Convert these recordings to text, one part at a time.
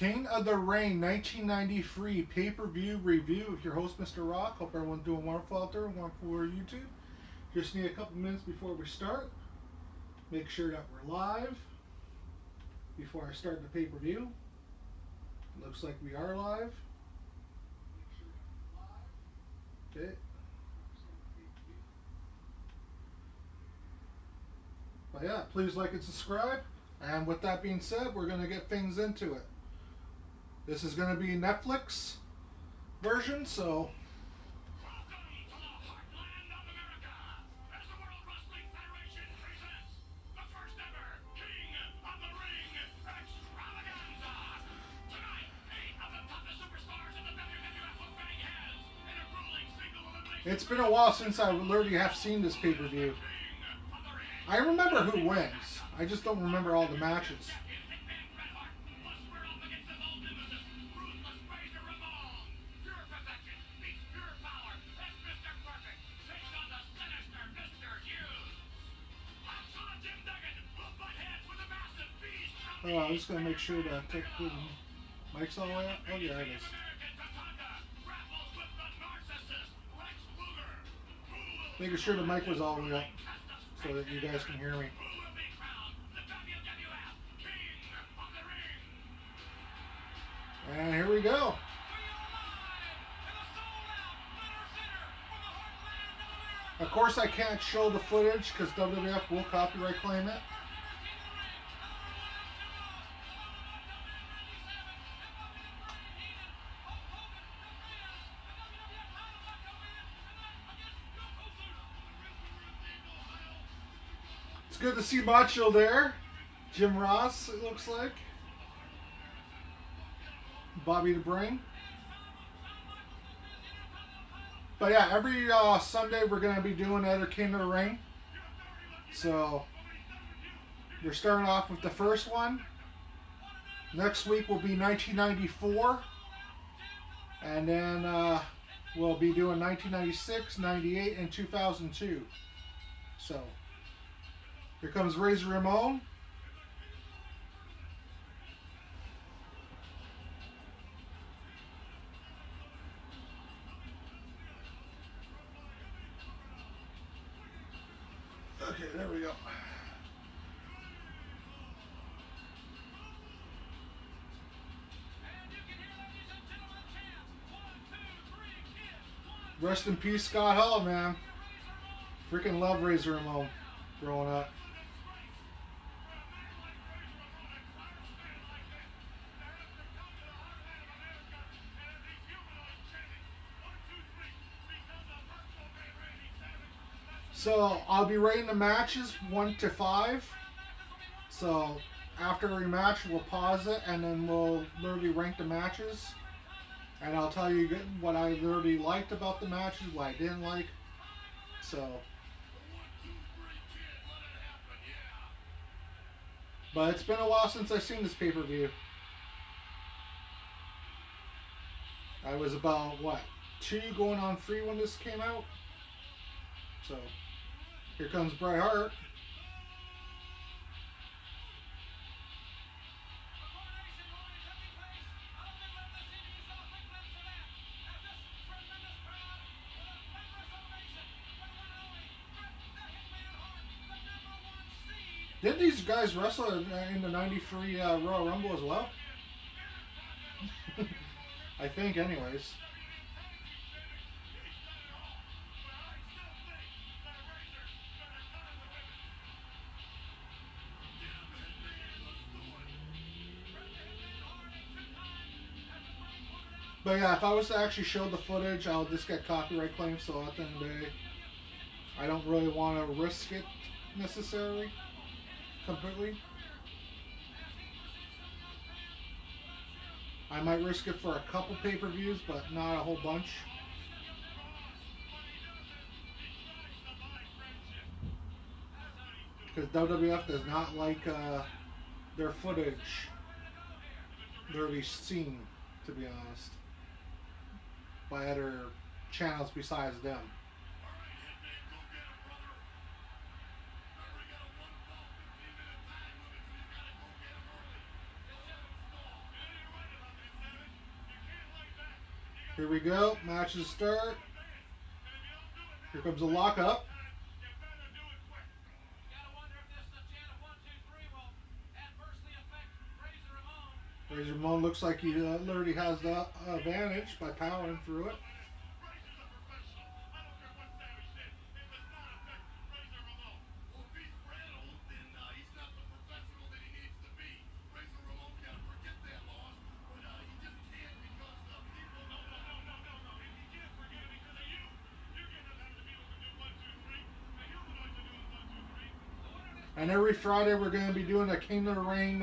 King of the Ring 1993 pay-per-view review with your host, Mrrock. Hope everyone's doing wonderful out there, wonderful for YouTube. Just need a couple minutes before we start. Make sure that we're live before I start the pay-per-view. Looks like we are live. Okay. But yeah, please like and subscribe. And with that being said, we're going to get things into it. This is going to be Netflix version, so it's been a while since I literally have seen this pay-per-view. I remember who wins. I just don't remember all the matches. Oh, I'm just gonna make sure that technically the mic's all the way up. Oh yeah, it is. Making sure the mic was all the way up so that you guys can hear me. And here we go. Of course, I can't show the footage because WWF will copyright claim it. It's good to see Macho there. Jim Ross, it looks like. Bobby the Brain. But yeah, every Sunday we're going to be doing another King of the Ring. So we're starting off with the first one. Next week will be 1994. And then we'll be doing 1996, 98, and 2002. So here comes Razor Ramon. Okay, there we go. Rest in peace, Scott Hall, man. Freaking love Razor Ramon growing up. So I'll be rating the matches 1 to 5. So after every match, we'll pause it and then we'll literally rank the matches. And I'll tell you what I literally liked about the matches, what I didn't like. So, but it's been a while since I've seen this pay-per-view. I was about, what, 2 going on 3 when this came out? So, here comes Bret Hart. Did these guys wrestle in the 93 Royal Rumble as well? I think, anyways. But yeah, if I was to actually show the footage, I'll just get copyright claims. So at the end of the day, I don't really want to risk it necessarily, completely. I might risk it for a couple pay-per-views, but not a whole bunch. Because WWF does not like their footage literally seen, to be honest, by other channels besides them. Here we go. Matches start. Here comes a lockup. Razor Ramon looks like he already has the advantage by powering through it. And every Friday we're going to be doing a King of the Ring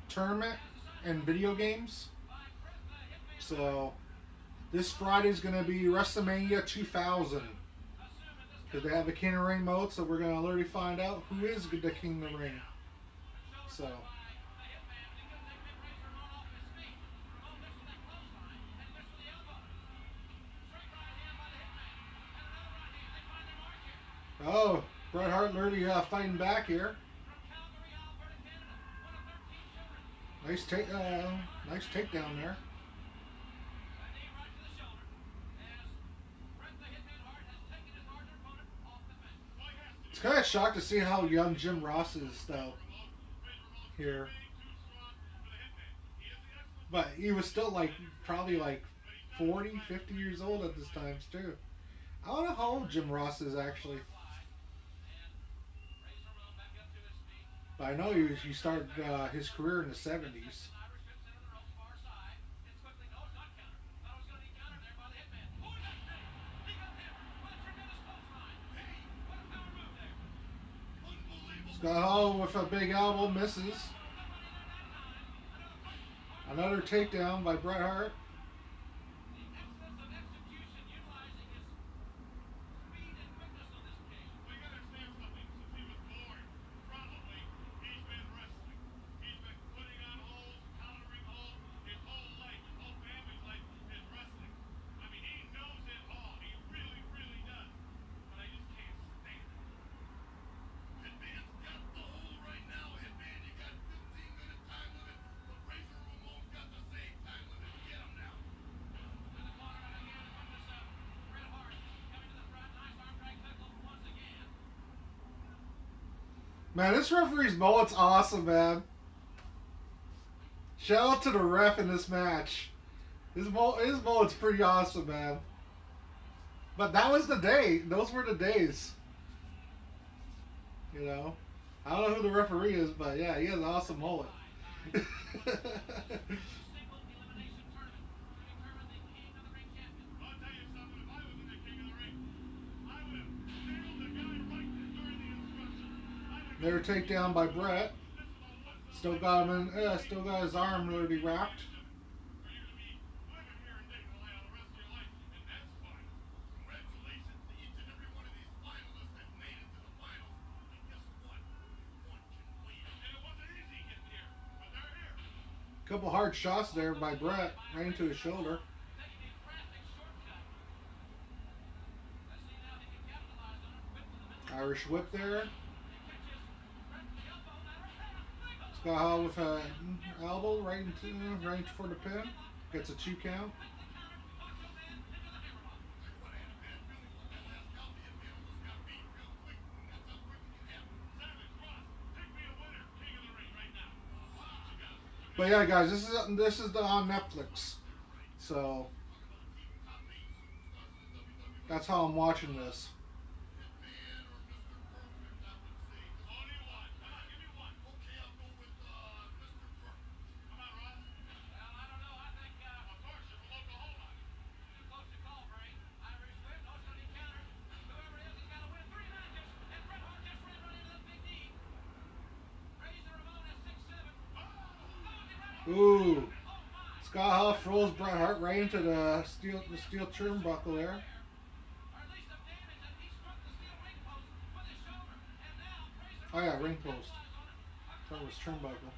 tournament and video games. So this Friday is going to be WrestleMania 2000 because they have a King of the Ring mode. So we're going to literally find out who is the King of the Ring. So. Oh, Bret Hart literally fighting back here. Nice takedown there. It's kind of shocked to see how young Jim Ross is, though. Here, but he was still like probably like 40, 50 years old at this time too. I don't know how old Jim Ross is actually, but I know he started his career in the 70s. Scott Hall with a big elbow misses. Another takedown by Bret Hart. Man, this referee's mullet's awesome, man. Shout out to the ref in this match. His mullet's pretty awesome, man. But that was the day. Those were the days. You know, I don't know who the referee is, but yeah, he has an awesome mullet. Their takedown by Bret. Still got him in. Still got his arm already wrapped. Couple hard shots there by Bret, right into his shoulder. Irish whip there. Scott Hall with a elbow right into right for the pin. Gets a 2 count. But yeah, guys, this is on Netflix, so that's how I'm watching this. Ooh, Scott Hall throws Bret Hart right into the steel turnbuckle there. Oh yeah, ring post. That was turnbuckle.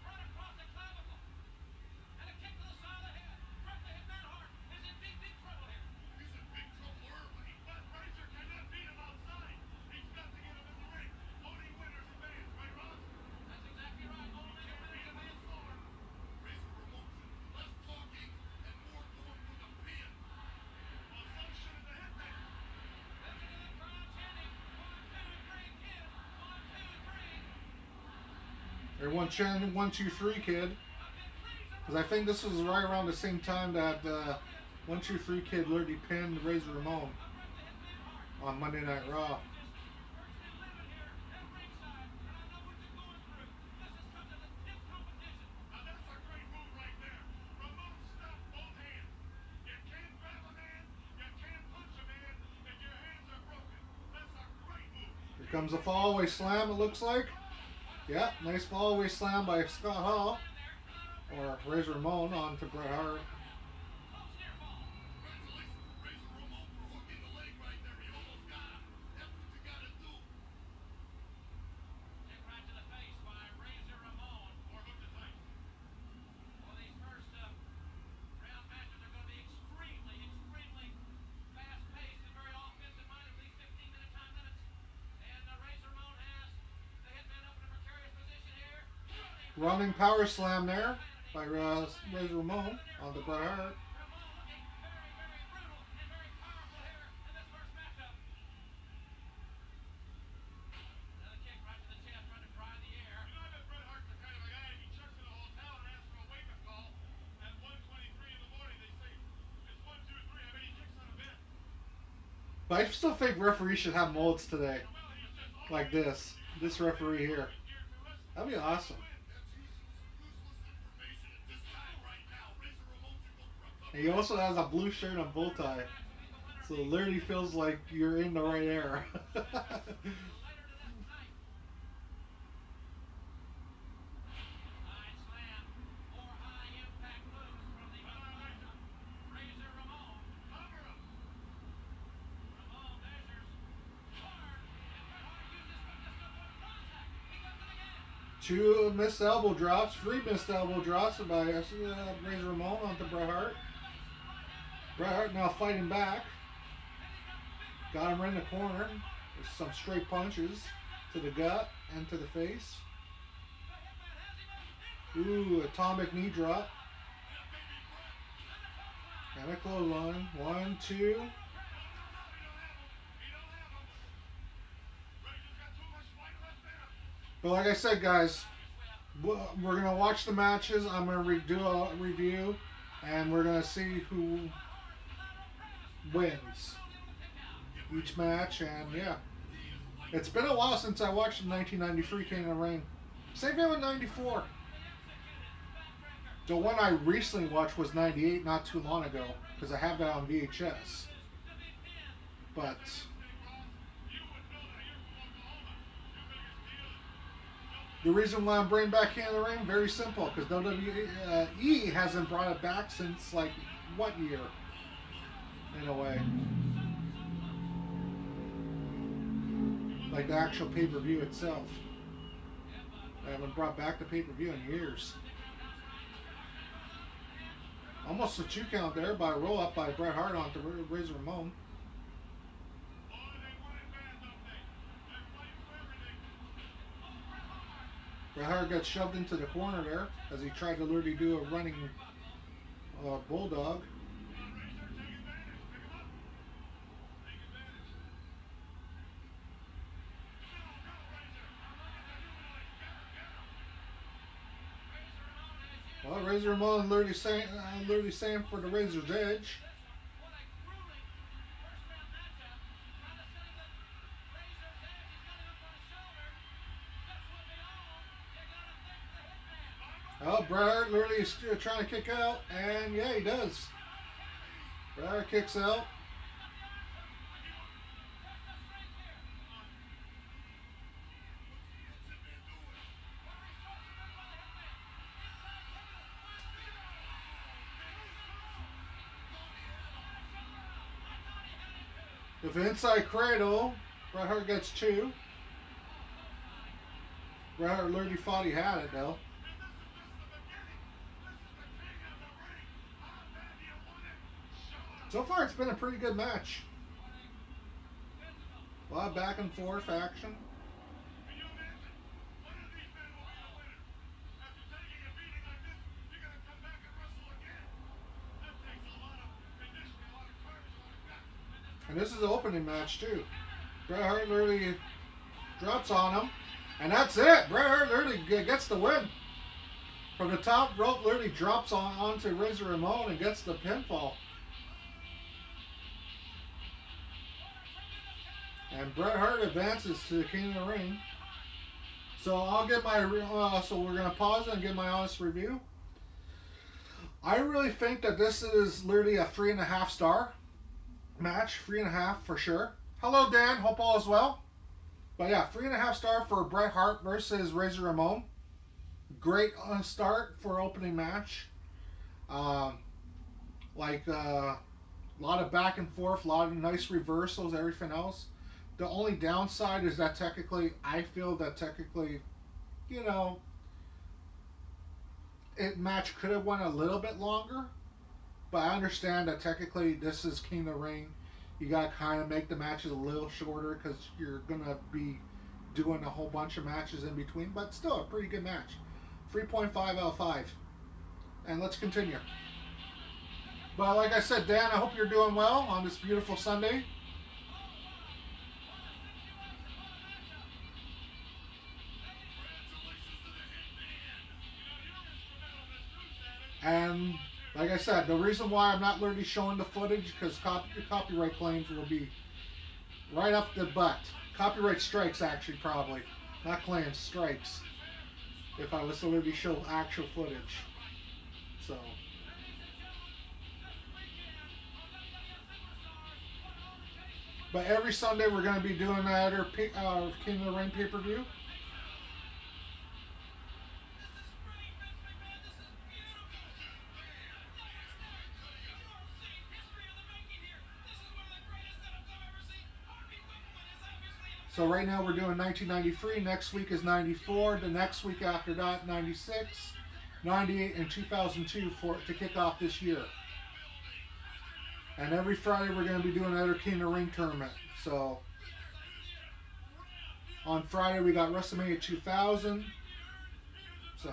Everyone chanting 1, 2, 3, kid. Because I think this was right around the same time that 1, 2, 3, kid literally pinned Razor Ramon on Monday Night Raw. Here comes a fallaway slam, it looks like. Yeah, nice fallaway slam by Scott Hall. Or Razor Ramon onto Bret Hart. Running power slam there by Razor Ramon onto Bret Hart. But I still think referees should have molds today. Like this. This referee here. That'd be awesome. And he also has a blue shirt and bow tie. So it literally feels like you're in the right era. Two missed elbow drops, 3 missed elbow drops by Razor Ramon onto Bret Hart. Bret Hart now fighting back. Got him right in the corner. There's some straight punches to the gut and to the face. Ooh, atomic knee drop. And a clothesline. 1, 2. But like I said, guys, we're going to watch the matches. I'm going to do a review. And we're going to see who wins each match. And yeah. It's been a while since I watched the 1993 King of the Ring. Same thing with 94. The one I recently watched was 98 not too long ago. Because I have that on VHS. But the reason why I'm bringing back King of the Ring, very simple. Because WWE hasn't brought it back since, like, what year? In a way. Like the actual pay-per-view itself. I haven't brought back the pay-per-view in years. Almost a 2 count there by a roll-up by Bret Hart onto Razor Ramon. Bret Hart got shoved into the corner there as he tried to literally do a running bulldog. Well, Razor Ramon literally saying for the Razor's Edge. Oh, Bret Hart literally is trying to kick out, and yeah, he does. Bret Hart kicks out. With an inside cradle, Bret Hart gets 2. Bret Hart literally thought he had it, though. So far, it's been a pretty good match. A lot of back and forth action. And this is the opening match, too. Bret Hart literally drops on him. And that's it. Bret Hart literally gets the win. From the top rope, literally drops onto Razor Ramon and gets the pinfall. And Bret Hart advances to the King of the Ring. So I'll get my so we're gonna pause and get my honest review. I really think that this is literally a 3.5 star match, 3.5 for sure. Hello Dan, hope all is well. But yeah, 3.5 star for Bret Hart versus Razor Ramon. Great start for opening match. Um, a lot of back and forth, a lot of nice reversals, everything else. The only downside is that technically, I feel that technically, you know, it match could have went a little bit longer. But I understand that technically this is King of the Ring. You got to kind of make the matches a little shorter because you're going to be doing a whole bunch of matches in between. But still, a pretty good match. 3.5 out of 5. And let's continue. But like I said, Dan, I hope you're doing well on this beautiful Sunday. And like I said, the reason why I'm not literally showing the footage because copyright claims will be right up the butt. Copyright strikes, actually, probably. Not claims, strikes. If I was to literally show actual footage. So. But every Sunday we're going to be doing another King of the Ring pay-per-view. So right now we're doing 1993. Next week is 94. The next week after that, 96, 98, and 2002 to kick off this year. And every Friday we're going to be doing another King of the Ring tournament. So on Friday we got WrestleMania 2000. So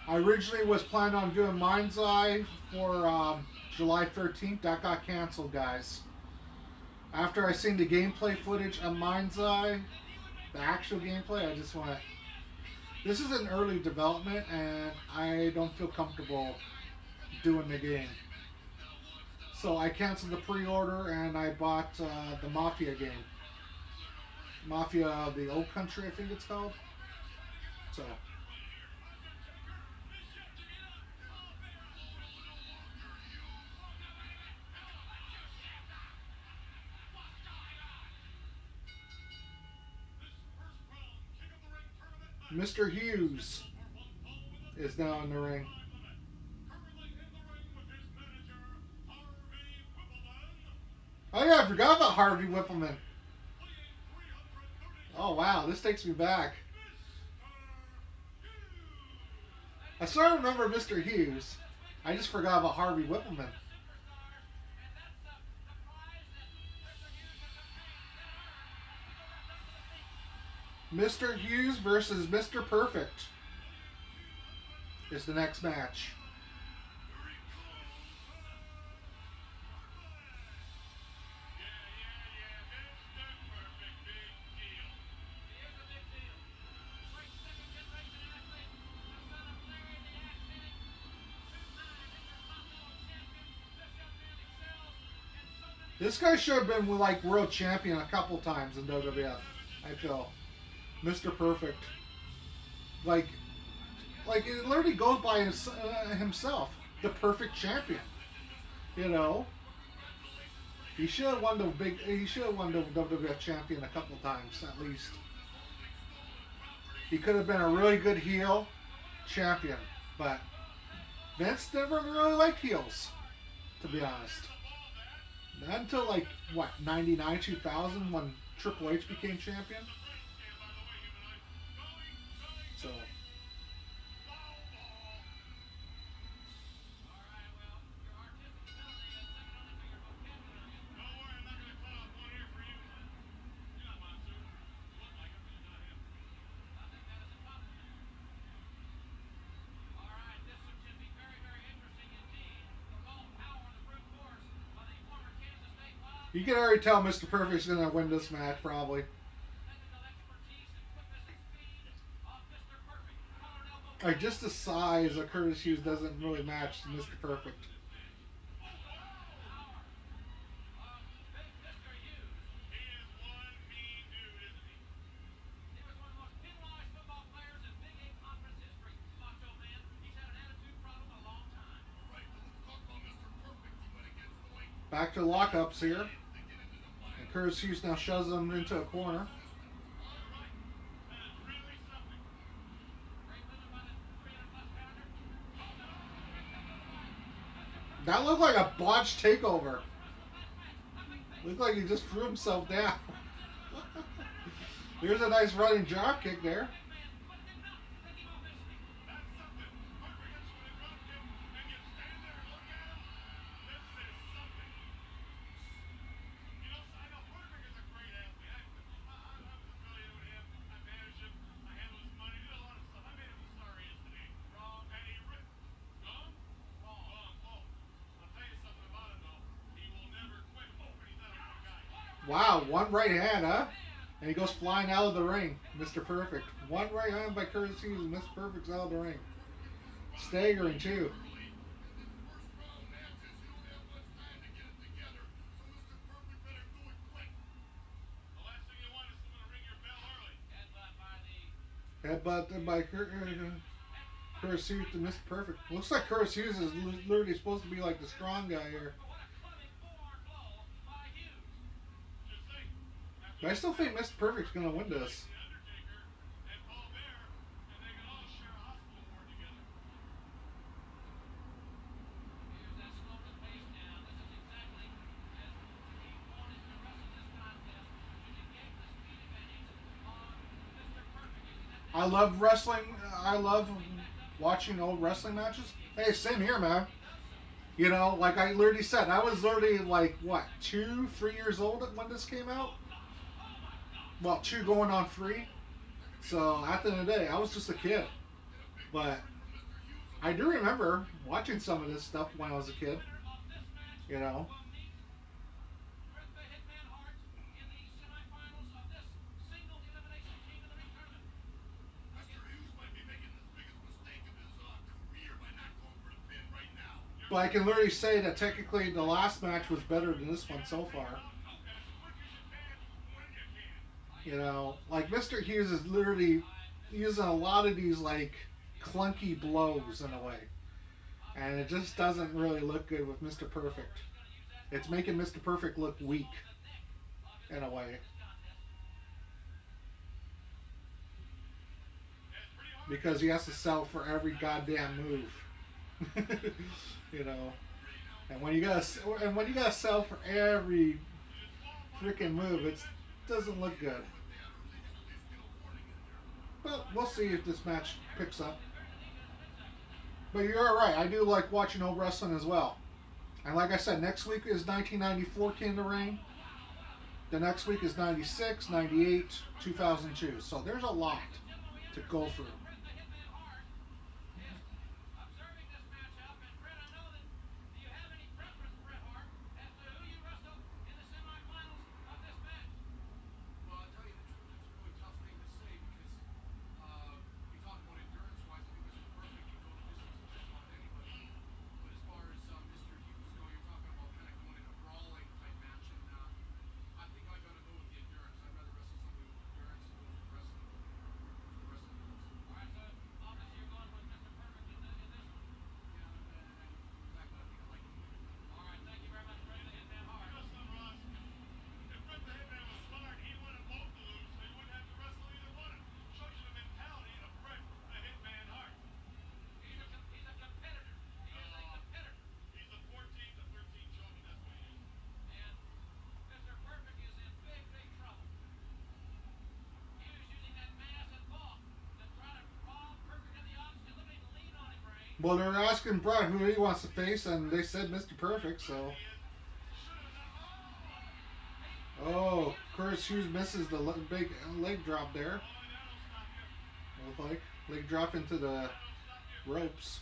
I originally was planning on doing Mind's Eye for July 13th. That got canceled, guys. After I seen the gameplay footage of Mind's Eye, the actual gameplay, I just went, this is an early development and I don't feel comfortable doing the game. So I canceled the pre-order and I bought the Mafia game. Mafia, the Old Country, I think it's called. So. Mr. Hughes is now in the ring. Oh yeah, I forgot about Harvey Whippleman. Oh wow, this takes me back. I sort of remember Mr. Hughes. I just forgot about Harvey Whippleman. Mr. Hughes versus Mr. Perfect is the next match. This guy should have been like world champion a couple times in WWF. I feel Mr. Perfect, like, it literally goes by himself, the perfect champion. You know, he should have won the big. He should have won the WWF champion a couple times at least. He could have been a really good heel champion, but Vince never really liked heels, to be honest. Not until like what 99, 2000 when Triple H became champion. So You can already tell Mr. Perfect's going to win this match, probably. Like, just the size of Curtis Hughes doesn't really match Mr. Perfect. Back to lockups here. And Curtis Hughes now shoves him into a corner. That looked like a botched takeover. Looked like he just threw himself down. Here's a nice running drop kick there. Wow, one right hand, huh? And he goes flying out of the ring. Mr. Perfect. One right hand by Curtis Hughes and Mr. Perfect's out of the ring. Staggering, too. Headbutt by Curtis Hughes to Mr. Perfect. Looks like Curtis Hughes is literally supposed to be like the strong guy here. But I still think Mr. Perfect's going to win this. I love wrestling. I love watching old wrestling matches. Hey, same here, man. You know, like I literally said, I was literally like, what, 2, 3 years old when this came out? Well, 2 going on 3. So at the end of the day, I was just a kid. But I do remember watching some of this stuff when I was a kid. You know. But I can literally say that technically the last match was better than this one so far. You know, like Mr. Hughes is literally using a lot of these like clunky blows in a way. And it just doesn't really look good with Mr. Perfect. It's making Mr. Perfect look weak in a way. Because he has to sell for every goddamn move. You know. And when you gotta sell for every freaking move, it doesn't look good. But we'll see if this match picks up. But you're right. I do like watching old wrestling as well. And like I said, next week is 1994 King of the Ring. The next week is 96, 98, 2002. So there's a lot to go through. Well, they're asking Brett who he wants to face, and they said Mr. Perfect, so. Oh, Curtis Hughes misses the big leg drop there. Look like leg drop into the ropes.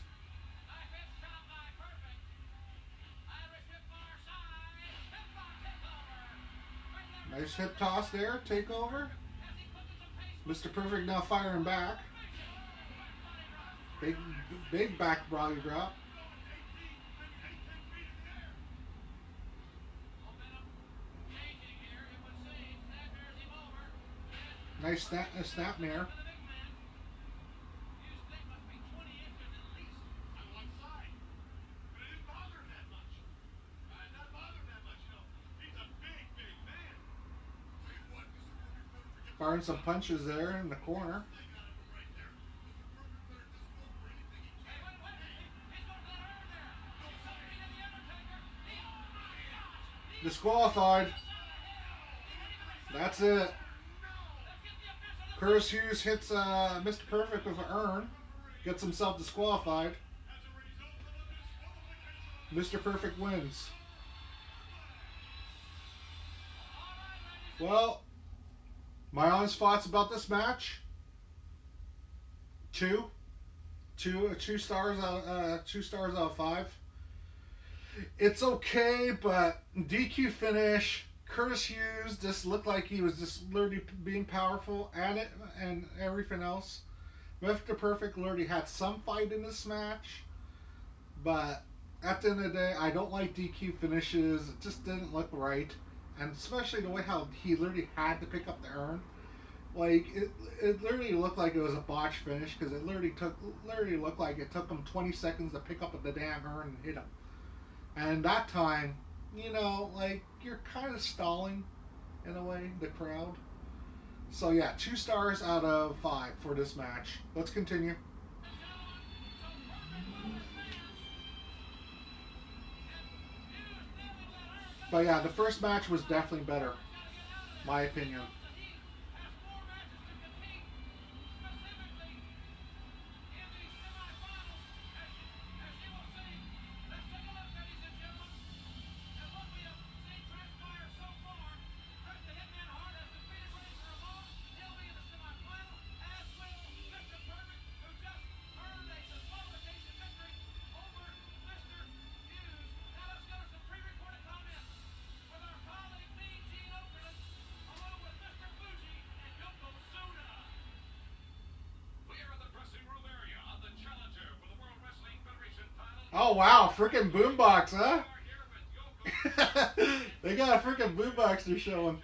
Nice hip toss there. Takeover. Mr. Perfect now firing back. Big, big back body drop. Nice snapmare. Firing some punches there in the corner. Disqualified. That's it. Curtis Hughes hits Mr. Perfect with an urn. Gets himself disqualified. Mr. Perfect wins. Well, my honest thoughts about this match: two, two stars out, 2 stars out of 5. It's okay, but DQ finish. Curtis Hughes just looked like he was just literally being powerful at it and everything else. Mr. Perfect literally had some fight in this match, but at the end of the day, I don't like DQ finishes. It just didn't look right, and especially the way how he literally had to pick up the urn. Like it literally looked like it was a botch finish because it literally looked like it took him 20 seconds to pick up the damn urn and hit him. And that time, like you're kind of stalling in a way, the crowd. So yeah, 2 stars out of 5 for this match. Let's continue. But yeah, the first match was definitely better, my opinion. Oh wow, freaking boombox, huh? They got a freaking boombox they're showing.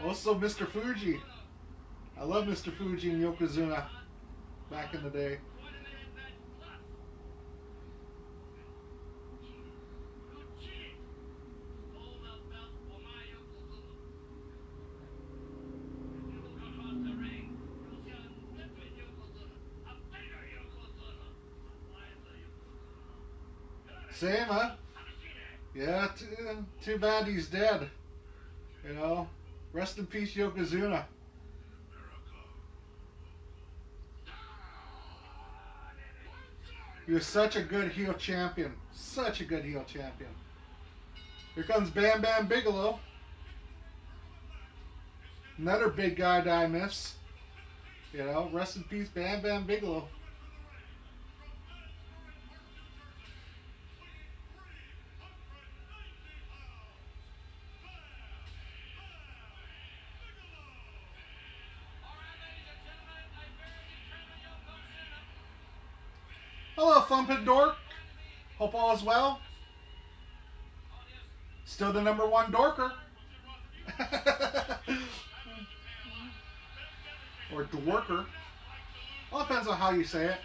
Also, Mr. Fuji. I love Mr. Fuji and Yokozuna back in the day. Same, huh? Yeah, too bad he's dead. You know, rest in peace, Yokozuna. He was such a good heel champion. Such a good heel champion. Here comes Bam Bam Bigelow. Another big guy that I miss. Rest in peace, Bam Bam Bigelow. Hello, Thumpin' Dork. Hope all is well. Still the #1 Dorker. Or Dworker. All depends on how you say it.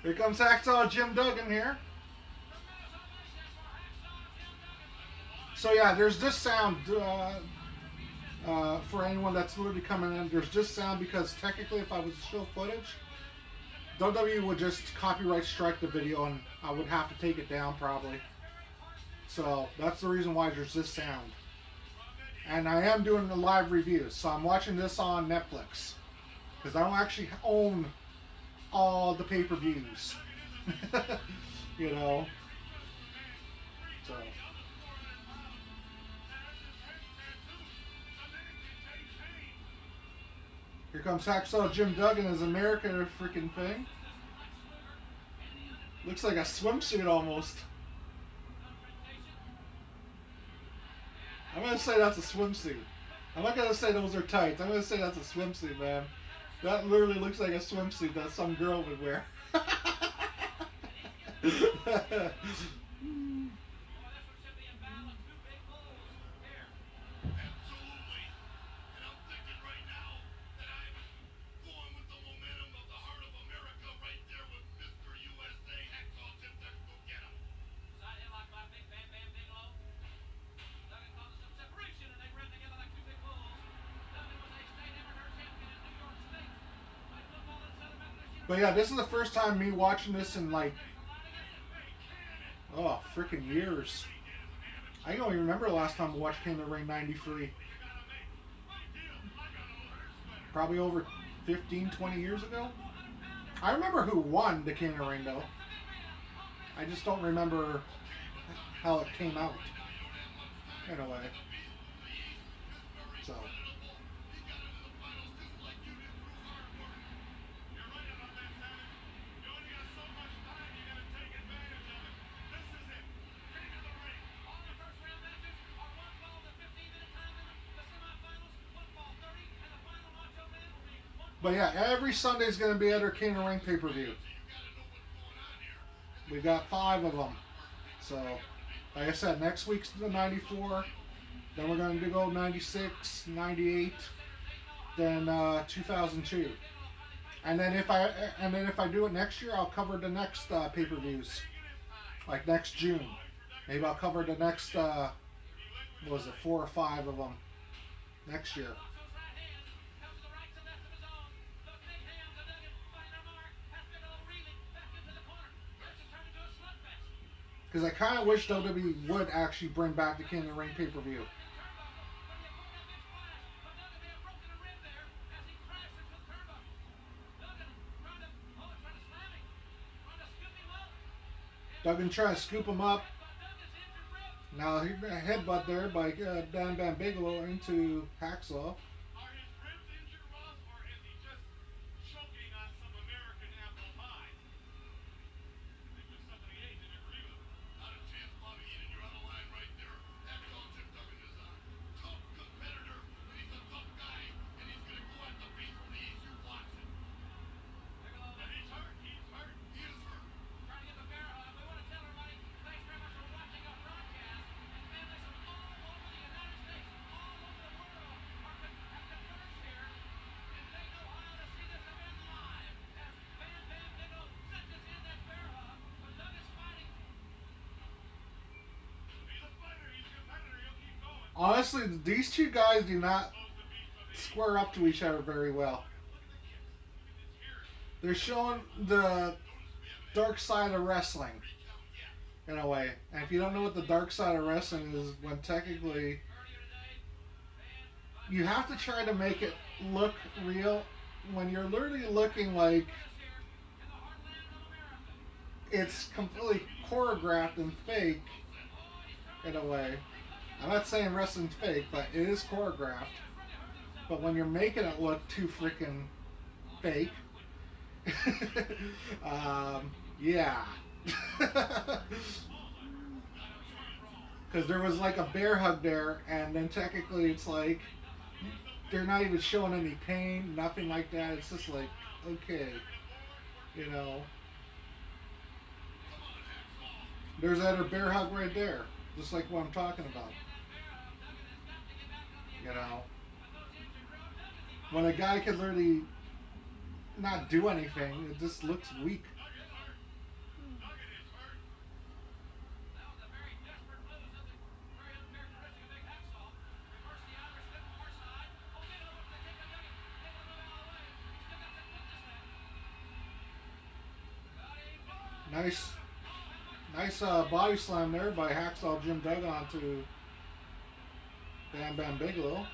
Here comes Hacksaw Jim Duggan here. So yeah, there's this sound for anyone that's literally coming in. There's this sound because technically, if I was to show footage, WWE would just copyright strike the video, and I would have to take it down probably. So that's the reason why there's this sound. And I am doing a live review, so I'm watching this on Netflix because I don't actually own all the pay-per-views. you know. So Here comes Hacksaw Jim Duggan as America freaking thing. Looks like a swimsuit almost. I'm gonna say that's a swimsuit. I'm not gonna say those are tights. I'm gonna say that's a swimsuit, man. That literally looks like a swimsuit that some girl would wear. But yeah, this is the first time me watching this in like, oh, freaking years. I don't even remember the last time I watched King of the Ring '93. Probably over 15, 20 years ago. I remember who won the King of the Ring though. I just don't remember how it came out in a way. So. But yeah, every Sunday is going to be at our King of the Ring pay-per-view. We've got 5 of them. So, like I said, next week's the '94. Then we're going to go '96, '98, then 2002. And then if I do it next year, I'll cover the next pay-per-views, like next June. Maybe I'll cover the next what was it, 4 or 5 of them next year. Because I kind of wish WWE would actually bring back the King of the Ring pay-per-view. Duggan trying to scoop him up. Now he headbutt there by Bam Bam Bigelow into Hacksaw. Honestly, these two guys do not square up to each other very well. They're showing the dark side of wrestling in a way. And if you don't know what the dark side of wrestling is, when technically you have to try to make it look real when you're literally looking like it's completely choreographed and fake in a way. I'm not saying wrestling's fake, but it is choreographed. But when you're making it look too freaking fake, yeah. Because there was like a bear hug there, and then technically it's like they're not even showing any pain, nothing like that. It's just like, okay, you know. There's that other bear hug right there, just like what I'm talking about. You know, when a guy can literally not do anything, it just looks weak. Nice, nice body slam there by Hacksaw Jim Duggan onto Bam Bam Bigelow.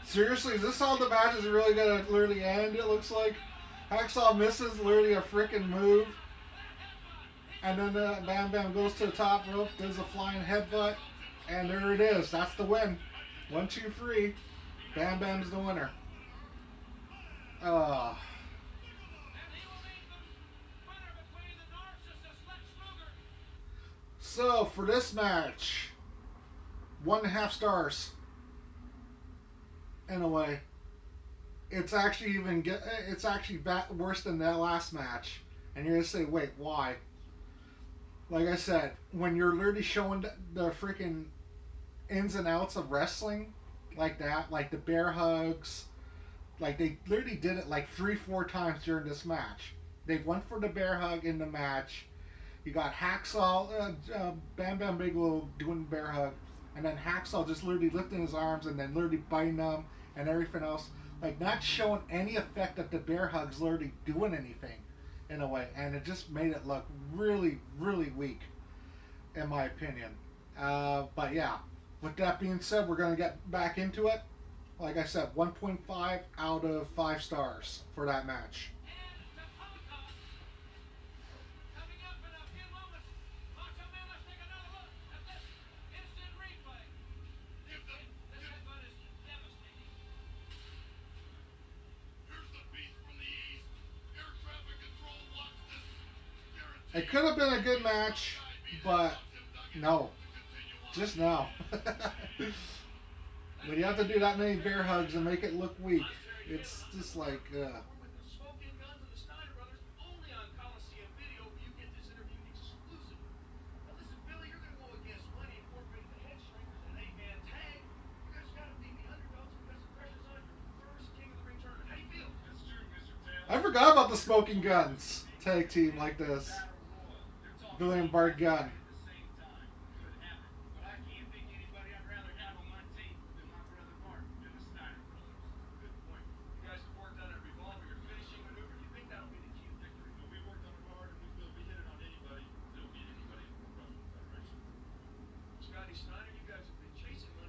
Seriously, is this how the match is really gonna literally end? It looks like Hacksaw misses literally a freaking move, And then Bam Bam goes to the top rope, does a flying headbutt, and there it is. That's the win. 1, 2, 3. Bam Bam's the winner. Uh, so for this match, 1.5 stars in a way. It's actually it's actually worse than that last match. And you're gonna say, wait, why? Like I said, when you're literally showing the freaking ins and outs of wrestling like that, like the bear hugs, like they literally did it like 3, 4 times during this match. They went for the bear hug in the match. You got Hacksaw, Bam Bam Bigelow doing the bear hug, and then Hacksaw just literally lifting his arms and then literally biting them and everything else. Like not showing any effect that the bear hug's literally doing anything in a way, and it just made it look really, really weak, in my opinion. But yeah, with that being said, we're gonna get back into it. Like I said, 1.5 out of 5 stars for that match. It could have been a good match, but no, just no. When you have to do that many bear hugs and make it look weak, it's just like, I forgot about the Smoking Guns tag team like this. Billy and Bart Gunn.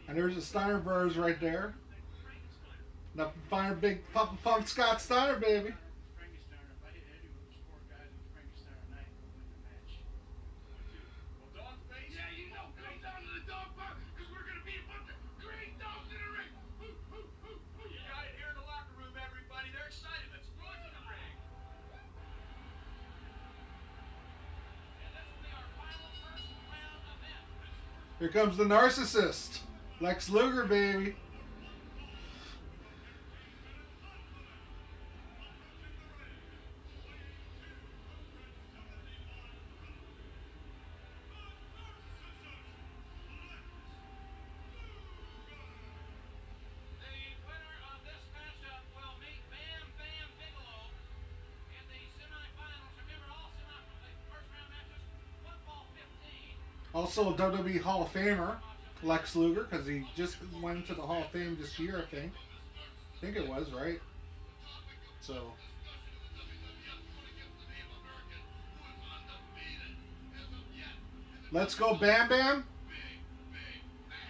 And there's the Steiner Brothers right there. Nothing finer, big pump Scott Steiner, baby. Here comes the narcissist. Lex Luger, baby. Also a WWE Hall of Famer, Lex Luger, because he just went into the Hall of Fame this year, I think. I think it was, right? So, let's go Bam Bam.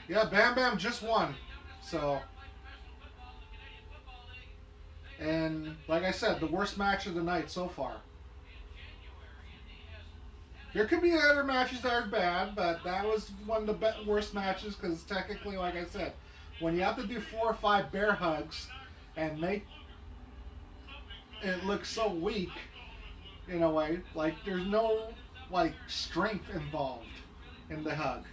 Yeah, Bam Bam just won. So, and like I said, the worst match of the night so far. There could be other matches that are bad, but that was one of the worst matches because technically, like I said, when you have to do 4 or 5 bear hugs and make it look so weak in a way, like there's no like strength involved in the hug.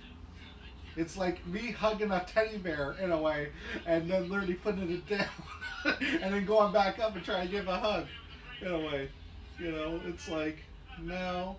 It's like me hugging a teddy bear in a way, and then literally putting it down, and then going back up and trying to give a hug in a way. You know, it's like no.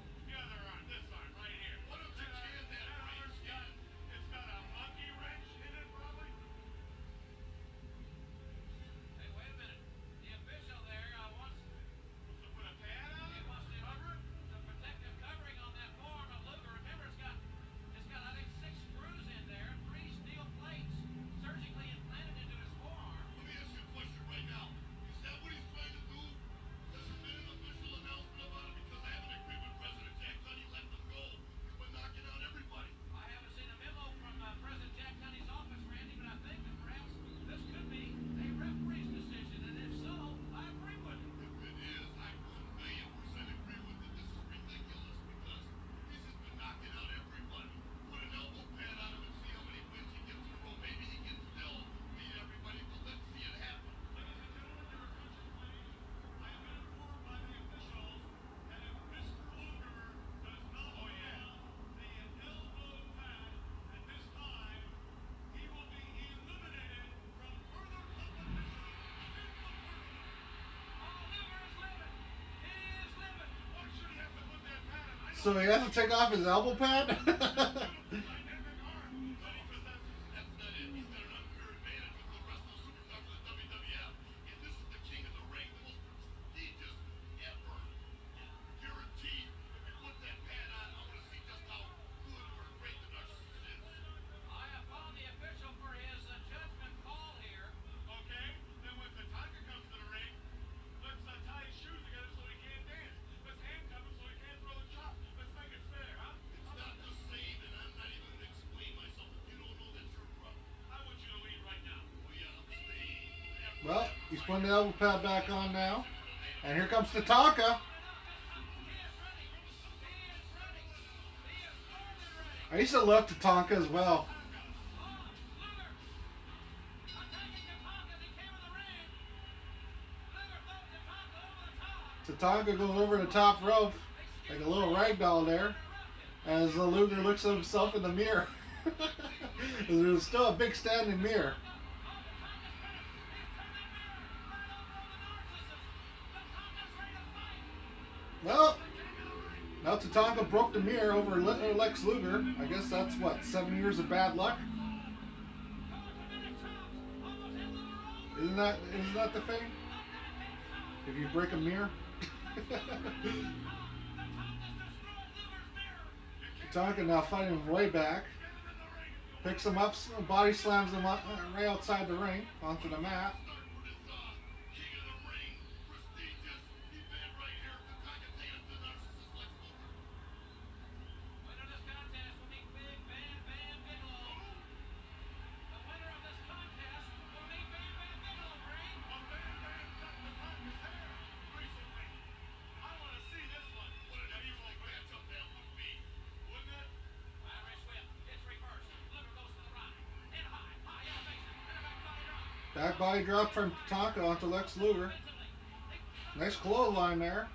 So he has to take off his elbow pad? Well, he's putting the elbow pad back on now. And here comes Tatanka. I used to love Tatanka as well. Tatanka goes over the top rope like a little rag doll there as Luger looks at himself in the mirror. There's still a big standing mirror. Well, now Tatanka broke the mirror over Lex Luger. I guess that's what, 7 years of bad luck? Isn't that the thing? If you break a mirror? Tatanka now fighting him way back. Picks him up, body slams him up, right outside the ring onto the mat. Back body drop from Tatanka onto Lex Luger. Nice clothesline there.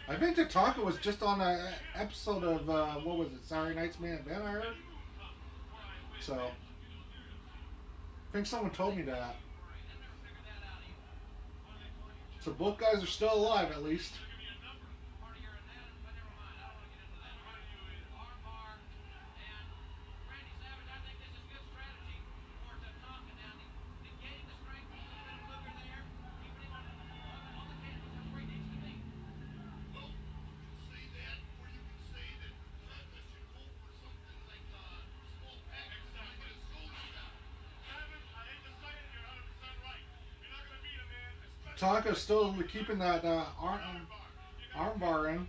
I think Tatanka was just on an episode of, what was it, Saturday Night's Main Event, I heard? So, I think someone told me that. So both guys are still alive, at least. Tatanka's still keeping that arm bar in.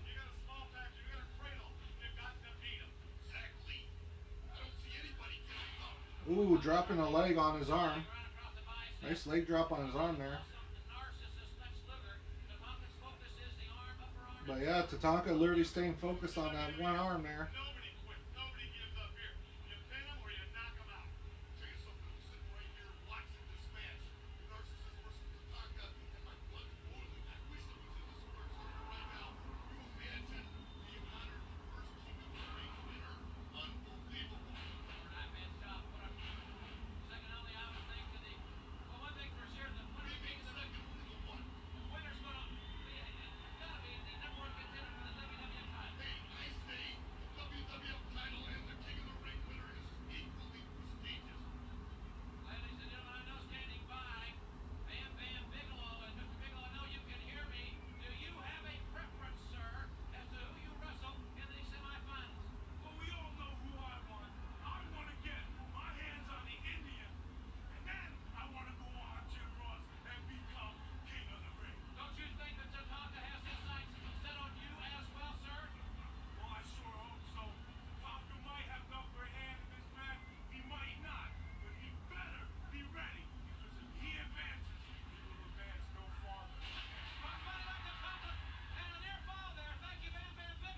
Ooh, dropping a leg on his arm. Nice leg drop on his arm there. But yeah, Tatanka literally staying focused on that one arm there.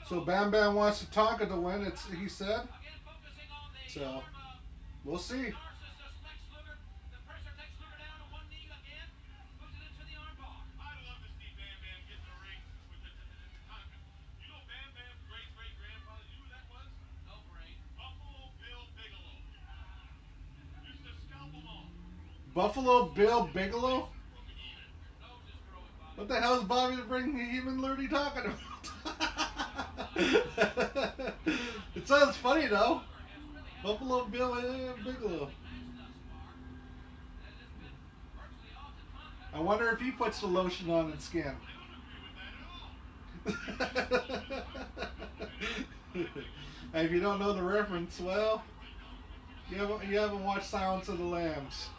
So Bam Bam wants Tatanka to win, he said. So, we'll see. Buffalo Bill Bigelow? What the hell is Bobby the Brain Heenan literally talking about? It sounds funny though. Buffalo Bill Bigelow. I wonder if he puts the lotion on his skin. And if you don't know the reference, well, you haven't watched Silence of the Lambs.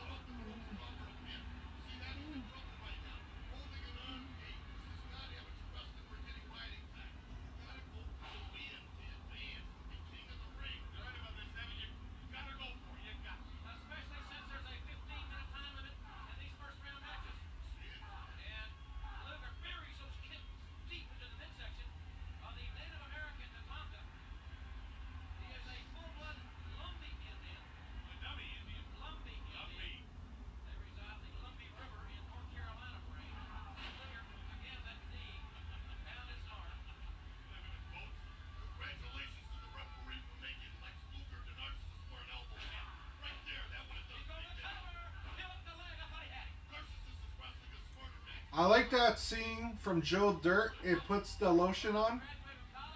I like that scene from Joe Dirt. It puts the lotion on.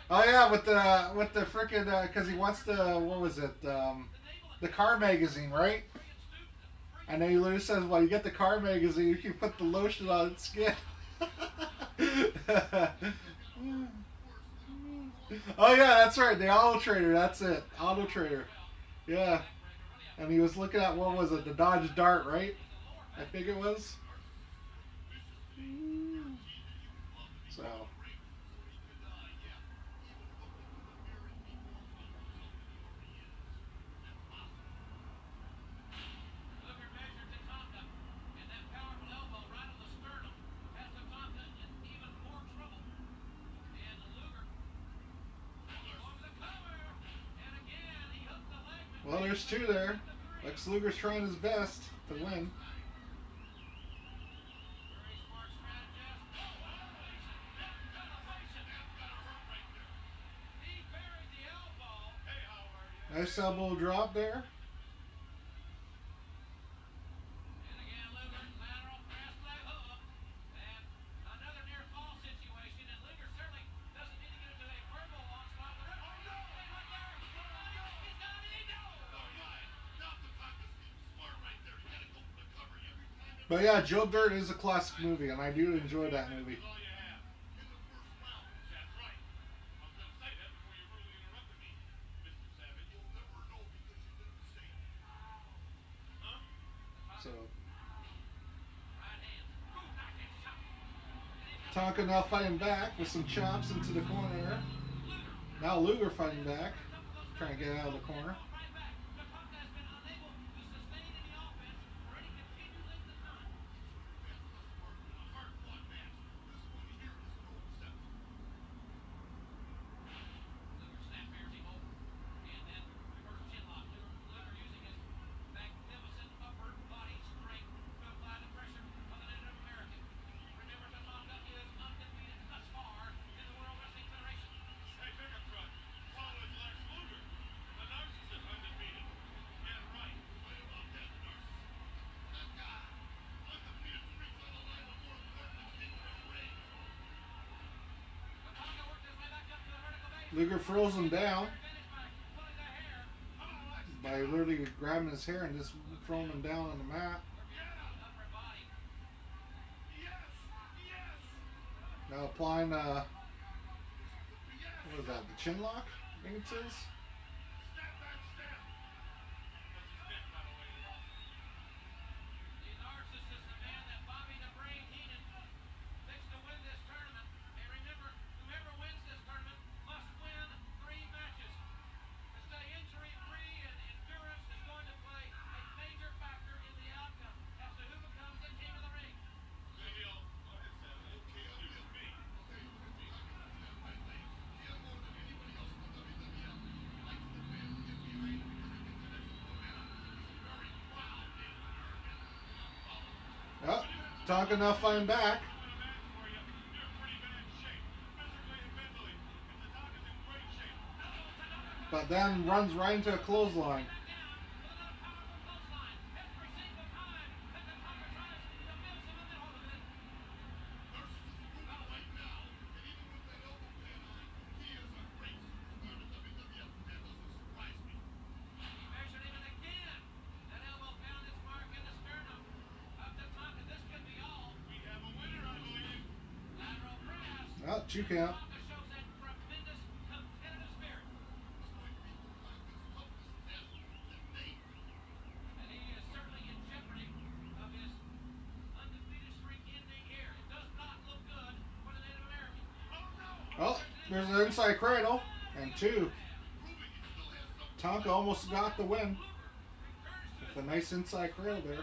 Oh yeah, with the freaking because he wants the what was it the car magazine, right? And then he literally says, "Well, you get the car magazine, you can put the lotion on its skin." Oh yeah, that's right. The Auto Trader. That's it. Auto Trader. Yeah. And he was looking at what was it? The Dodge Dart, right? I think it was. So. Well, there's two there. Lex Luger's trying his best to win. Nice elbow drop there. But yeah, Joe Dirt is a classic movie, and I do enjoy that movie. So Tonka now fighting back with some chops into the corner. Now Luger fighting back, trying to get out of the corner. Luger throws him down by literally grabbing his hair and just throwing him down on the mat. Now applying, what is that, the chin lock? I think it says. Yep. Tonka now fighting back. But then runs right into a clothesline. 2 count. Oh, there's an inside cradle. And 2. Tonka almost got the win. With a nice inside cradle there.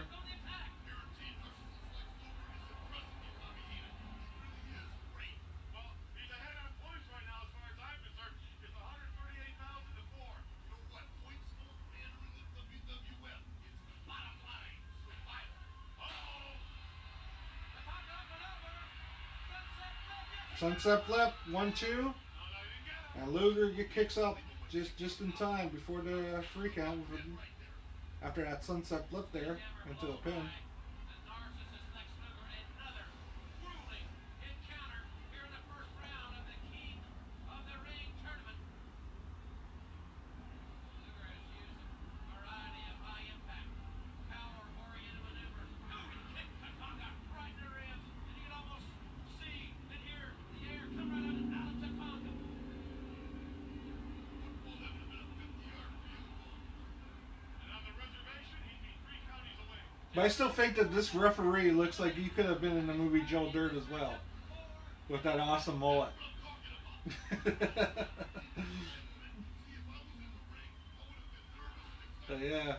Sunset flip, 1-2. And Luger kicks up just in time before the free count after that sunset flip there into a pin. But I still think that this referee looks like he could have been in the movie Joe Dirt as well, with that awesome mullet. But yeah.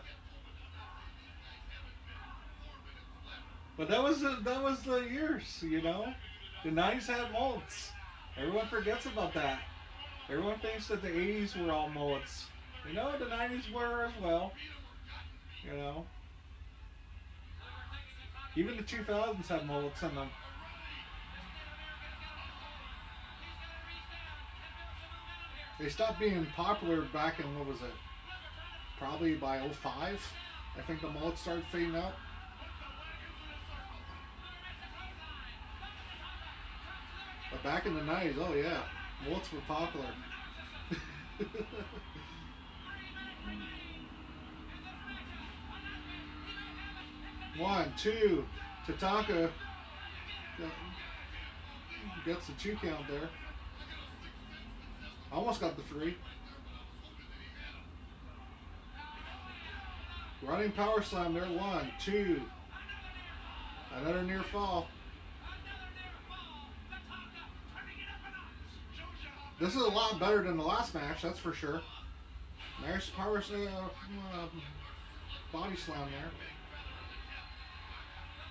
But that was the years, you know. The '90s had mullets. Everyone forgets about that. Everyone thinks that the '80s were all mullets. You know, the '90s were as well. You know, even the 2000s had mullets in them. They stopped being popular back in, what was it? Probably by '05. I think the mullets started fading out. But back in the '90s, oh yeah, mullets were popular. 1-2. Tatanka gets the 2 count there. Almost got the 3. Running power slam there. 1-2. Another near fall. This is a lot better than the last match, that's for sure. Nice power body slam there.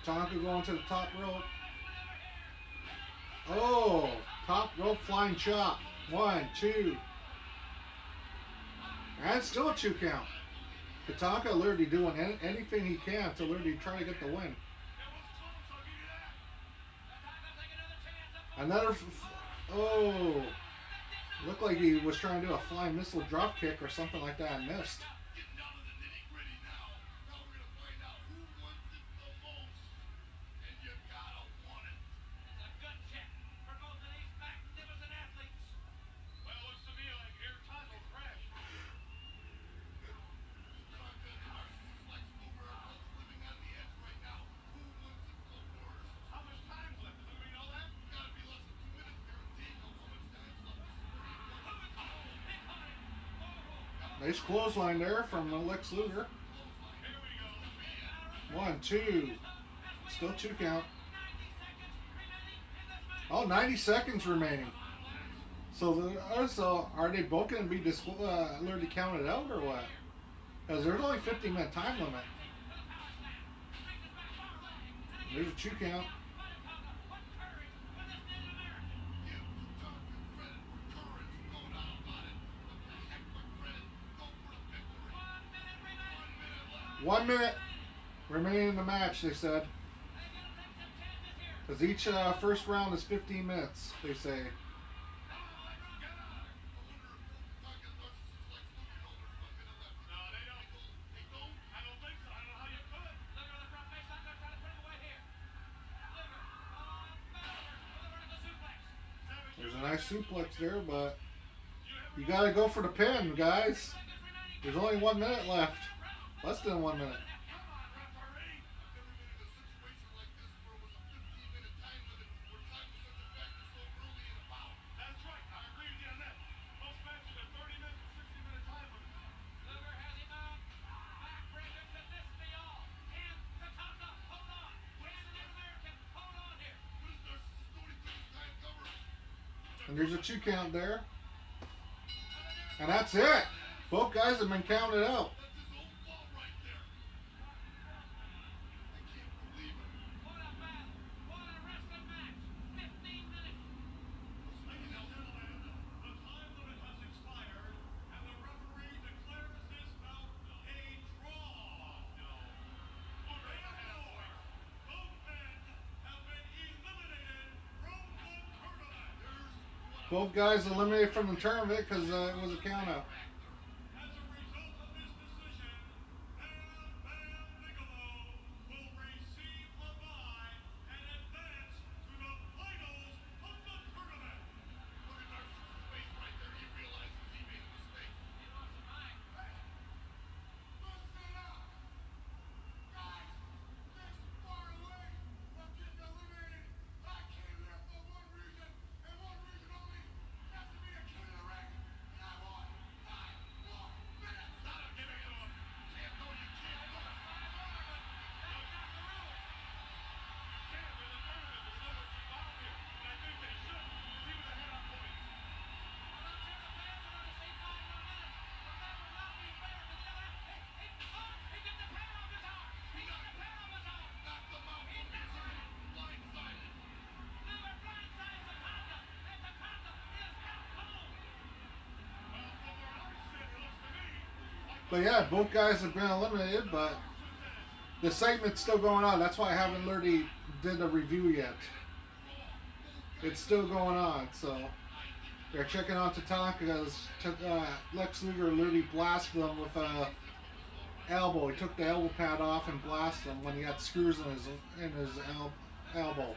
Tonka going to the top rope. Oh, top rope flying chop. 1-2. And still a 2 count. Tatanka literally doing anything he can to literally try to get the win. Another. Oh. Looked like he was trying to do a flying missile drop kick or something like that and missed. Nice clothesline there from Lex Luger. 1-2. Still 2 count. Oh, 90 seconds remaining. So are they both going to be literally counted out or what? Because there's only 50-minute time limit. There's a 2 count. One minute remaining in the match, they said. Because each first round is 15 minutes, they say. There's a nice suplex there, but you got to go for the pin, guys. There's only 1 minute left. Less than 1 minute. And there's a 2 count there. And that's it. Both guys have been counted out. Both guys eliminated from the tournament because it was a count out. But yeah, both guys have been eliminated, but the segment's still going on. That's why I haven't literally did a review yet. It's still going on, so they're checking on Tatanka because Lex Luger literally blasted him with a elbow. He took the elbow pad off and blasted him when he had screws in his elbow.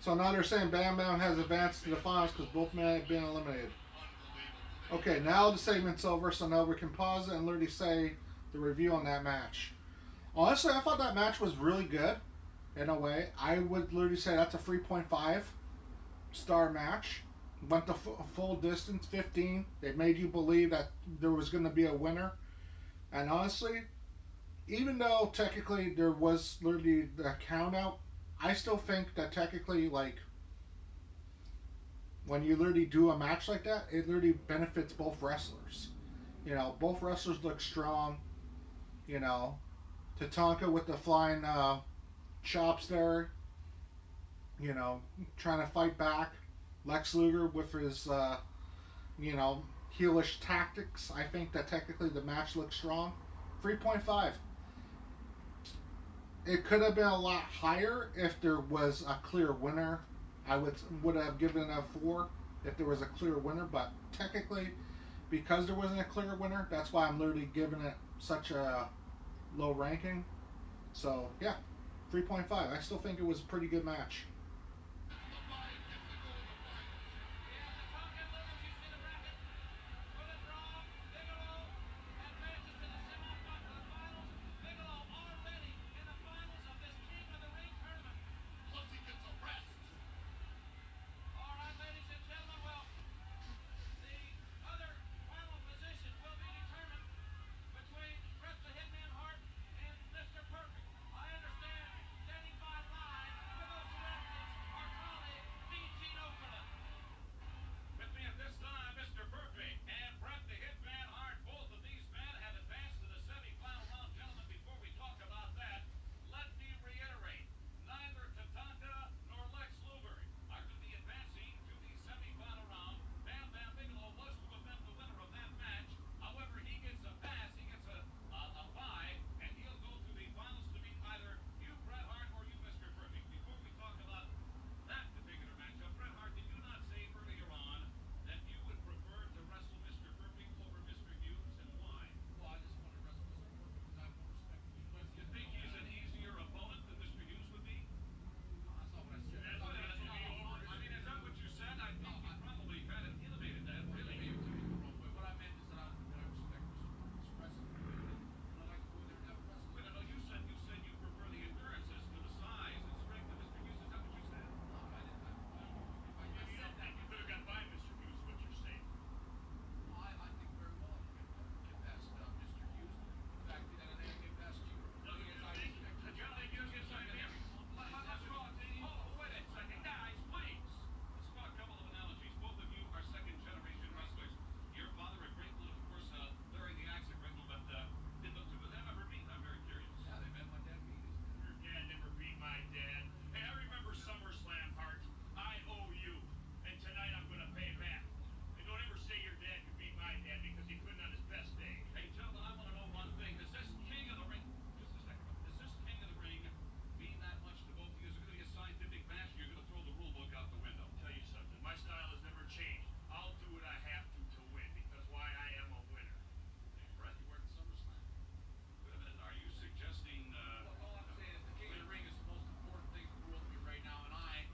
So now they're saying Bam Bam has advanced to the finals because both men have been eliminated. Okay, now the segment's over, so now we can pause it and literally say the review on that match. Honestly, I thought that match was really good in a way. I would literally say that's a 3.5 star match. Went the full distance, 15. They made you believe that there was going to be a winner. And honestly, even though technically there was literally the count out, I still think that technically, like, when you literally do a match like that, it literally benefits both wrestlers. You know, both wrestlers look strong. You know, Tatanka with the flying chops there, you know, trying to fight back. Lex Luger with his, you know, heelish tactics. I think that technically the match looks strong. 3.5. It could have been a lot higher if there was a clear winner. I would have given it a 4 if there was a clear winner, but technically, because there wasn't a clear winner, that's why I'm literally giving it such a low ranking. So, yeah, 3.5. I still think it was a pretty good match.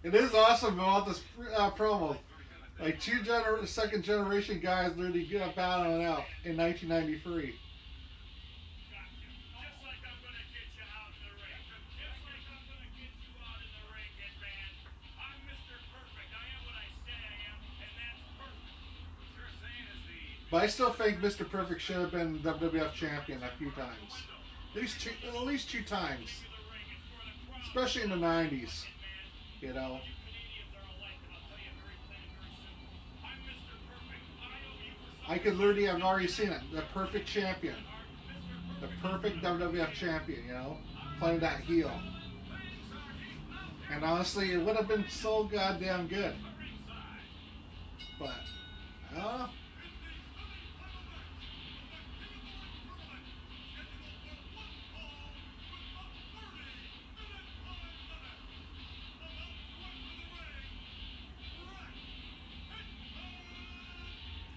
It is awesome about this promo. Like second generation guys literally battling out in 1993. But I still think Mr. Perfect should have been WWF champion a few times. At least two times. Especially in the 90s. You know. I could literally have already seen it. The perfect champion. The perfect WWF champion, you know. Playing that heel. And honestly, it would have been so goddamn good. But, uh,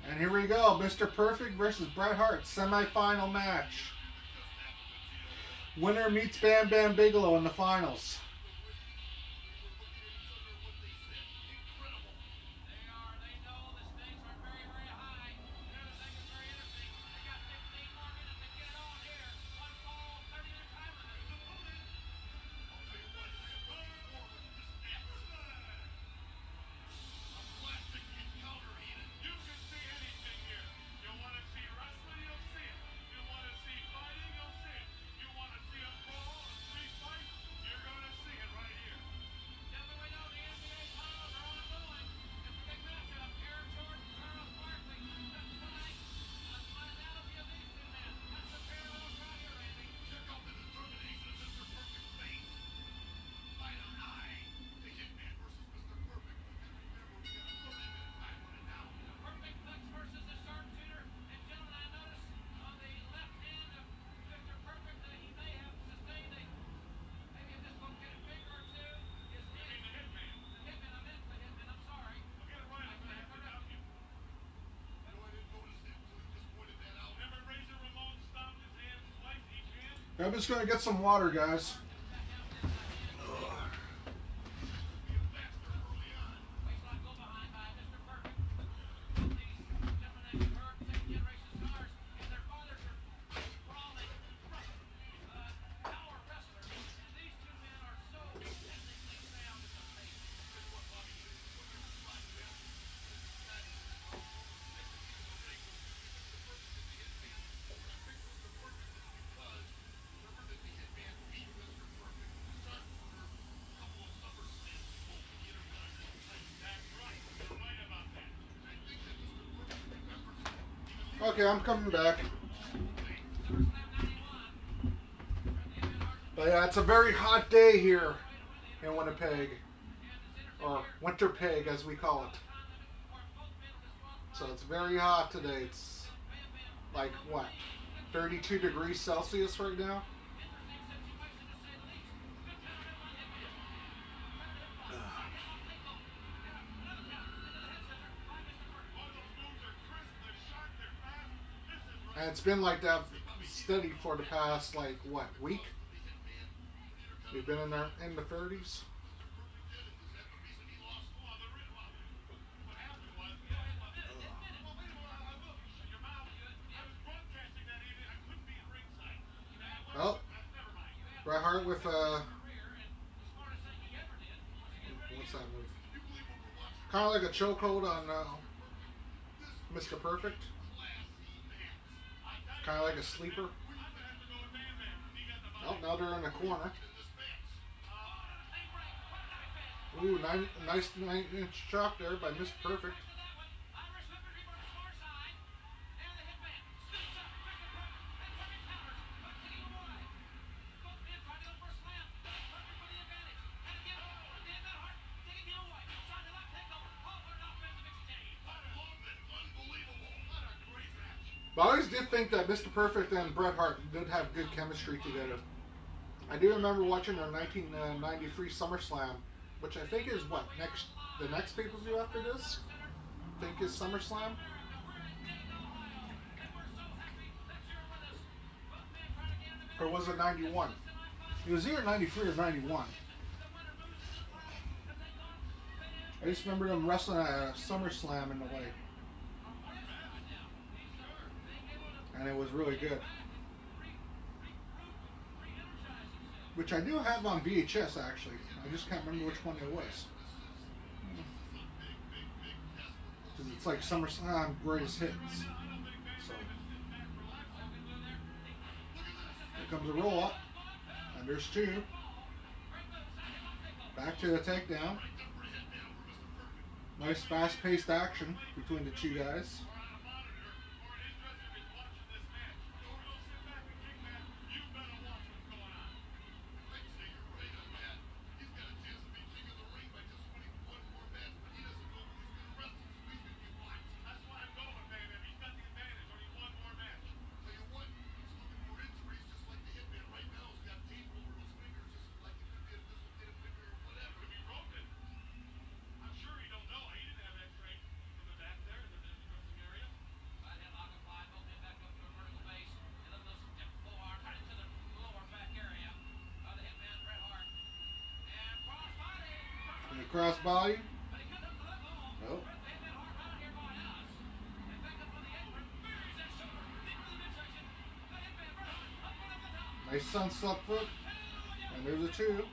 and here we go. Mr. Perfect versus Bret Hart. Semi-final match. Winner meets Bam Bam Bigelow in the finals. I'm just going to get some water, guys. Okay, I'm coming back. But yeah, it's a very hot day here in Winnipeg. Or Winter Peg, as we call it. So it's very hot today. It's like, what, 32 degrees Celsius right now? And it's been like that steady for the past, like, what, week? We've been in the 30s. Oh, Bret Hart with what's that move? Kind of like a chokehold on Mr. Perfect. Kind of like a sleeper. Oh, now they're in the corner. Ooh, nice 9-inch chop there by Mr. Perfect. But I always did think that Mr. Perfect and Bret Hart did have good chemistry together. I do remember watching their 1993 SummerSlam, which I think is what the next pay per view after this. I think is SummerSlam, or was it '91? It was either '93 or '91. I just remember them wrestling at a SummerSlam in the way, and it was really good. Which I do have on VHS actually. I just can't remember which one it was. Because it's like SummerSlam greatest hits. So here comes a roll up, and there's two. Back to the takedown. Nice fast-paced action between the two guys. And the crossbody. Nope. Nice sunset foot. And there's a two.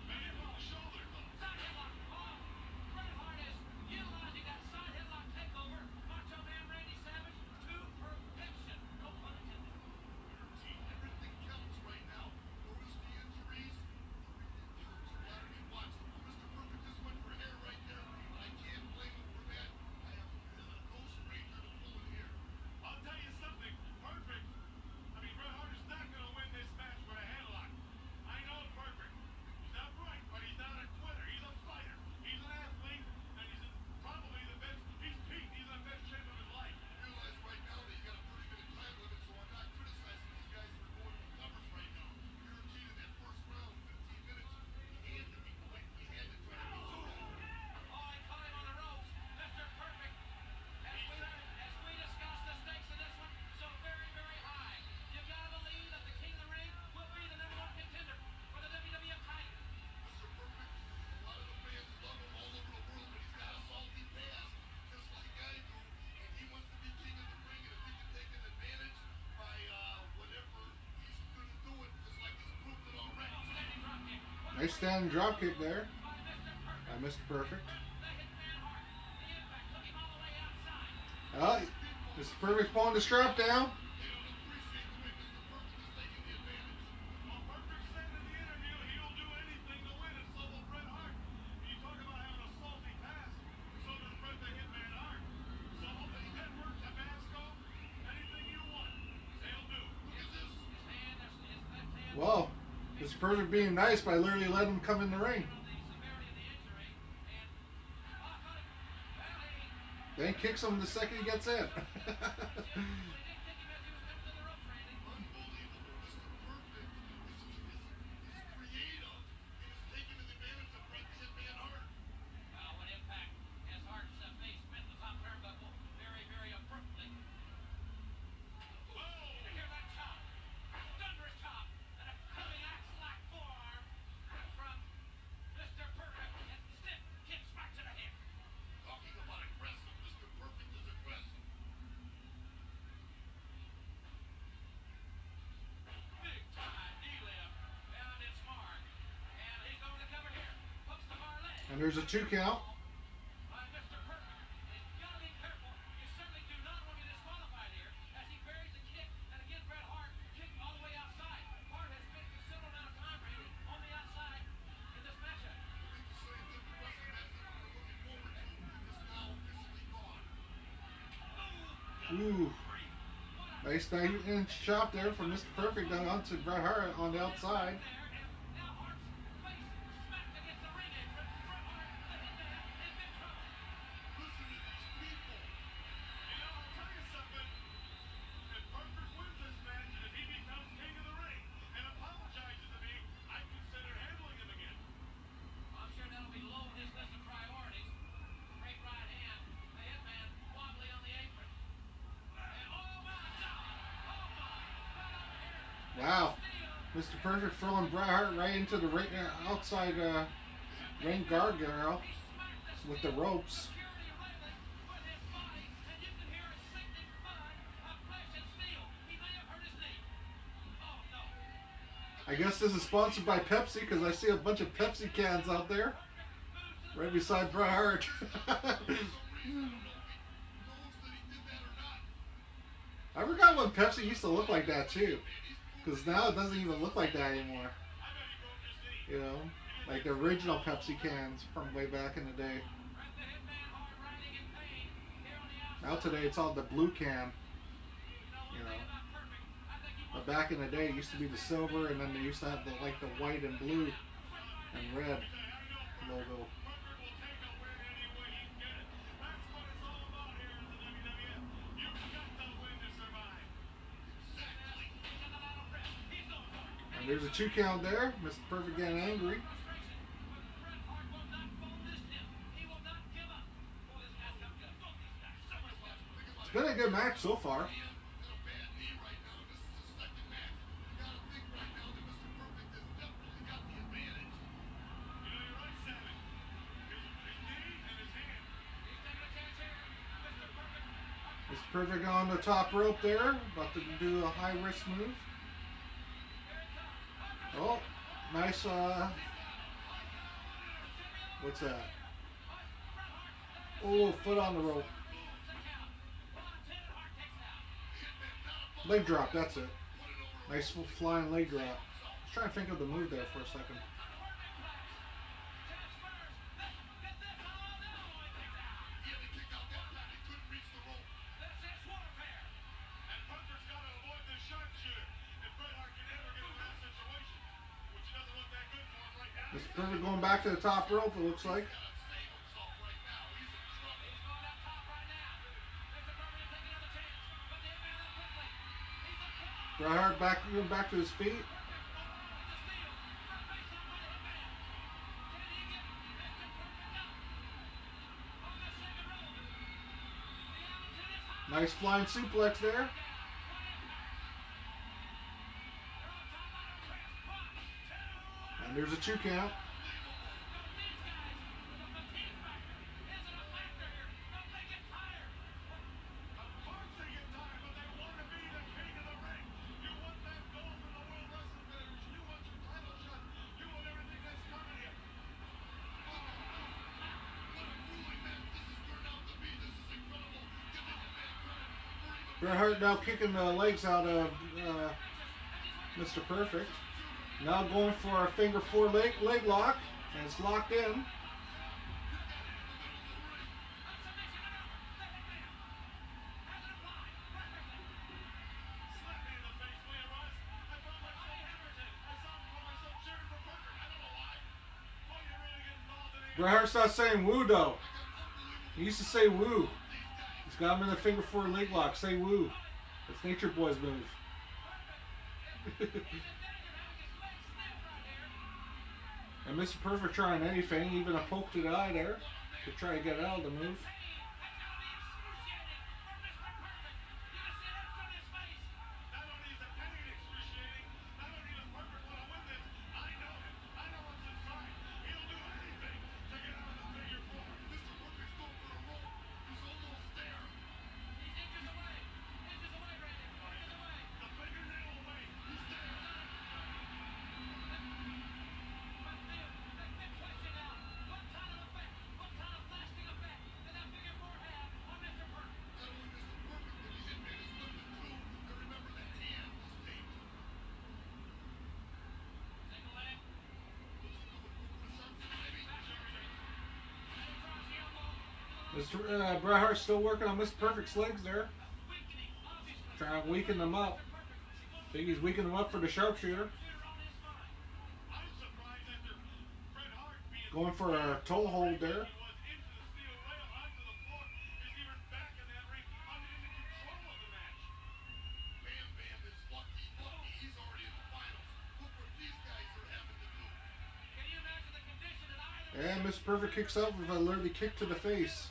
Nice standing drop kick there by Mr. Perfect. Oh, Mr. Perfect pulling the strap down. Well, Mr. Perfect being nice by literally letting him come in the ring. Then kicks him the second he gets in. And there's a two count. Ooh. Nice 9-inch chop there from Mr. Perfect down onto Bret Hart on the outside. Wow. Mr. Perfect throwing Bret Hart right into the ring, outside ring guardrail. with the ropes. I guess this is sponsored by Pepsi because I see a bunch of Pepsi cans out there right beside Bret Hart. I forgot when Pepsi used to look like that too, because now it doesn't even look like that anymore. You know, like the original Pepsi cans from way back in the day. Now today it's all the blue can. You know, but back in the day it used to be the silver, and then they used to have the like the white and blue and red logo. And there's a 2 count there. Mr. Perfect getting angry. It's been a good match so far. Mr. Perfect on the top rope there, about to do a high risk move. Oh, nice. What's that? Oh, foot on the rope. Leg drop. That's it. Nice flying leg drop. I was trying to think of the move there for a second. Mr. Perfect going back to the top rope. It looks like. Bret Hart back to his feet. Nice flying suplex there. And there's a 2 count. Bret Hart now kicking the legs out of Mr. Perfect. Now going for a finger four leg lock. And it's locked in. Bret Hart's not saying woo though. He used to say woo. He's got him in the finger four leg lock. Say woo. It's Nature Boy's move. And Mr. Perfect trying anything, even a poke to the eye there, to try to get out of the move. Mr. Bret Hart's still working on Mr. Perfect's legs there. Trying to weaken them up. I think he's weakening them up for the sharpshooter. Going for a toe hold there. And Mr. Perfect kicks out with a literally kick to the face.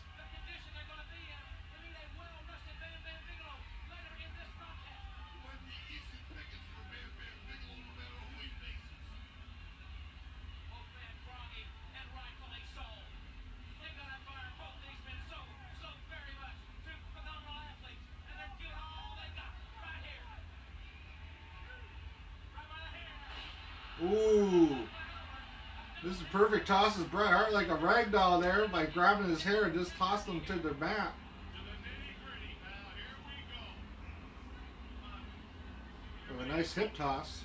Ooh. This is perfect. Tosses Bret Hart like a rag doll there by grabbing his hair and just tossed him to the mat. With a nice hip toss.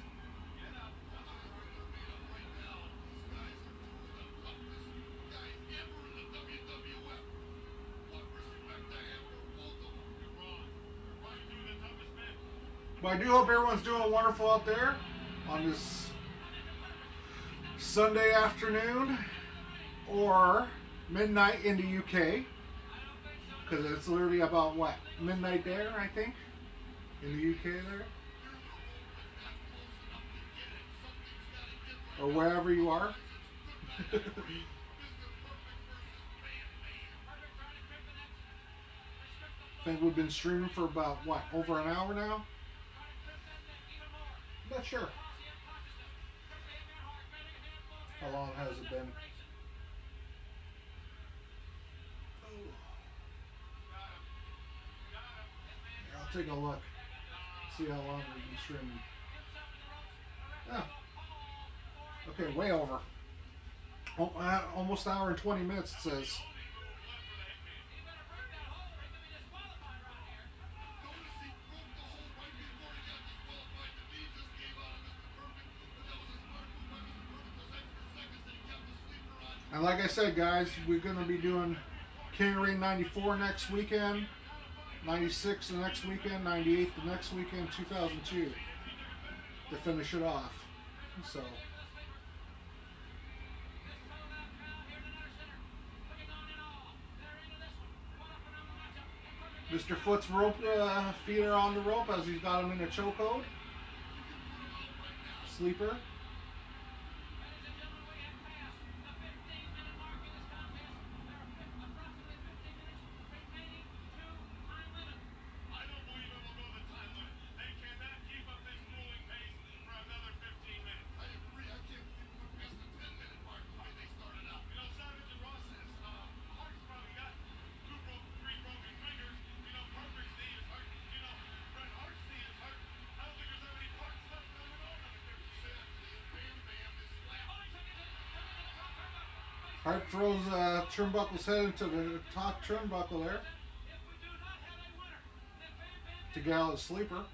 But I do hope everyone's doing wonderful out there on this Sunday afternoon or midnight in the UK. Because it's literally about what? Midnight there, I think? In the UK there? Or wherever you are. I think we've been streaming for about, what, over an hour now? Not sure. How long has it been? Oh. Here, I'll take a look. See how long we've been streaming. Yeah. Okay, way over. Almost an hour and 20 minutes, it says. And like I said, guys, we're going to be doing King of the Ring 94 next weekend, 96 the next weekend, 98 the next weekend, 2002 to finish it off. So, Mr. Foot's rope feet are on the rope as he's got him in a chokehold. Sleeper. Hart throws Turnbuckle's head into the top turnbuckle there to get out of the sleeper.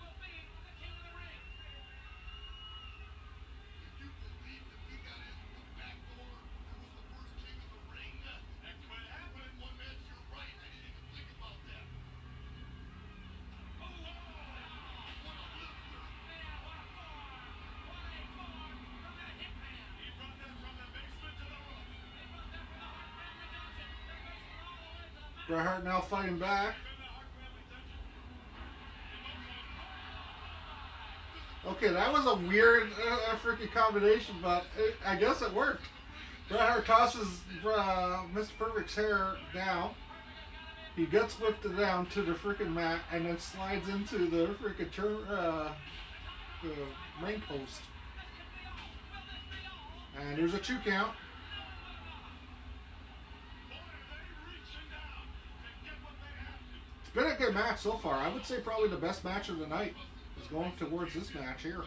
Bret Hart now fighting back. Okay, that was a weird freaking combination, but I guess it worked. Bret Hart tosses Mr. Perfect's hair down. He gets whipped down to the freaking mat and then slides into the freaking the ring post. And there's a 2 count. It's been a good match so far. I would say probably the best match of the night is going towards this match here.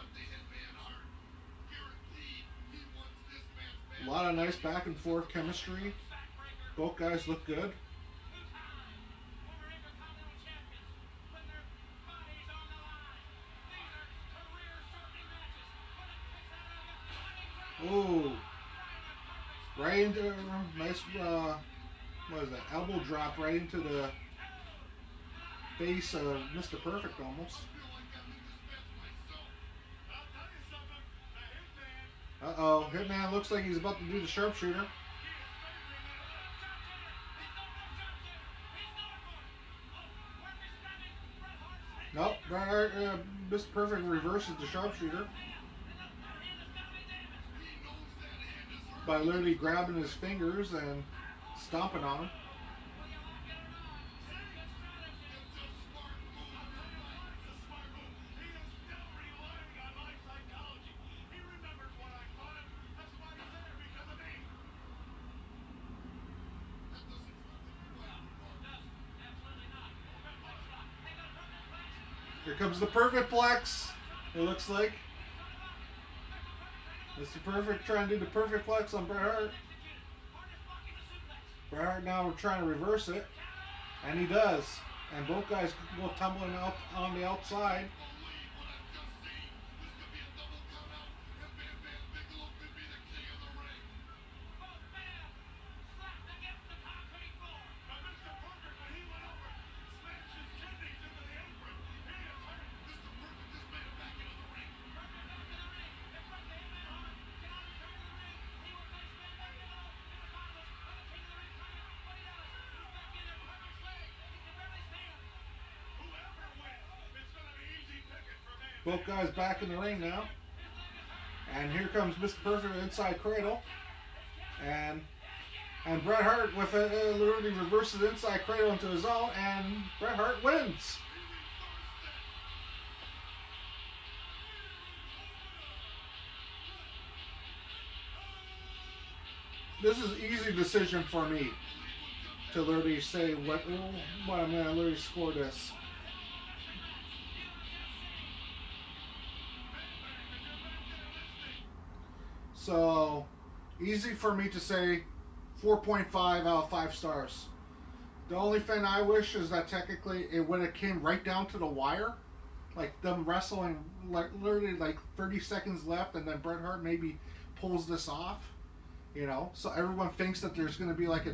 A lot of nice back and forth chemistry. Both guys look good. Oh, right into nice. What is that? Elbow drop right into the face of Mr. Perfect almost. Uh-oh, Hitman looks like he's about to do the sharpshooter. Nope, Mr. Perfect reverses the sharpshooter by literally grabbing his fingers and stomping on him. Here comes the Perfect Plex, it looks like. Mr. Perfect trying to do the perfect flex on Bret Hart. Bret Hart now trying to reverse it, and he does. And both guys go tumbling out on the outside. Both guys back in the ring now. And here comes Mr. Perfect inside cradle. And Bret Hart with a literally reverses inside cradle into his own, and Bret Hart wins. This is an easy decision for me to literally say what I'm going to literally score this. So easy for me to say 4.5 out of 5 stars. The only thing I wish is that technically it would have came right down to the wire, like them wrestling like literally like 30 seconds left, and then Bret Hart maybe pulls this off. So everyone thinks that there's going to be like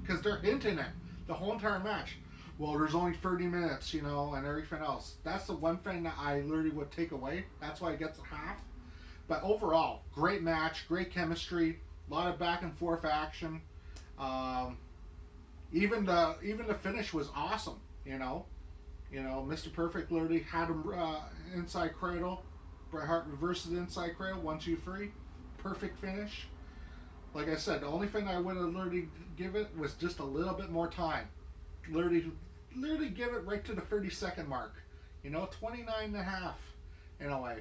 because they're hinting it the whole entire match. Well, there's only 30 minutes, and everything else. That's the one thing that I literally would take away. That's why it gets a half. But overall, great match, great chemistry, a lot of back and forth action. Um, even the finish was awesome. Mr. Perfect literally had him inside cradle. Bret Hart reverses inside cradle. 1, 2, 3. Perfect finish. Like I said, the only thing I would have literally give it was just a little bit more time. Literally give it right to the 30-second mark. 29 and a half in a way.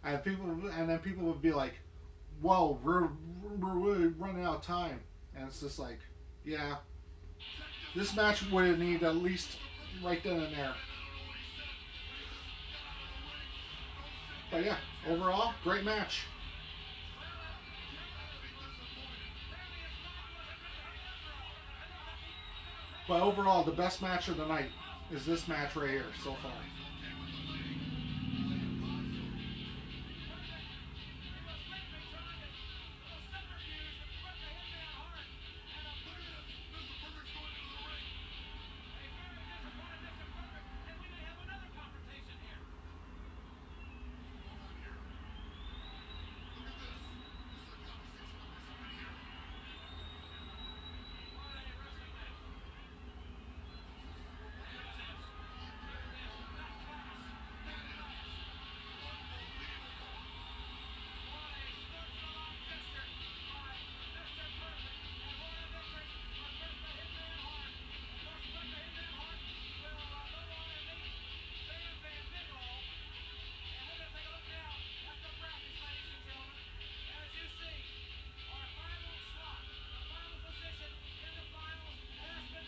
And then people would be like, "Whoa, we're really running out of time." And it's just like, yeah, this match would have needed at least right then and there. But yeah, overall, great match. But overall, the best match of the night is this match right here so far.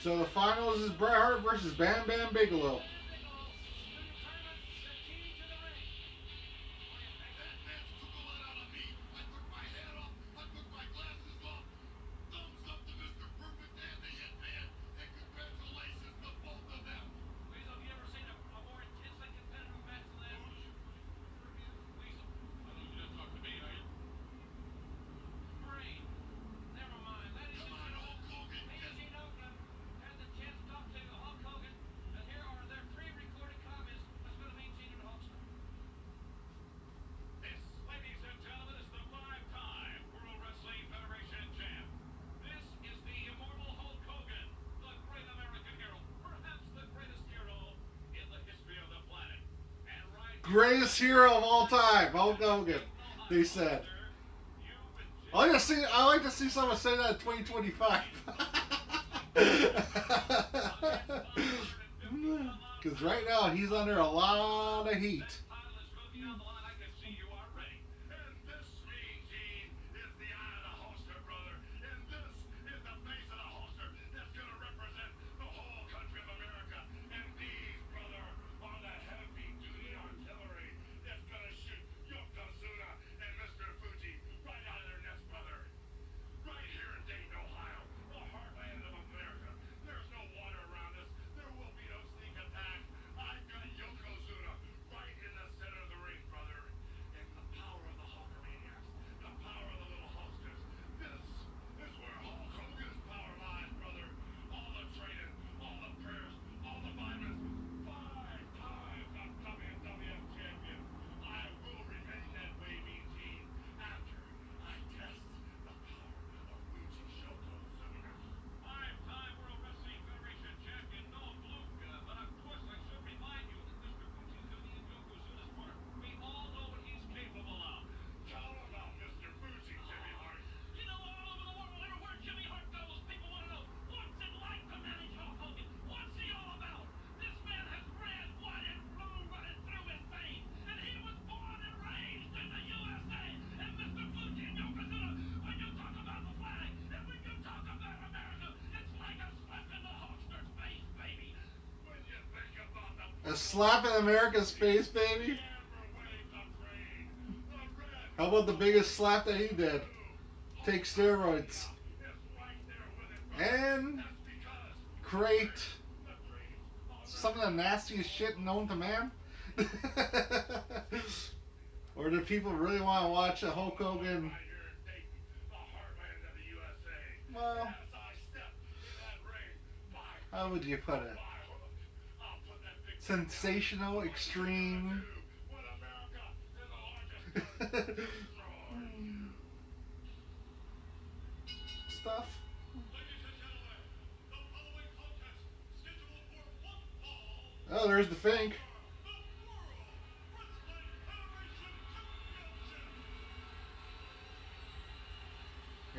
So the finals is Bret Hart versus Bam Bam Bigelow. Greatest hero of all time, Hulk Hogan. They said. I like to see someone say that in 2025. Because right now he's under a lot of heat. A slap in America's face, baby. How about the biggest slap that he did? Take steroids. And great. Some of the nastiest shit known to man. Or do people really want to watch a Hulk Hogan? Well, how would you put it? Sensational, extreme stuff. Oh, there's the Fink.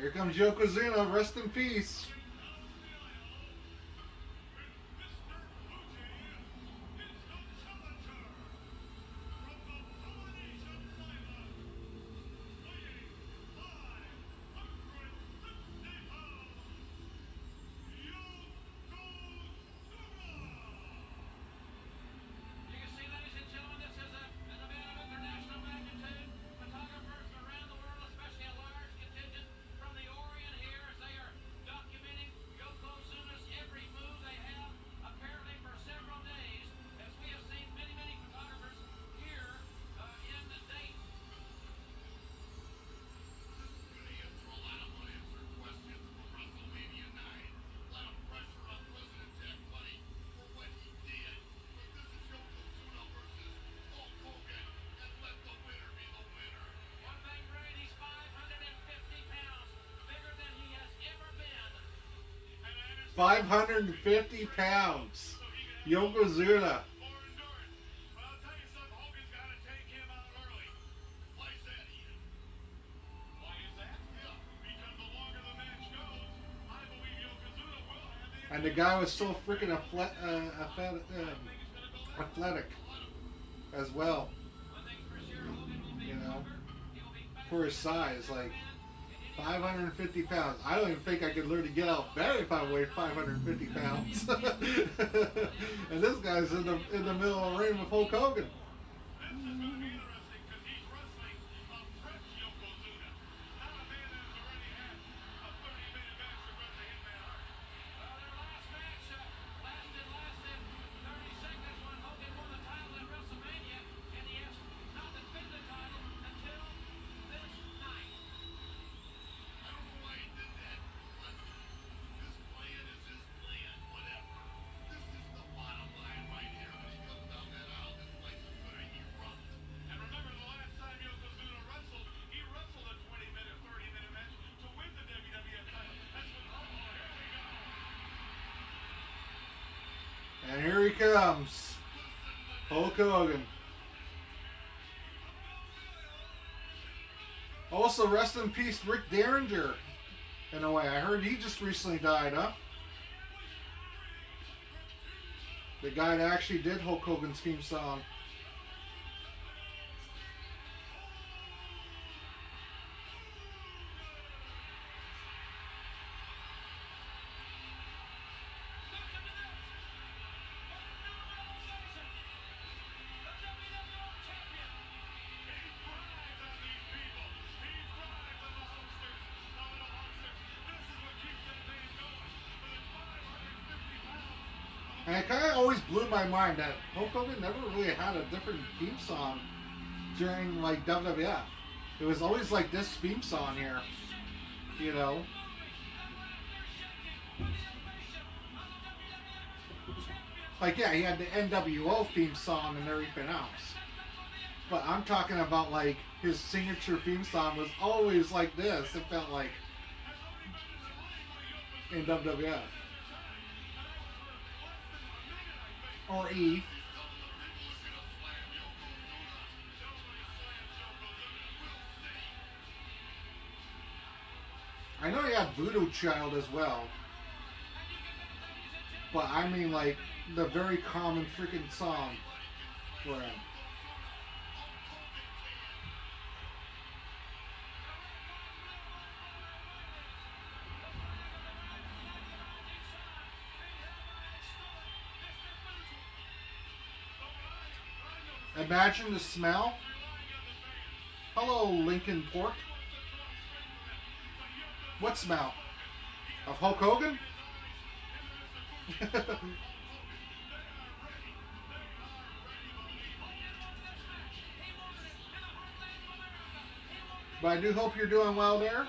Here comes Yokozuna. Rest in peace. £550. Yokozuna. And the guy was so freaking athletic as well. You know, for his size, like 550 pounds. I don't even think I could learn to get out of bed if I weighed 550 pounds. And this guy's in the middle of the ring with Hulk Hogan. And here he comes, Hulk Hogan. Also, rest in peace, Rick Derringer. In a way, I heard he just recently died, huh? The guy that actually did Hulk Hogan's theme song. And it kind of always blew my mind that Hulk Hogan never really had a different theme song during like WWF. It was always like this theme song here, you know. Like yeah, he had the NWO theme song and everything else. But I'm talking about like his signature theme song was always like this. It felt like in WWF or E. I know he had Voodoo Child as well, but I mean like the very common freaking song for him. Imagine the smell. Hello, Lincoln Pork. What smell? Of Hulk Hogan? But I do hope you're doing well there.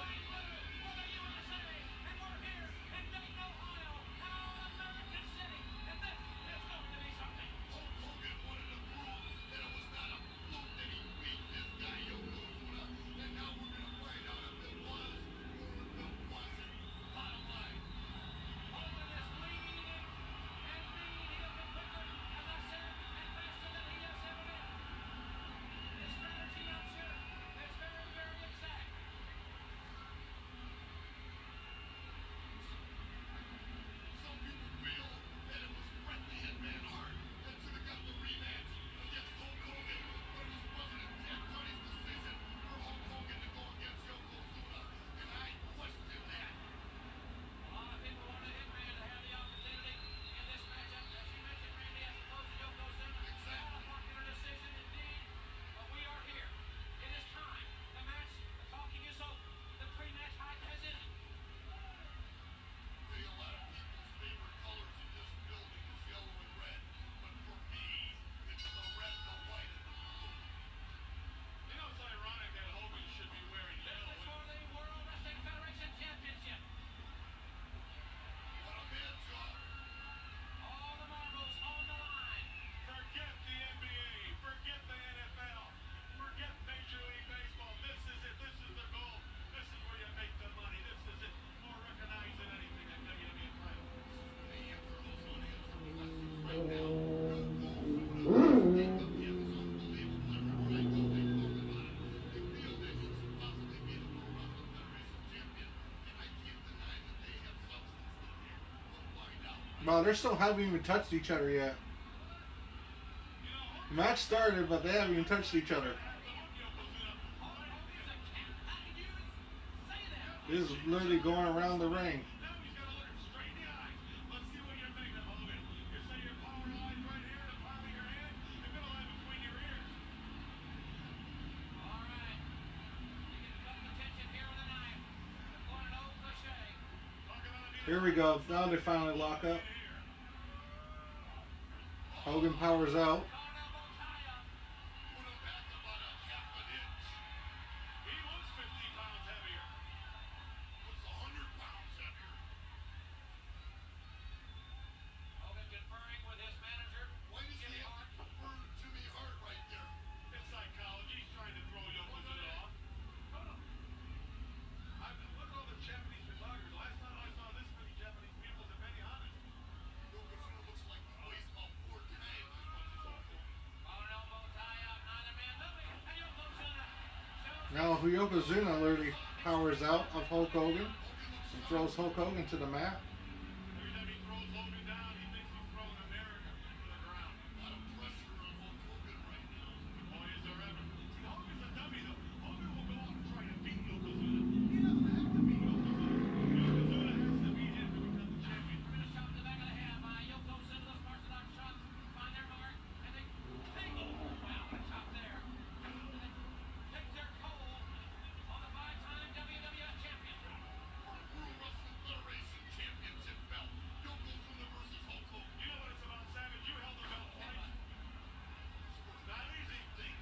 Well, they still haven't even touched each other yet. The match started, but they haven't even touched each other. This is literally going around the ring. Here we go. Now they finally lock up. Hogan powers out. Now Yokozuna literally powers out of Hulk Hogan and throws Hulk Hogan to the mat.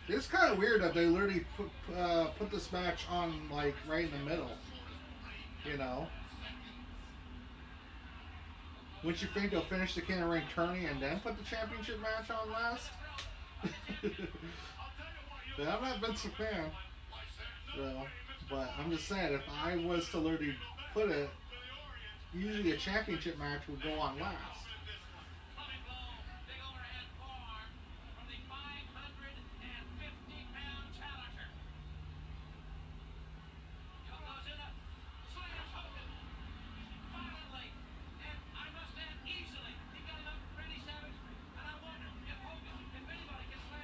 It's kind of weird that they literally put this match on like right in the middle. You know, wouldn't you think they'll finish the King of Ring tourney and then put the championship match on last? I'm not Vince McMahon, so, but I'm just saying if I was to literally put it, usually a championship match would go on last.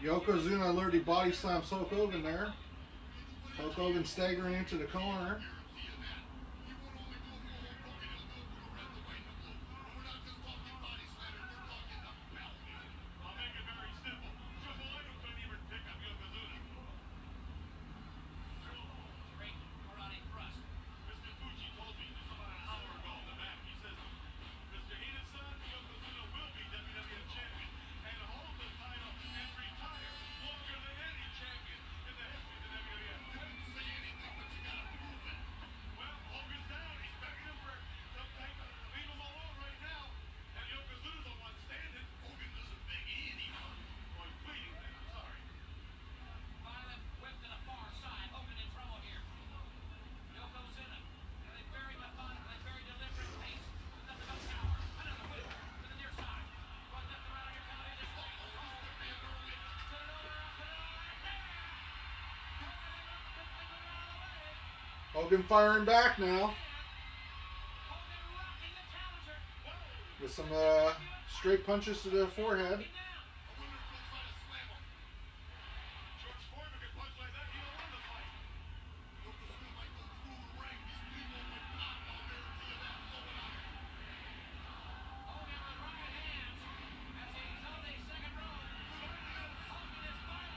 Yokozuna literally body slams Hulk Hogan there. Hulk Hogan staggering into the corner. Hogan firing back now with some straight punches to the forehead.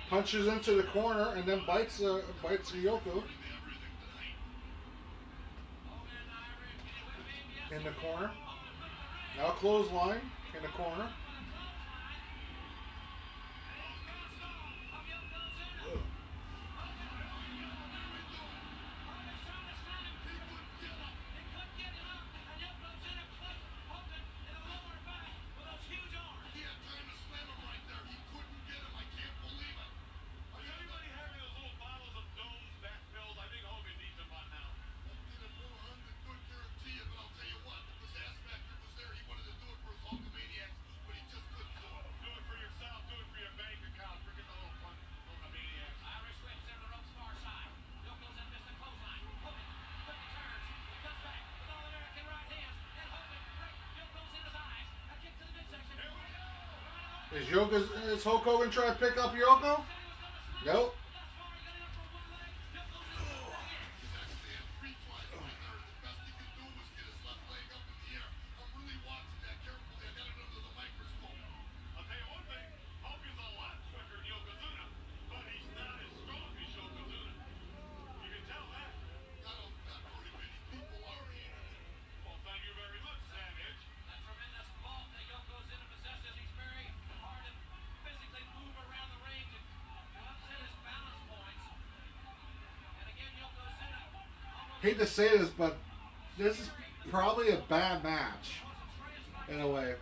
Punches into the corner and then bites Yoko in the corner. Now clothesline in the corner. Is Hulk Hogan trying to pick up Yoko? Nope. Hate to say this, but this is probably a bad match in a way.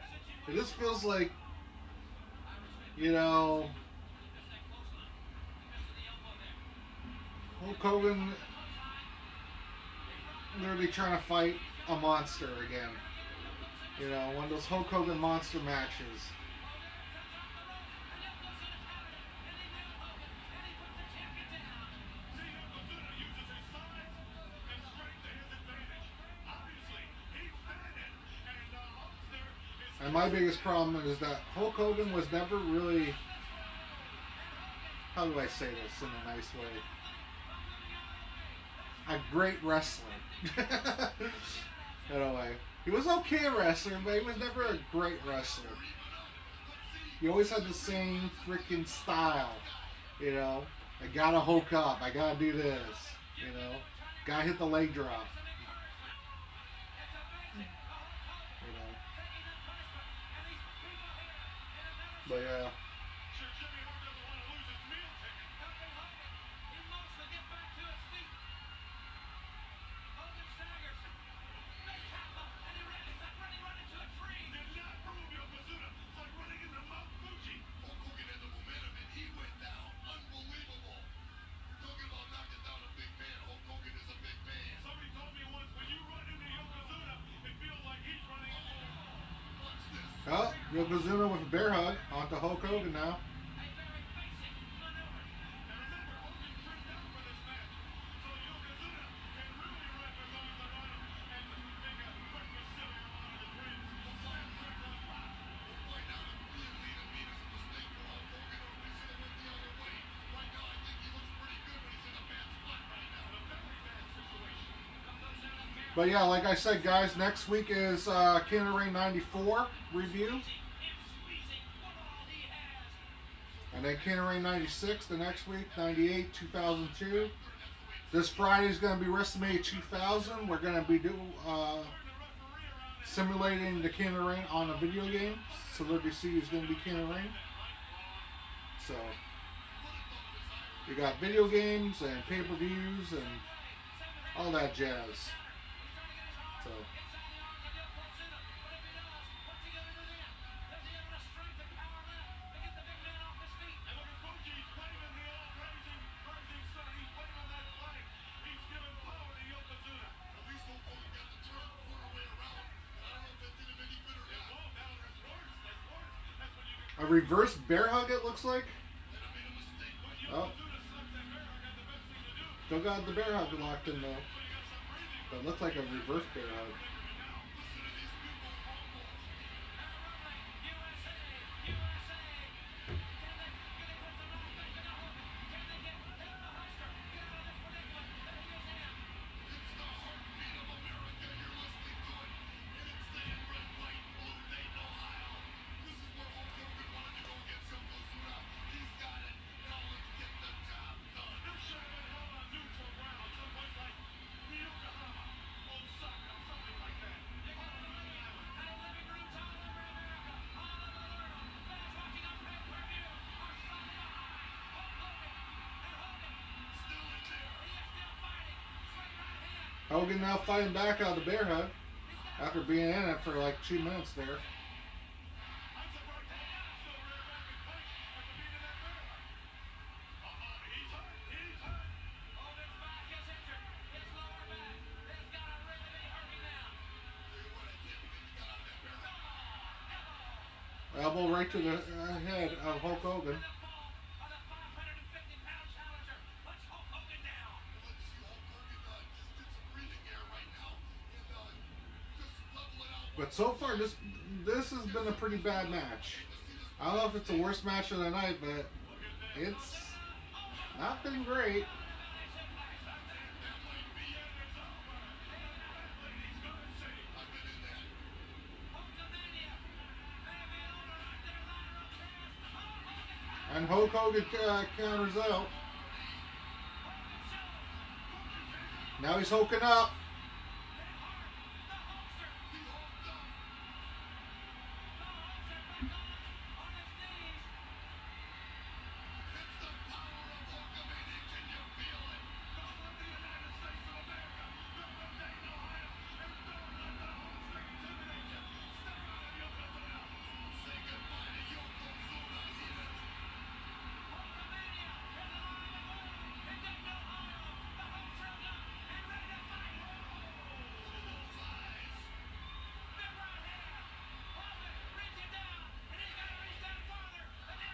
It just feels like, you know, Hulk Hogan literally trying to fight a monster again. You know, one of those Hulk Hogan monster matches. And my biggest problem is that Hulk Hogan was never really, how do I say this in a nice way? A great wrestler. In a way. He was okay wrestler, but he was never a great wrestler. He always had the same freaking style. You know, I gotta hook up. I gotta do this. You know, gotta hit the leg drop. You know, but yeah. Oh, Yokozuna with a bear hug onto Hulk Hogan now. But yeah, like I said, guys, next week is King of the Ring 94 review. And then King of the Ring 96 the next week, 98, 2002. This Friday is going to be WrestleMania 2000. We're going to be simulating the King of the Ring on a video game. Celebrity C is going to be King of the Ring. So, we got video games and pay-per-views and all that jazz. So, a reverse bear hug, it looks like. Oh. Still got the bear hug locked in, though. That looked like a reverse bear hug. Hogan now fighting back out of the bear hug after being in it for like 2 minutes there. Elbow right to the head of Hulk Hogan. But so far, this has been a pretty bad match. I don't know if it's the worst match of the night, but it's not been great. And Hulk Hogan counters out. Now he's hulking up.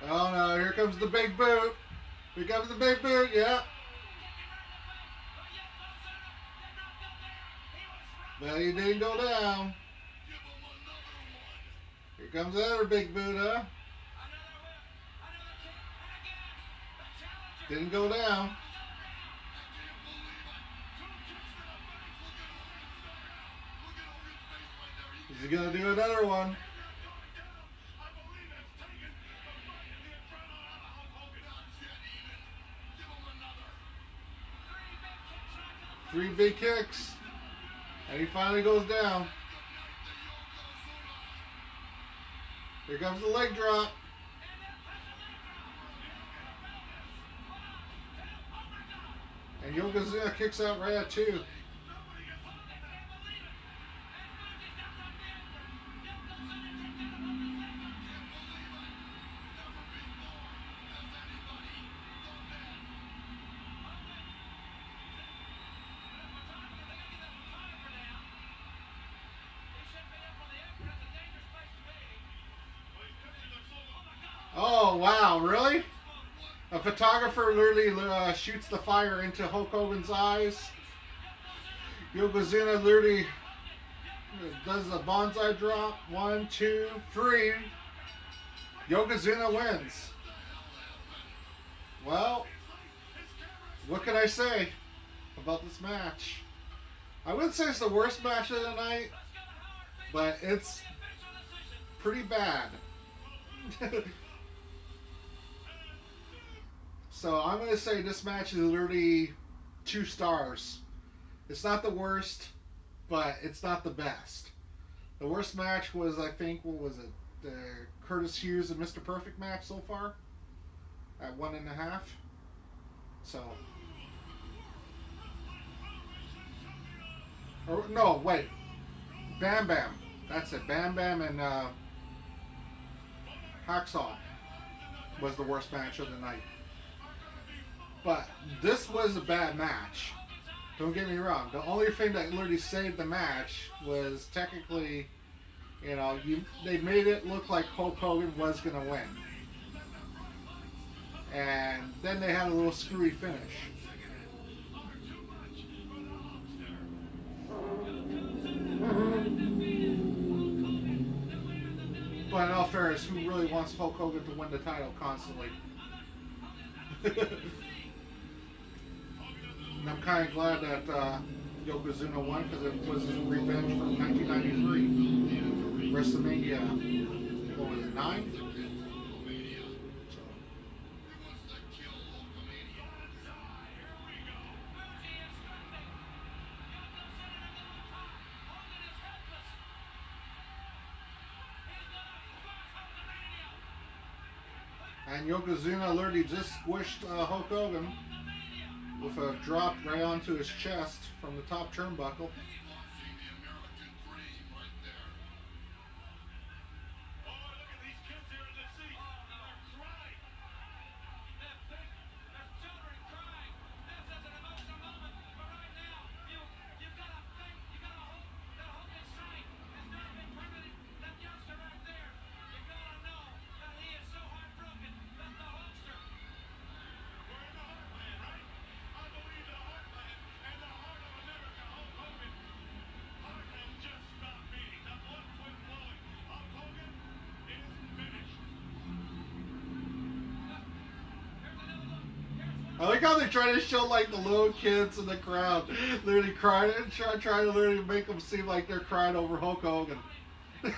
Oh no, here comes the big boot. Here comes the big boot, yeah. But he didn't go down. Here comes another big boot, huh? Didn't go down. Is he gonna do another one? Three big kicks. And he finally goes down. Here comes the leg drop. And Yokozuna kicks out right at 2. Oh, wow, really? A photographer literally shoots the fire into Hulk Hogan's eyes. Yokozuna literally does a bonsai drop. 1, 2, 3. Yokozuna wins. Well, what can I say about this match? I wouldn't say it's the worst match of the night, but it's pretty bad. So I'm going to say this match is literally 2 stars. It's not the worst, but it's not the best. The worst match was, I think, what was it? The Curtis Hughes and Mr. Perfect match so far at 1.5. So, or no, wait, Bam Bam. That's it. Bam Bam and Hacksaw was the worst match of the night. But this was a bad match. Don't get me wrong. The only thing that literally saved the match was technically, they made it look like Hulk Hogan was going to win. And then they had a little screwy finish. fairness, who really wants Hulk Hogan to win the title constantly? And I'm kind of glad that Yokozuna won because it was his revenge from 1993 WrestleMania. What was it, 9? So. And Yokozuna literally just squished Hulk Hogan with a drop right onto his chest from the top turnbuckle. I like how they try to show like the little kids in the crowd literally crying and try to literally make them seem like they're crying over Hulk Hogan. It's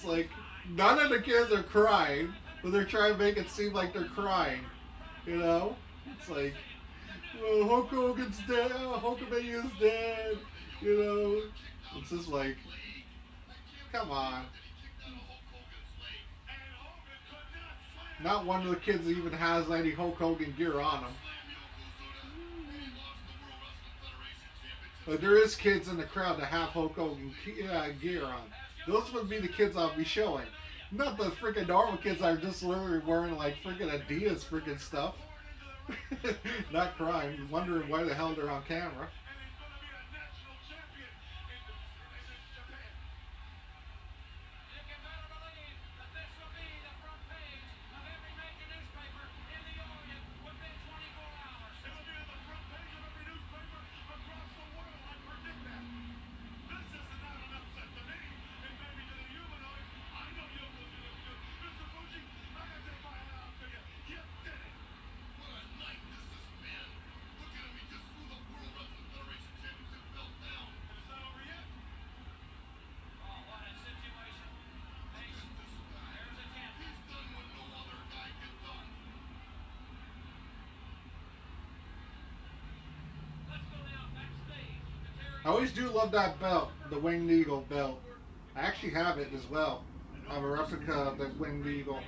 like none of the kids are crying, but they're trying to make it seem like they're crying. You know? It's like, oh, Hulk Hogan's dead. Hulkamania's dead. You know? It's just like, come on. Not one of the kids even has any Hulk Hogan gear on them. But there is kids in the crowd that have Hulk Hogan gear on. Those would be the kids I'll be showing. Not the freaking normal kids that are just literally wearing like freaking Adidas freaking stuff. Not crying, wondering why the hell they're on camera. I always do love that belt, the Winged Eagle belt. I actually have it as well. I have a replica of the Winged Eagle.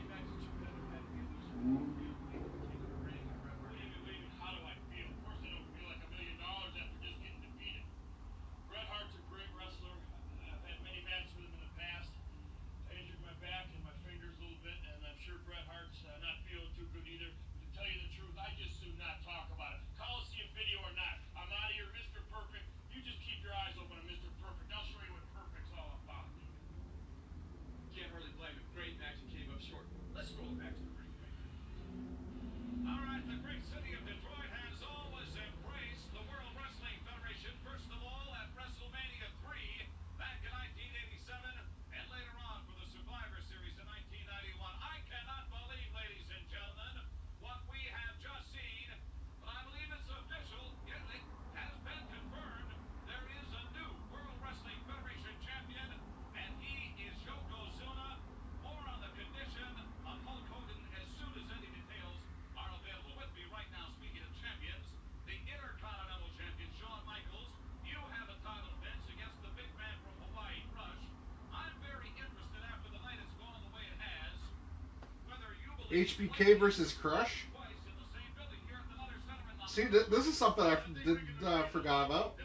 HBK versus Crush. See, this is something I forgot about.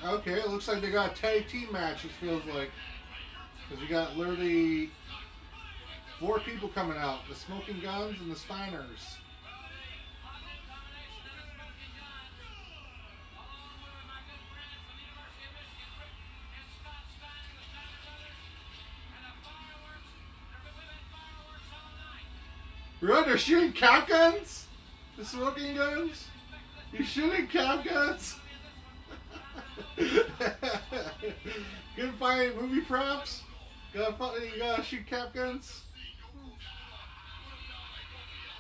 Okay, it looks like they got a tag team match, it feels like. Because you got literally 4 people coming out. The Smoking Guns and the Steiners. Really? They're shooting cap guns? The Smoking Guns? You shooting cap guns? Couldn't find any movie props? You gotta shoot cap guns?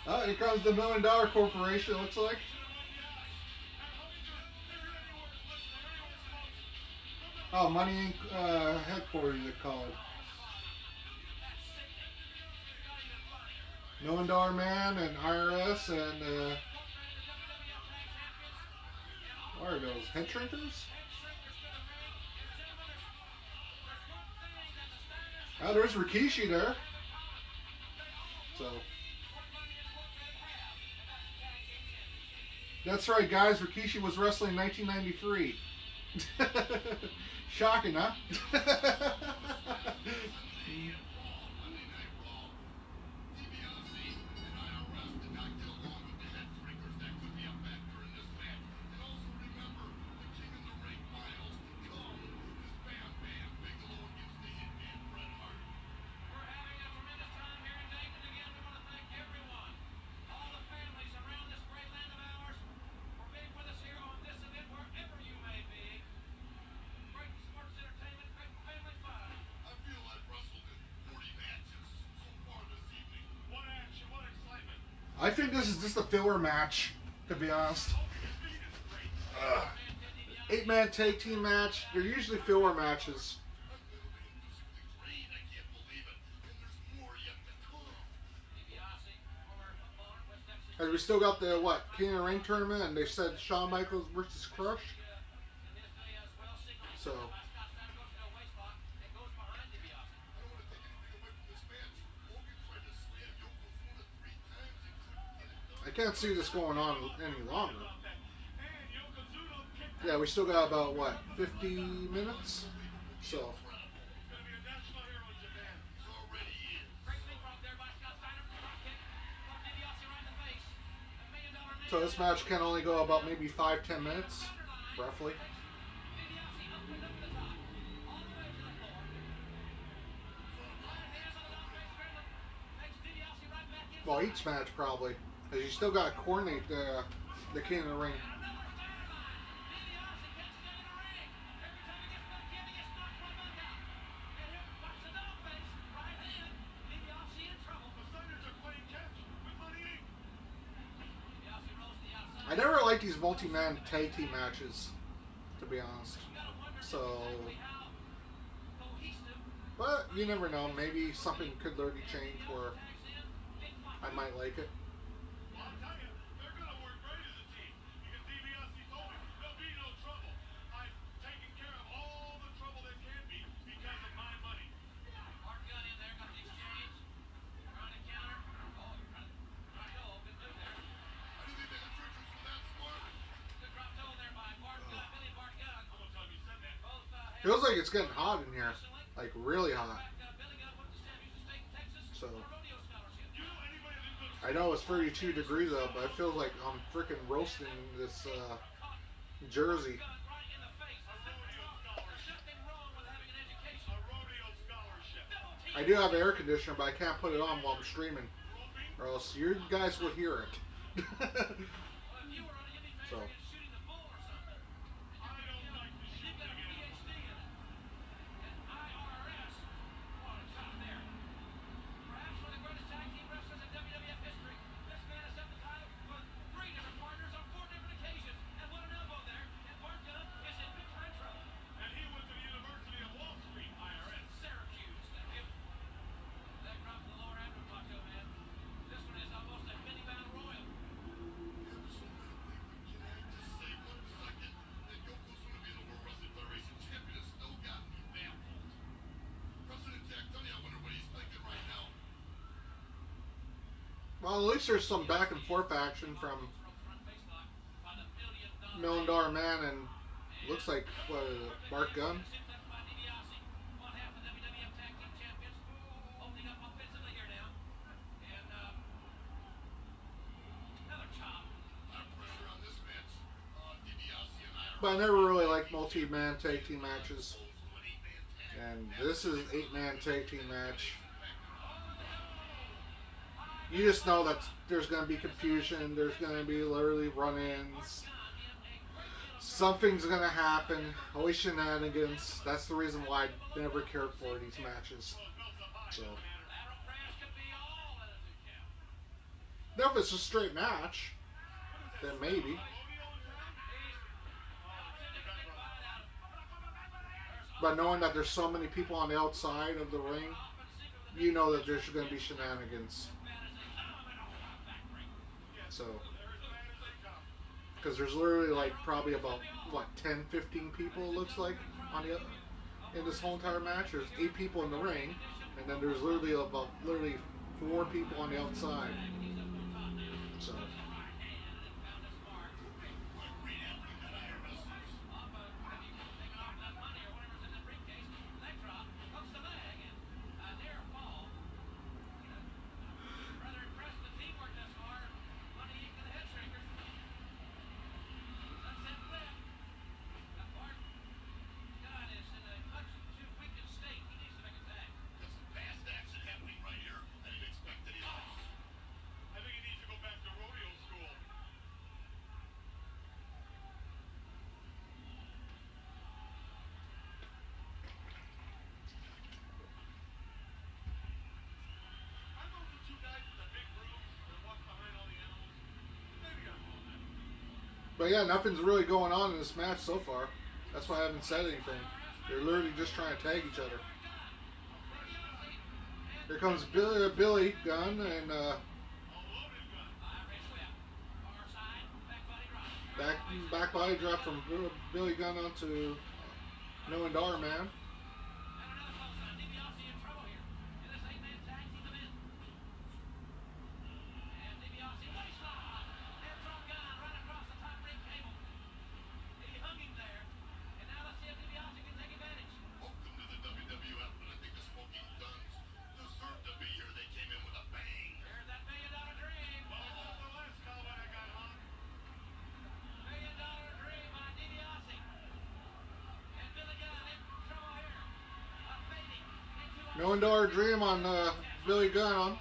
Oh, here comes the $1 million corporation, it looks like. Oh, Money Inc. Headquarters, they're called. $1 Million Man and IRS and, what are those? Head shrinkers? Oh, there's Rikishi there. So, that's right, guys. Rikishi was wrestling in 1993. Shocking, huh? I think this is just a filler match, to be honest. 8-man tag team match. They're usually filler matches. And we still got the, what, King of the Ring tournament, and they said Shawn Michaels versus Crush. So, I can't see this going on any longer. Yeah, we still got about, what, 50 minutes? So, this match can only go about maybe 5-10 minutes, roughly. Well, each match probably, because you still got to coordinate the King of the Ring. I never liked these multi-man tag team matches, to be honest. So, but you never know. Maybe something could literally change where I might like it. Feels like it's getting hot in here, like really hot. So, I know it's 32 degrees out, but I feel like I'm freaking roasting this jersey. I do have air conditioner, but I can't put it on while I'm streaming, or else you guys will hear it. So, well, at least there's some back and forth action from $1 Million Man and Looks like what, Mark Gunn. But I never really liked multi-man tag team matches. And this is 8-man tag team match. You just know that there's going to be confusion. There's going to be literally run-ins. Something's going to happen. Always shenanigans. That's the reason why I never cared for these matches. So, now if it's a straight match, then maybe. But knowing that there's so many people on the outside of the ring, you know that there's going to be shenanigans. So, because there's literally like probably about what 10, 15 people it looks like on the in this whole entire match. There's 8 people in the ring, and then there's literally about 4 people on the outside. So. But yeah, nothing's really going on in this match so far. That's why I haven't said anything. They're literally just trying to tag each other. Here comes Billy Gunn and back body drop from Billy Gunn onto Million Dollar Man. Million Dollar Dream on Billy Gunn.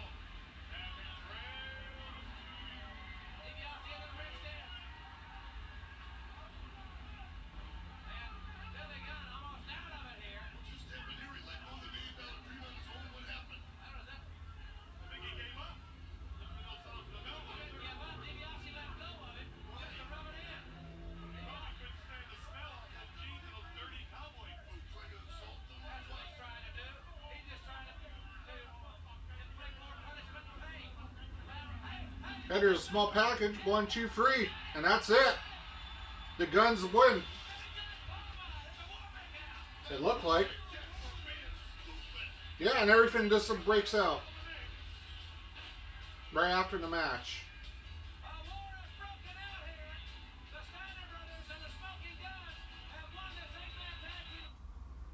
And there's a small package, 1, 2, 3, and that's it. The Guns win. It looked like. Yeah, and everything just breaks out right after the match.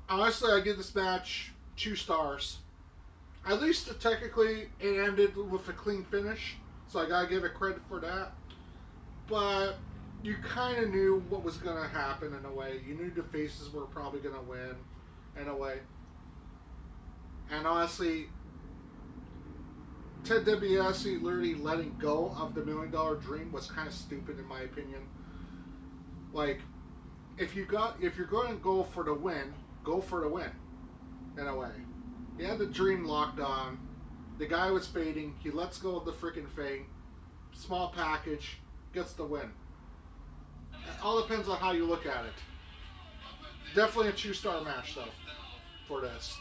Honestly, I give this match 2 stars. At least technically it ended with a clean finish, so I gotta give it credit for that. But you kind of knew what was gonna happen in a way. You knew the faces were probably gonna win in a way. And honestly, Ted DiBiase literally letting go of the Million Dollar Dream was kind of stupid in my opinion. Like, if you're going to go for the win, go for the win in a way. He had the dream locked on. The guy was fading. He lets go of the freaking thing. Small package, gets the win. It all depends on how you look at it. Definitely a 2-star match though for this.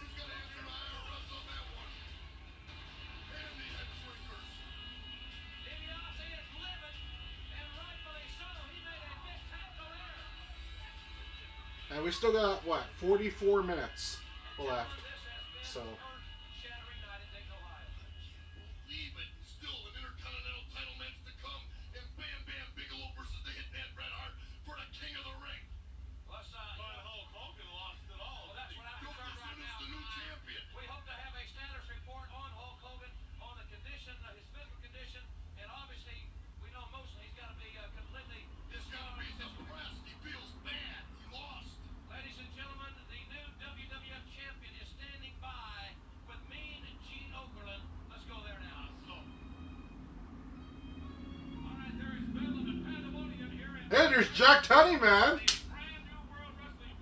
And we still got what 44 minutes left. So. Hey, there's Jack Tunney, man.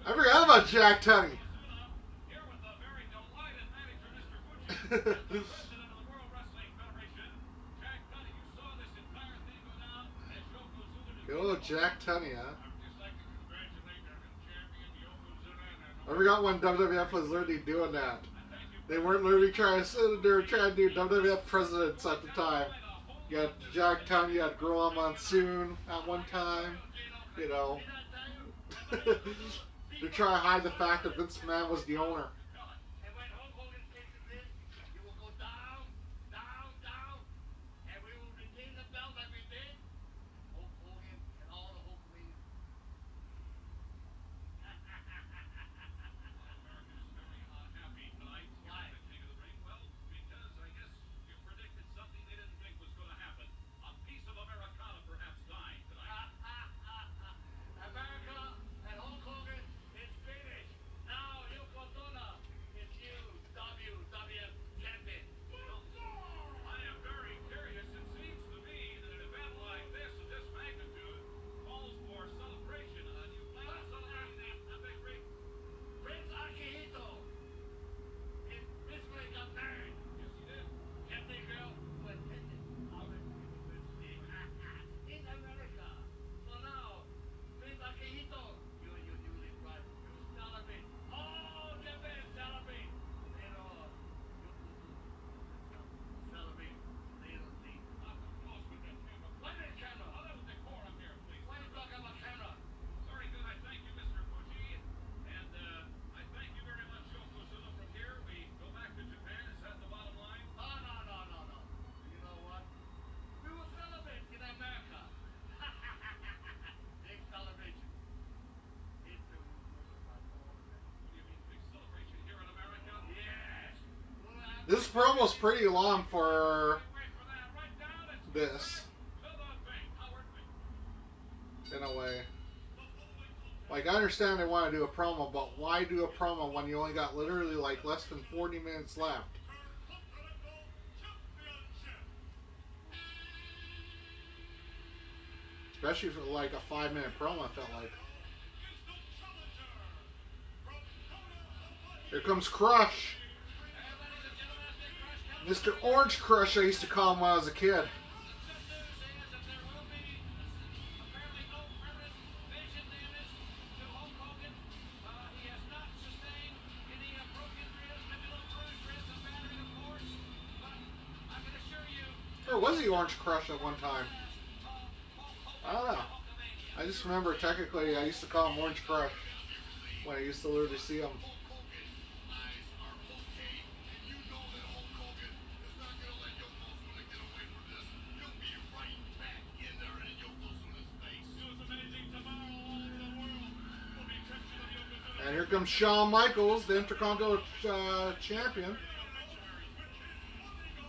I forgot about Jack Tunney. Good old Jack Tunney, huh? I forgot when WWF was literally doing that. They weren't literally trying to. They were trying to do WWF presidents at the time. You had Jack Tunney, you had Gorilla Monsoon at one time. You know, they're trying to hide the fact that Vince McMahon was the owner. This promo's pretty long for this, in a way. Like, I understand they want to do a promo, but why do a promo when you only got literally like less than 40 minutes left? Especially for like a 5-minute promo, I felt like. Here comes Crush. Mr. Orange Crush, I used to call him when I was a kid. Or was he Orange Crush at one time? I don't know. I just remember technically I used to call him Orange Crush when I used to literally see him. And here comes Shawn Michaels, the Intercontinental Champion.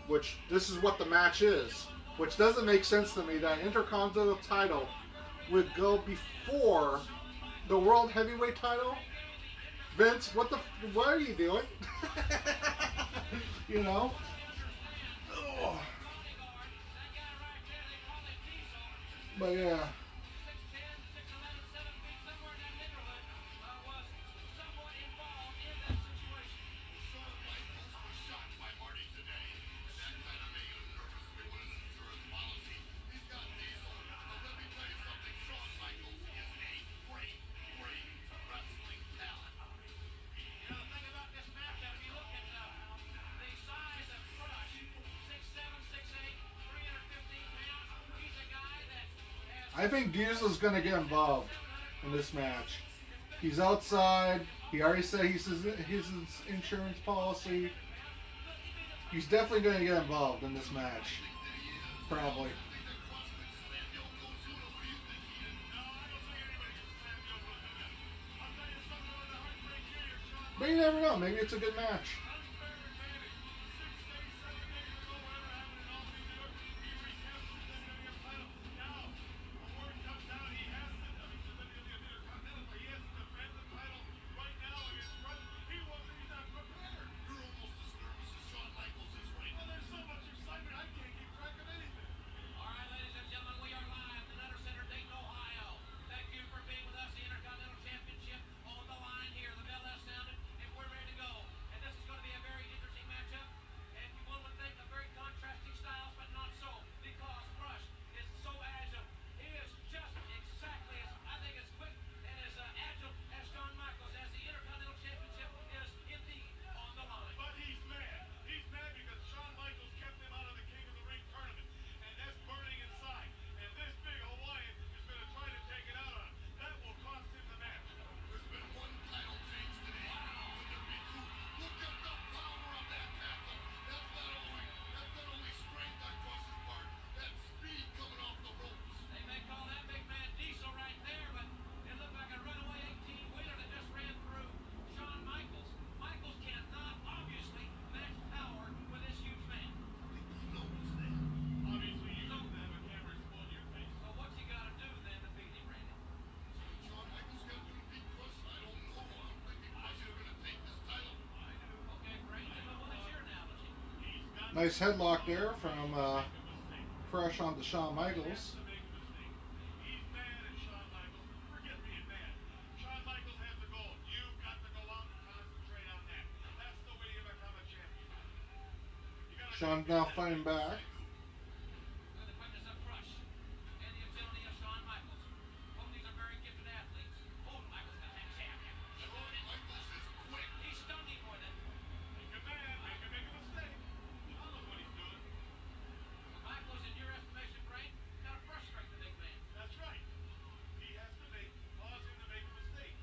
Which, this is what the match is. Which doesn't make sense to me that Intercontinental title would go before the World Heavyweight title. Vince, what are you doing? You know? Ugh. But yeah. I think Diesel's going to get involved in this match. He's outside. He already said his insurance policy. He's definitely going to get involved in this match. Probably. But you never know. Maybe it's a good match. Nice headlock there from Crush on Shawn Michaels. To make a mistake. He's mad at Shawn Michaels. Forget being mad. Shawn Michaels has the goal. You've got to go out and concentrate on that. That's the way you become a champion. You got to Shawn's now fighting back. Look at the quickness of Crush and the agility of Shawn Michaels. Both these are very gifted athletes. Oh, Michaels got that jab there. Shawn Michaels is quick. He stunned him with it. Make him mad. Make him make a mistake. Shawn knows what he's doing. So Michaels, in your estimation, Brain, got to frustrate the big man. That's right. He has to cause him to make a mistake.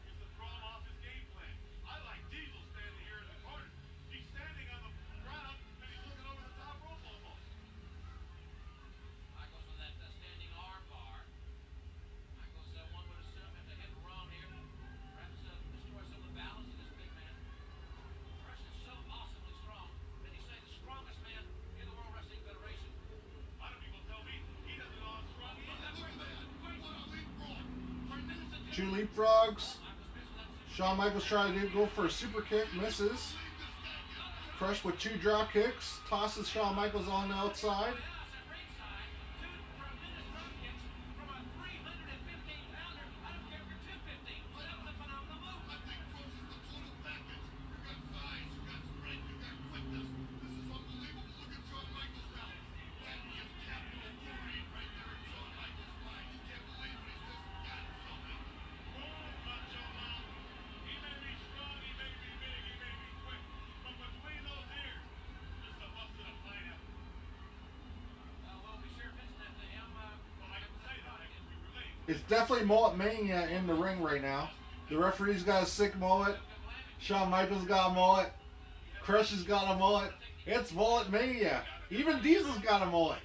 He has to throw him off his game plan. I like Diesel standing here in the corner. He's standing on the ground and he's looking over the top rope almost. Michaels with that standing arm bar. Michaels, one would assume, after hitting wrong here, perhaps destroy some of the balance of this big man. Crush is so awesomely strong. Many say the strongest man in the World Wrestling Federation. A lot of people tell me he doesn't know how strong he is. Look at that. What a leapfrog. Tremendous Two agility. leapfrogs. Oh, Michaels missed with that super Shawn kick. Michaels trying to go for a super kick, misses. Crush with two drop kicks, tosses Shawn Michaels on the outside. Two tremendous drop kicks from a 315-pounder. I don't care if you're 215. That was a phenomenal move. I think Crush is the total package. You got size, you got strength, you got quickness. This is unbelievable. Look at Shawn Michaels now. That is capital worry right there in Shawn Michaels' mind. He can't believe what he's just gotten from him. Wrong, Macho Man. He may be strong, he may be big, he may be quick, but between those ears, just a busted a pineapple. Well, we'll be sure to mention that to him. Well, I can say that. I can be relaying to him. It's definitely Mullet Mania in the ring right now. The referee's got a sick mullet. Shawn Michaels got a mullet. Crush has got a mullet. It's Mullet Mania. Even Diesel's got a mullet.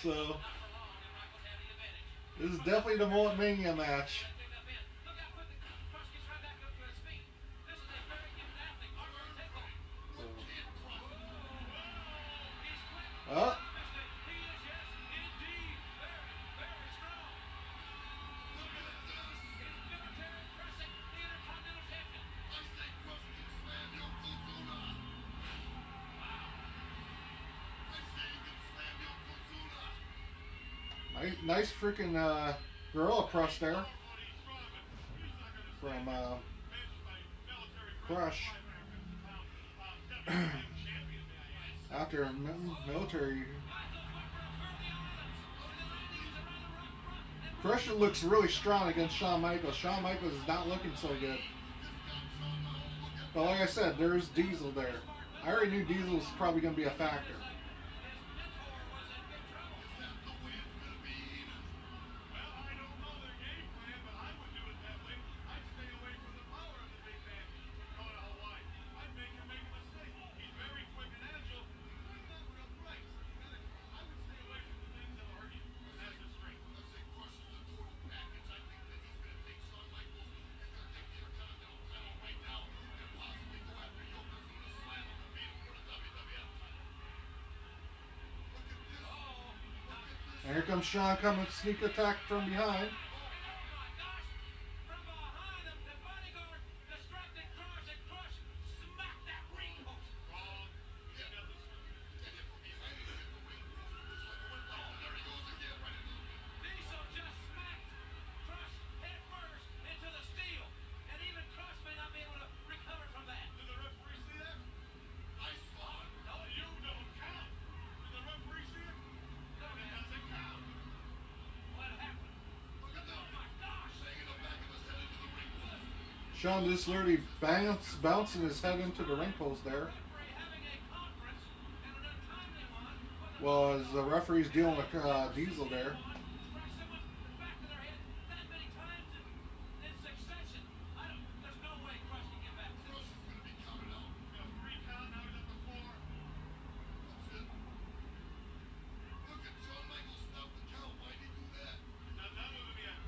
So, this is definitely the Mullet Mania match. Look how quickly Crush gets right back up to his feet. This is a very gifted athlete. Watch where he takes him. What can Crush do? Whoa! He's quick. Oh, He's not a mistake. He is, yes, indeed, very, very strong. Look at this. His military pressing the Intercontinental Champion. I say Crush can slam Yokozuna. Wow. I say he can slam Yokozuna. nice freaking gorilla press there Powerful and he's strong, but he's not going to stand from benched by military pressure. Crush 550-pound WWE champion, may I add. after military. Michaels went for a pearl the islands. And the landing was around the rock. And Crush looks really strong against Shawn Michaels. Shawn Michaels is not looking so good. But like I said, there's Diesel there. I already knew Diesel was probably going to be a factor. his mentor was in big trouble. Is that the way it's going to be, Heenan? Well, I don't know their game plan, but I would do it that way. I'd stay away from the power of the big man from Kona, Hawaii. I'd make him make a mistake. He's very quick and agile, but he's not real bright. So I would stay away from the things that'll hurt you. That's his strength. I say Crush is the total package. I think that he's going to take Shawn Michaels. He's going to take the Intercontinental title right now and possibly go after Yokozuna, slam him, and beat him for the WWF title. Look at this. Oh, Look at this. And here comes Shawn coming, sneak attack from behind. And oh my gosh, from behind the bodyguard distracted Crush, and Crush smacked that ring post. Wrong. He got the and then from behind he hit the ring post. It looks like it went right. Oh, there he goes again, right into the ring. Diesel just smacked Crush head first into the steel. And even Crush may not be able to recover from that. Did the referee see that? I saw it. No, You don't count. Did the referee see it? no, And it man. doesn't count. What happened? Look at that. Oh my gosh. Banging the back of his head into the ring post. Shawn just literally bouncing his head into the ring post there. Referee having a conference, and an untimely one, with a Well, as the referee's dealing with Diesel there. strike someone in the back of their head that many times in succession. There's no way Crush can get back. Crush is going to be counted out. He's got a 3 count. Now he's at the 4. That's it. Look at Shawn Michaels stop the count. Why'd he do that? He's not done with him yet.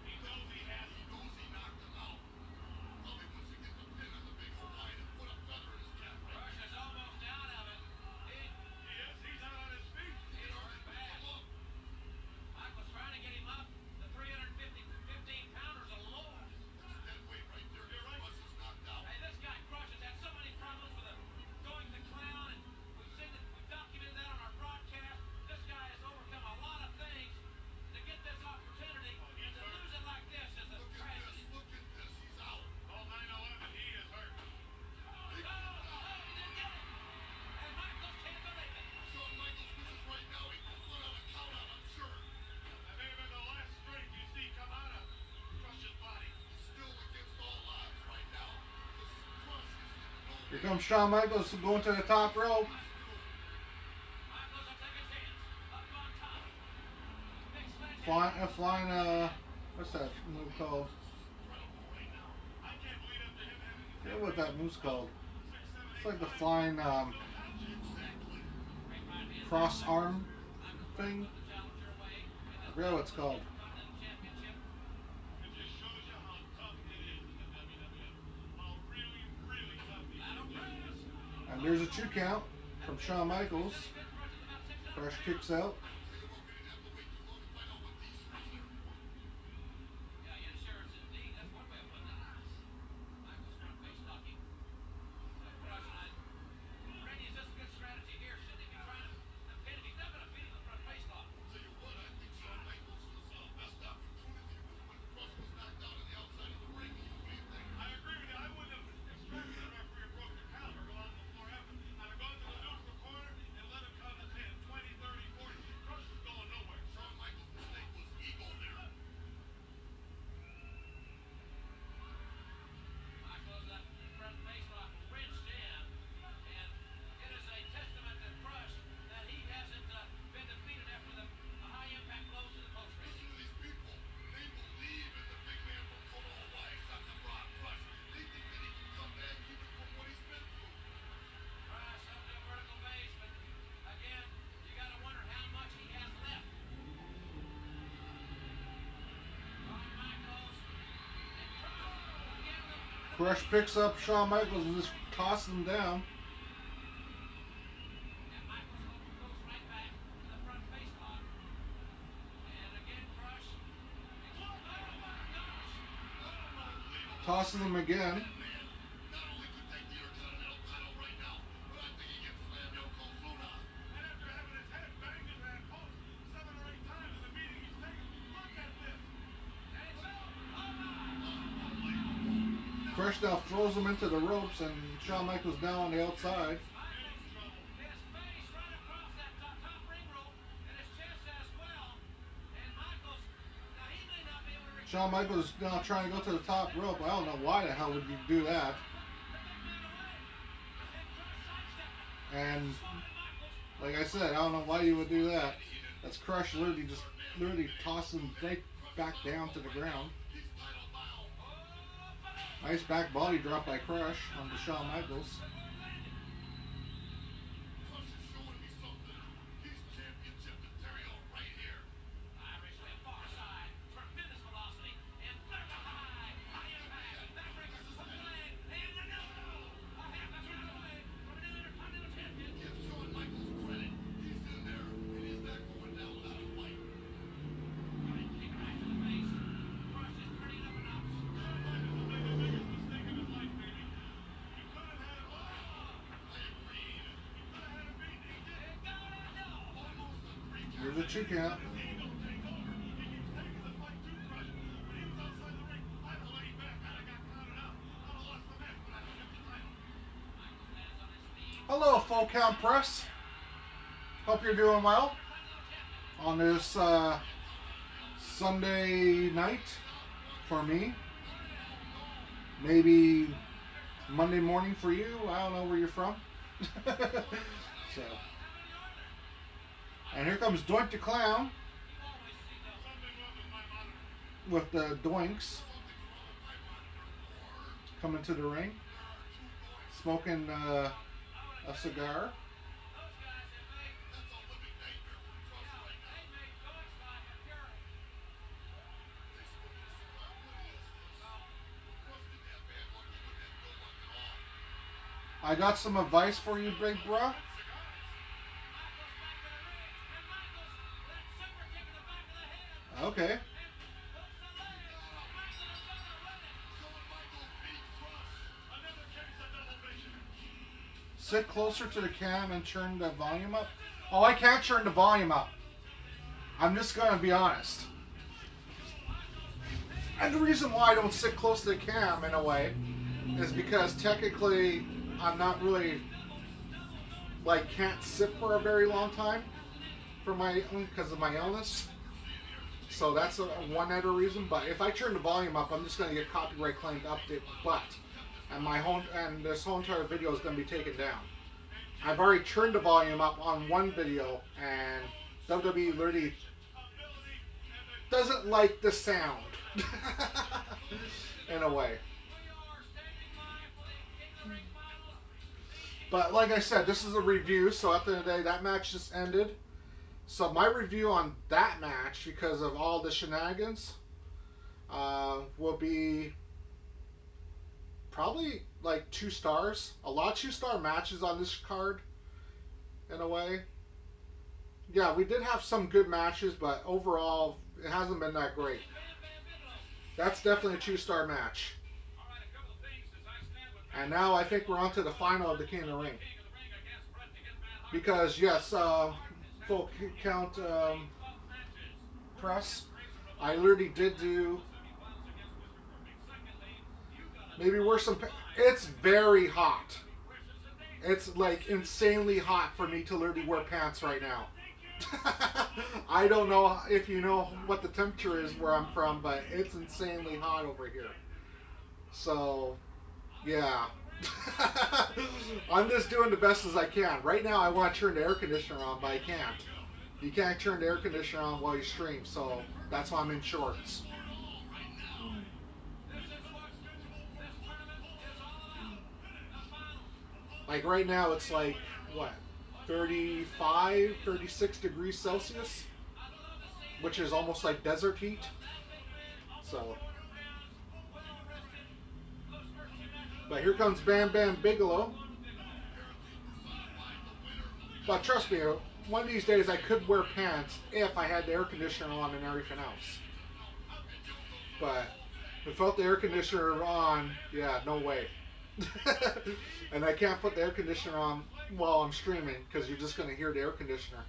He knows he has him. He knows he knocked him out. Probably wants to get the pin on the big Hawaiian and put a feather in his cap right Crush there. is almost out of it. He is. He's out on his feet. He can hardly pick him up. Here comes Shawn Michaels going to the top rope. Michaels will take a chance. Up on top. Big Flying, what's that move called? Incredible right now. I can't believe after him having his I head forget what that move's called. 6, 7, It's 8 like the times, flying he's still counting. Exactly. Great right hand by cross Michaels. arm Michaels trying to thing. put the challenger away in I this forget what battle it's for the called. Intercontinental Championship. It just shows you how tough it is in the WWF. How really, really tough these Battle guys are. press. And there's a 2 count That from big Shawn press, we Michaels. said he couldn't crush is about 600 Crush pounds. kicks out. I'll tell you what, we didn't have to wait too long to find out what these screws are for. Yeah, insurance indeed. That's one way of putting it. Michaels front face locking. Crush and I. Randy, is this a good strategy here? Shouldn't he be trying to pin him? He's not going to beat him with the front face lock. I'll tell you what, I think Shawn Michaels' best opportunity was when Crush was knocked out on the outside of the ring. What do you think? I agree with you. I wouldn't have extracted the referee or broke the count or gone on the floor after. I'd have gone to the neutral corner and let him count to 10, 20, 30, 40. Crush was going nowhere. Shawn Michaels' mistake was ego there. Michaels, that front face lock wrenched in, and it is a testament to Crush that he hasn't been defeated after the high impact blows in the post, Randy. Listen to these people. They believe in the big man from Kona, Hawaii, Saka Brock Crush. They think that he can come back even from what he's been through. Crush up to a vertical base, but again, you got to wonder how much he has left. Shawn Michaels and Crush again in the Crush base. picks up Shawn Michaels and just tosses him down. And Michaels goes right back to the front face lock. And again, Crush. Oh my gosh! Unbelievable. Tosses him again. That man not only could take the Intercontinental title right now, but I think he can slam Yokozuna. And after having his head banged into that post 7 or 8 times in the beating he's taken, look at this. And it's over. Oh my! Unbelievable. Crush now throws him into the ropes and Shawn Michaels down on the outside. Michaels, his face right across that top ring rope and his chest as well. And Michaels, now he may not be able to recover. Shawn Michaels is now trying to go to the top rope. I don't know why the hell would you do that. The big man away. And Crush sidestepped him. And Swatted Michaels. like I said, I don't know why you would do that. That's Crush literally tossing him right back down to the ground. He's title bound. Oh, but oh. Nice back body drop by Crush onto Shawn Michaels. But where it landed. Crush is showing me something. He's championship material right here. Irish whip far side. Tremendous velocity. And there's a high impact. Backbreaker hook the leg. And no! A half a count away from a new Intercontinental Champion. Give Shawn Michaels credit. He's in there, and he's not going down without a fight. Running kick back to the face. Crush is turning it up a notch. Shawn Michaels has made the biggest mistake of his life, baby. He could have had him. Oh! I agreed. He could have had him beaten. He didn't. It got it, no! Almost a 3 count. There's a 2 count. His ego take over. He keeps taking the fight to Crush. When he was outside the ring, I'd have laid back. I'd have got counted out. I'd have lost the match, but I'd have kept the title. Michaels lands on his feet. Hello, Full Count Press. Hope you're doing well Intercontinental Champion. on this Sunday night for me. Maybe Monday morning for you. I don't know where you're from. So, and here comes Doink the Clown You always see the Something wrong with my monitor. with the Doinks Something's wrong with my monitor, or coming to the ring, there are 2 doinks. smoking I a wanna tell you, cigar. those guys have made That's a living nightmare for Crush right now. they made Doink's life a pure. They smoking a cigar. What is this? Well, Crush didn't have bad luck. He wouldn't have good luck at all. I got some advice for you, big bruh. Cigars. Michaels back to the ring, and Michaels with that super kick in the back of the head, Okay. and hooks the leg. Michaels is gonna win it. Shawn Michaels beat Crush. Another case of double vision. Sit closer to the cam and turn the volume up. Oh, I can't turn the volume up. I'm just gonna be honest. And the reason why I don't sit close to the cam in a way is because technically I'm not really like can't sit for a very long time for my because of my illness. So that's one other reason. But if I turn the volume up, I'm just gonna get copyright claimed up to. But and this whole entire video is going to be taken down. I've already turned the volume up on one video, and WWE literally doesn't like the sound in a way. But like I said, this is a review, so at the end of the day, that match just ended. So my review on that match, because of all the shenanigans, will be probably like 2 stars. A lot of 2-star matches on this card, in a way. Yeah, we did have some good matches, but overall, it hasn't been that great. That's definitely a 2-star match. And now I think we're on to the final of the King of the Ring. Because, yes, full count press, I literally did do maybe wear some. It's very hot. It's like insanely hot for me to literally wear pants right now. I don't know if you know what the temperature is where I'm from, but it's insanely hot over here. So, yeah. I'm just doing the best as I can. Right now, I want to turn the air conditioner on, but I can't. You can't turn the air conditioner on while you stream, so that's why I'm in shorts. Like right now, it's like, what, 35, 36 degrees Celsius, which is almost like desert heat. So, but here comes Bam Bam Bigelow. But trust me, one of these days I could wear pants if I had the air conditioner on and everything else. But without the air conditioner on, yeah, no way. And I can't put the air conditioner on while I'm streaming because you're just going to hear the air conditioner.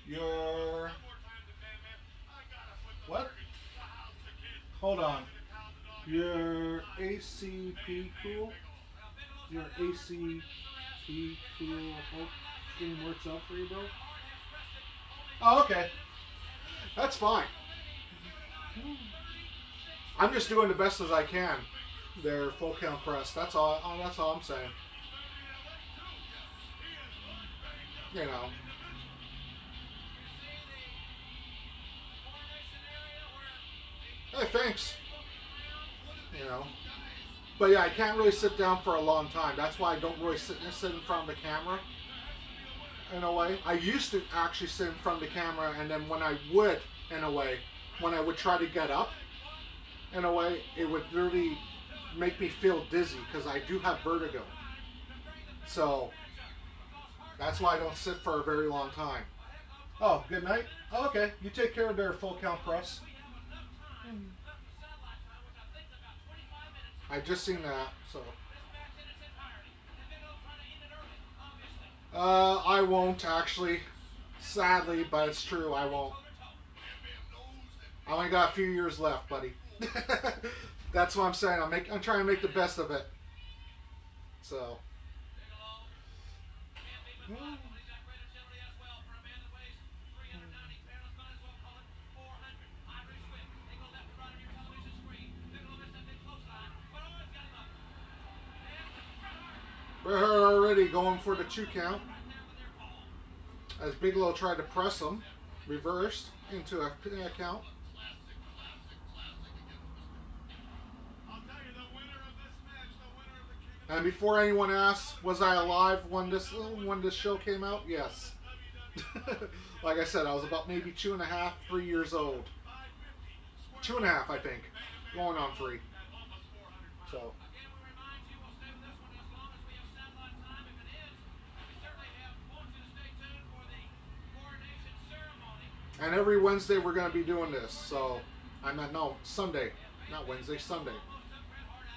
Your what? Hold on. Your ACP cool? Your ACP cool hope stream works out for you, bro? Oh, okay. That's fine. I'm just doing the best as I can. They're full count press. That's all. That's all I'm saying. You know. Hey, thanks. You know. But yeah, I can't really sit down for a long time. That's why I don't really sit in front of the camera. In a way, I used to actually sit in front of the camera, and then when I would, in a way, when I would try to get up, in a way, it would really make me feel dizzy because I do have vertigo. So that's why I don't sit for a very long time. Oh, good night. Oh, okay, you take care of their full count press. I just seen that, so. I won't actually. Sadly, but it's true. I won't. I only got a few years left, buddy. That's what I'm saying. I'm trying to make the best of it. So. We're already going for the 2 count. As Bigelow tried to press him, reversed into a count. And before anyone asks, was I alive when this show came out? Yes. Like I said, I was about maybe 2.5, 3 years old. 2.5, I think, going on 3. So. And every Wednesday we're going to be doing this. So, no, Sunday. Not Wednesday, Sunday.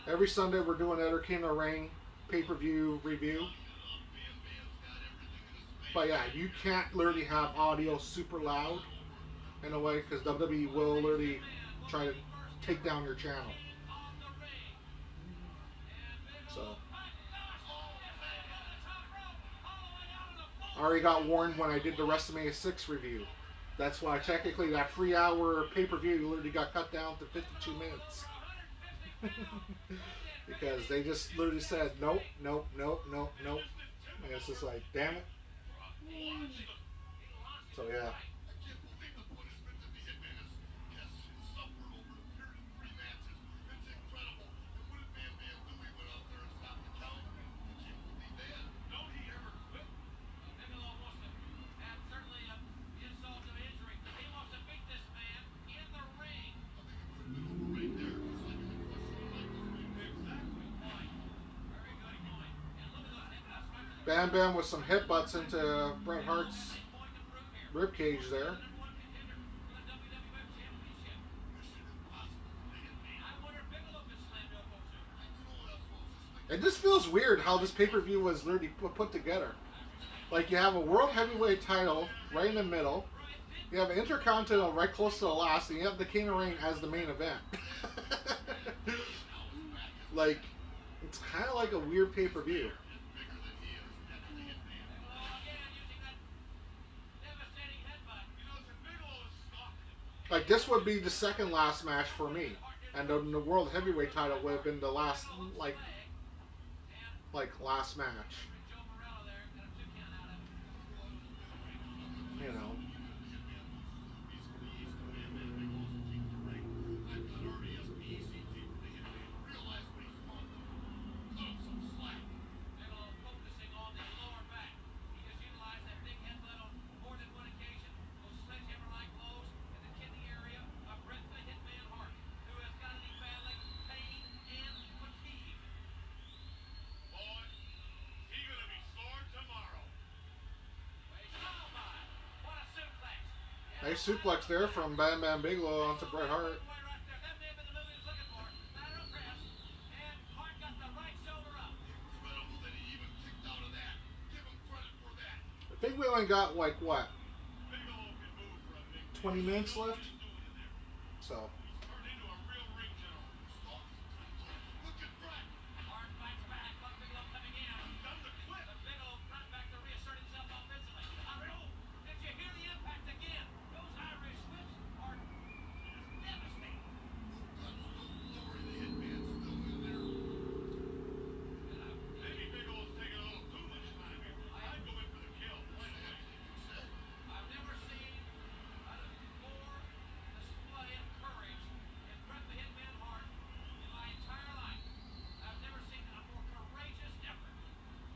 Every Sunday we're doing Eder King of the Ring pay-per-view review. But yeah, you can't literally have audio super loud in a way because WWE will literally try to take down your channel. So. I already got warned when I did the WrestleMania 6 review. That's why technically that 3 hour pay-per-view literally got cut down to 52 minutes. Because they just literally said, nope, nope, nope, nope, nope. And it's just like, damn it. So yeah. I can't believe the punishment that the Hitman has suffered over the period of 3 matches. It's incredible. And what did Bam Bam do? He went out there and stopped the count? I can't believe that. Don't he ever quit? Bigelow wants to add certainly insult to injury. He wants to beat this man in the ring. I think it could have been over right there, just like in the crush Shawn Michaels match. Exactly. Good point. Very good point. And look at those headbutts right to the Bam Bam with some headbutts into Bret Hart's rib cage there. The number one contender for the WWF Championship. Mission impossible for the Hitman. I wonder if Bigelow could slam Yoko too. That's what I was just thinking. It just feels weird how this pay-per-view was literally put together. Like, you have a World Heavyweight title right in the middle. You have an Intercontinental right close to the last, and you have the King of Ring as the main event. Like, it's kind of like a weird pay-per-view. Bigger than he is. That's the Hitman. Bigelow again using that devastating headbutt. You know, if Bigelow is stalking him. Like, this would be the second last match for me. And the World Heavyweight title would have been the last, last match. Joe Morello there got a 2 count out of it. Well, I'm with you. You know. Even if the Hitman loses to the Beast from the East and Bam Bam Bigelow's the King of the Ring, I've got RDSPECT for the Hitman. Realize what he's won. Cut him some slack. Bigelow focusing on the lower back. He has utilized that big headbutt on more than one occasion. Those sledgehammer-like blows in the kidney area of Bret the Hitman Hart, who has got to be battling pain and fatigue. Boy, he gonna be sore tomorrow. Oh my! What a suplex! Nice suplex there from Bam Bam Bigelow onto Bret Hart. That may have been the move he was looking for. Lateral press, and Hart got the right shoulder up. Incredible that he even kicked out of that. Give him credit for that. I think we only got, like, what? Bigelow can move for a big man. 20 minutes He knows left? what he's doing in there. So. He's turned into a real ring general. Stalking time, too. Look at Bret. Hart fights back, but Bigelow coming in. He's on the clip. But Bigelow right back to reassert himself offensively. Oh, did you hear the impact again? Those Irish whips are just devastating. No guns, no glory. The Hitman's still in there. And maybe Bigelow's taking a little too much time here. I'd go in for the kill. Right say away. anything you say. I've never seen more display of courage in Bret the Hitman Hart in my entire life. I've never seen a more courageous effort.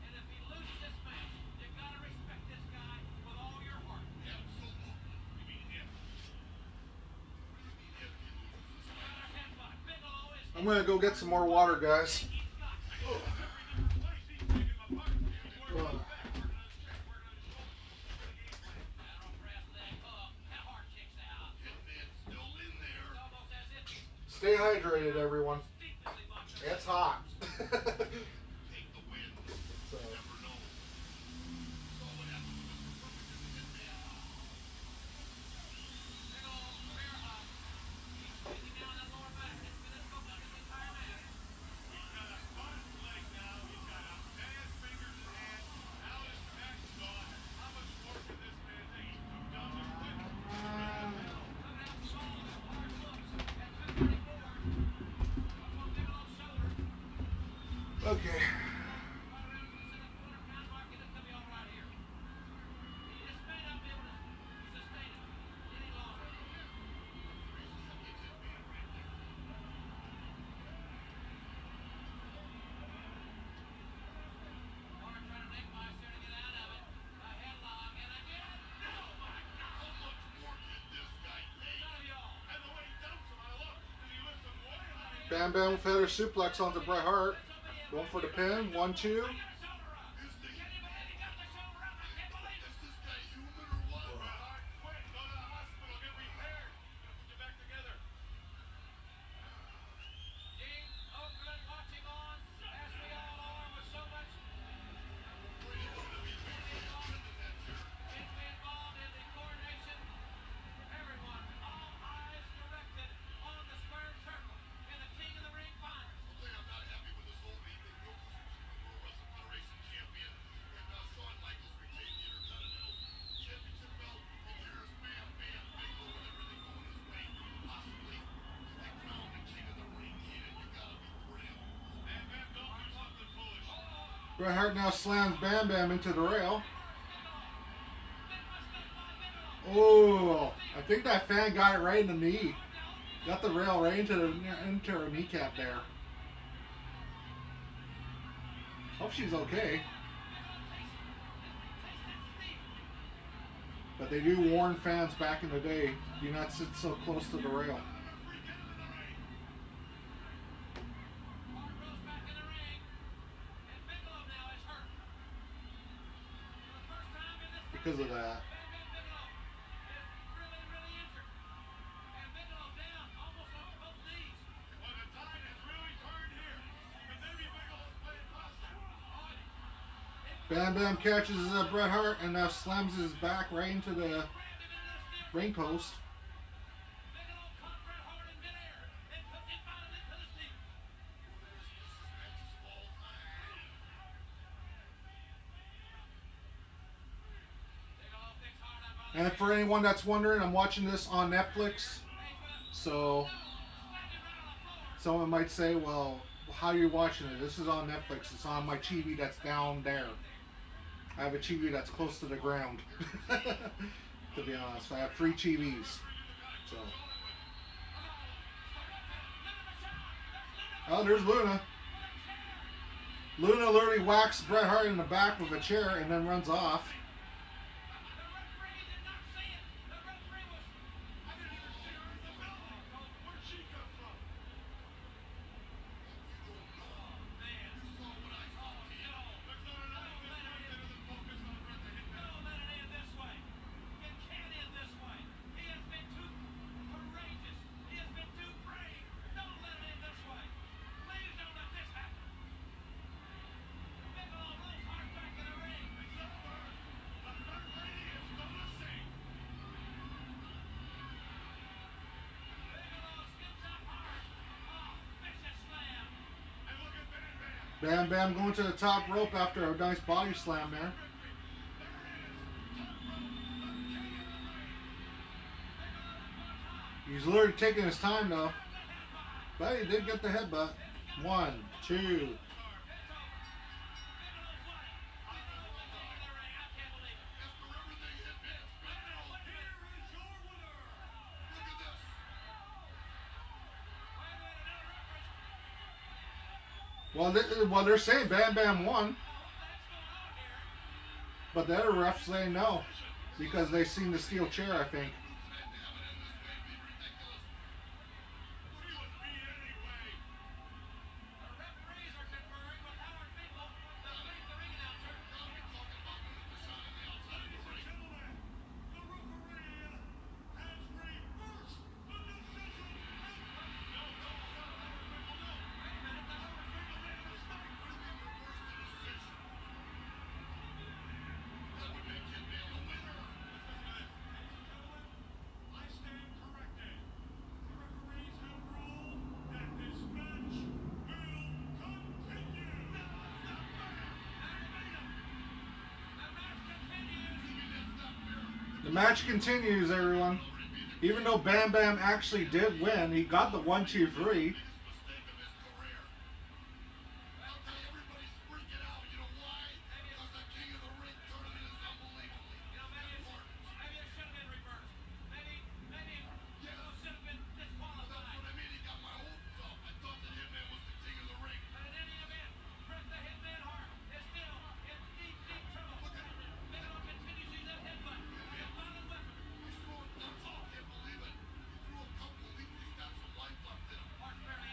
And if he loses this match, you gotta respect this guy with all your heart. Absolutely. You mean if? What do you mean if he loses this match? Another headbutt. Bigelow is. I'm gonna go get some more water, guys. He's got. Every different place. He's taking him apart. He's working on his back, working on his chest, working on his shoulders, looking for the game plan. Lateral press leg hook. That Hart kicks out. Hitman's still in there. It's almost as if he's Stay hydrated, everyone. It's hot. Take the win. So. You never know. We saw what happened with Mr. Perfect and the Hitman. Bigelow rear up. He's squeezing down that lower back. It's been his focus this entire match. He's got a spotted leg now. He's got a bad fingers and hands. Now his back's gone. How much more can this man take? He's 2 down this quick. Bigelow coming out strong. Hard looks at 234. Up on Bigelow's shoulder. Okay. Right around to the 400-pound mark, and it's going to be all right here. He just may not be able to sustain it any longer. Crazy looking Hitman right there. Hart trying to make Meister to get out of it. A headlock, and again. Oh my God! How much more can this guy take? Gotta be all. And the way he dumps him, I love. Does he lift him way high? Bam Bam feather suplex onto Bret Hart. Going for the pin. 1, 2. Is the... Can you believe he got the shoulder up? I can't believe it. Is this guy human or what? Bret Hart, Quick, go to the hospital, get repaired. Gonna put you back together. Gene Okerlund watching on, as we all are, with so much Boy, it's gonna be weird for the kid in that chair. intensely involved in the coronation. Everyone, all eyes directed on the squared circle in the King of the Ring finals. I'll tell you, I'm not happy with this whole evening. Yokozuna World Wrestling Federation. Bret Hart now slams Bam Bam into the rail. Oh, I think that fan got it right in the knee. Got the rail right into her kneecap there. Hope she's okay. But they do warn fans back in the day, do not sit so close to the rail. Because of that. Well, the tide has really turned here. And maybe Bigelow's playing possum. Bam Bam catches Bret Hart and now slams his back right into the ring post. Bigelow caught Bret Hart in midair and put him bottom into the steel. This is Vince's fault. Bigelow picks hard up on the And for anyone that's wondering, I'm watching this on Netflix. So someone might say, well, how are you watching it? This is on Netflix. It's on my TV that's down there. I have a TV that's close to the ground. To be honest, I have 3 TVs. So. Oh, there's Luna. Luna literally whacks Bret Hart in the back with a chair and then runs off. The referee did not see it. The referee was. I didn't even see her in the building. Where'd she come from? You don't know. Oh, man. You saw what I saw, kid. No. There's not an eye in this room that isn't focused on Bret the Hitman. Don't let it end this way. It can't end this way. He has been too courageous. He has been too brave. Don't let it end this way. Please don't let this happen. Bigelow rolls hard back in the ring. It's over. The third lady is gonna sing. Bigelow skips up hard. Oh, vicious slam. And look at Bam Bam. Bam Bam going to the top rope after a nice body slam there. There it is. Top rope. The king of the ring. Bigelow up on top. He's literally taking his time though. Down the headbutt. But he did get the headbutt. 1, 2. It's over. Bigelow's won it. Bigelow the king of the ring. I can't believe it. After everything hit Vince McMahon, Here is your winner. look at this. Wait a minute, another reference. Well, they're saying Bam Bam won, That's going on here. but the other refs say no because they seen the steel chair, I think. Moves had to have it in this way. It'd be ridiculous. She was beat anyway. The referees are conferring with Howard Finkel, the ring announcer. Gotta be talking about Vince Deshawn on the outside of the Ladies and ring. gentlemen, the referee has reversed the decision. No, stop, Howard Finkel, no. Wait a minute, Howard Finkel made a mistake. What do you mean reverse the decision? That would make Hitman the winner. Let's listen to this. Ladies and gentlemen, I stand corrected. The referees have ruled that this match will continue. No, it's not fair. verbatim. The match continues. What do you mean that's not fair? The match continues, everyone. Even though Bam Bam actually did win, he got the 1, 2, 3. Biggest mistake of his career. I'll tell you, everybody's freaking out. You know why? Because the King of the Ring tournament is unbelievably important. Maybe it should have been reversed. Maybe Bigelow should have been Well, that's disqualified. what I mean. He got my hopes up. I thought that Hitman was the King of the Ring. But in any event, Bret the Hitman Hart is still in deep, deep trouble. Look at Bigelow continues to use that headbutt as a violent weapon. he's throwing punches. I can't believe it. He threw a couple. At least he's got some life left in him. Hart's barely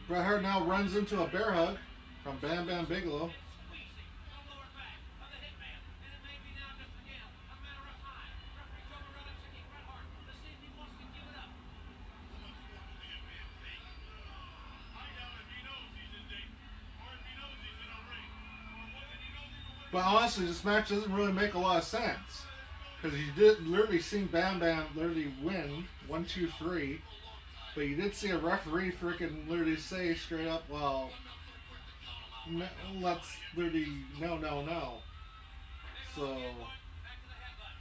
Bret Hart now runs into a bear hug from Bam Bam Bigelow. And squeezing the lower back of the Hitman. And it may be now just again a matter of time. Referee Joe Morella checking Bret Hart to see if he wants to give it up. How much more will the Hitman take? I doubt if he knows he's in Dayton, or if he knows he's in a ring, or if he knows even what But he's honestly, doing. this match doesn't really make a lot of sense. This Because you building did literally seen Bam Bam literally win is 1, 2, 3. for a long time. But you did see a referee freaking literally say straight up, well, I'm not so quick to count him out right now. let's literally, no, no, no. Bigelow So, again going back to the headbutt.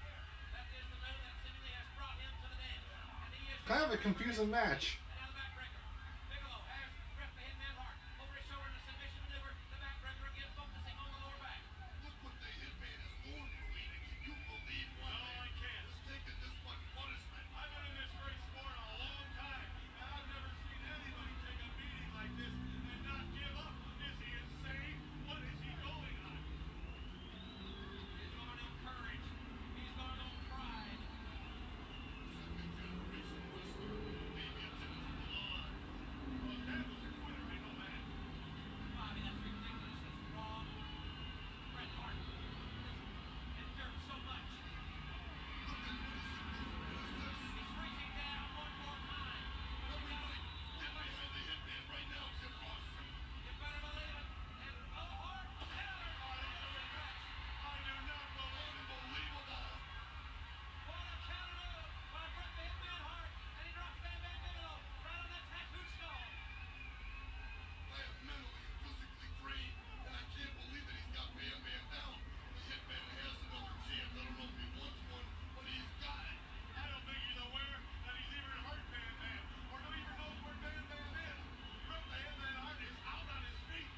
That is the move that seemingly has brought him to the dance. And he is kind of a ready for confusing victory. match. And now the backbreaker. Bigelow has Bret the Hitman Hart over his shoulder in a submission maneuver. The backbreaker again focusing on the lower back. Look what the Hitman is doing for me. Can you believe one man is taking this much punishment? I've been in this great sport a long time, and I've never seen anybody take a beating like this and not give up. Is he insane? What is he going on? He's going on courage. He's going on pride. Second generation wrestler. Maybe it's in his blood. Well, his dad was a quitter, I know that. Bobby, that's ridiculously strong. Bret Hart has endured so much. Look at finishing move. What is this? He's reaching down one more time. Everybody, get behind the Hitman right now, Jim Ross. You better believe it. And Hart countered to his match. I do not believe it. Unbelievable. What a counter move by Bret the Hitman Hart. And he drops Bam Bam Bigelow right on that tattooed skull. I am mentally and physically drained, and I can't believe that he's got Bam Bam down. The Hitman has another chance. I don't know if he wants one, but he's got it. I don't think he's aware that he's even hurt Bam Bam, or even knows where Bam Bam is. Bret the Hitman Hart is out on his feet.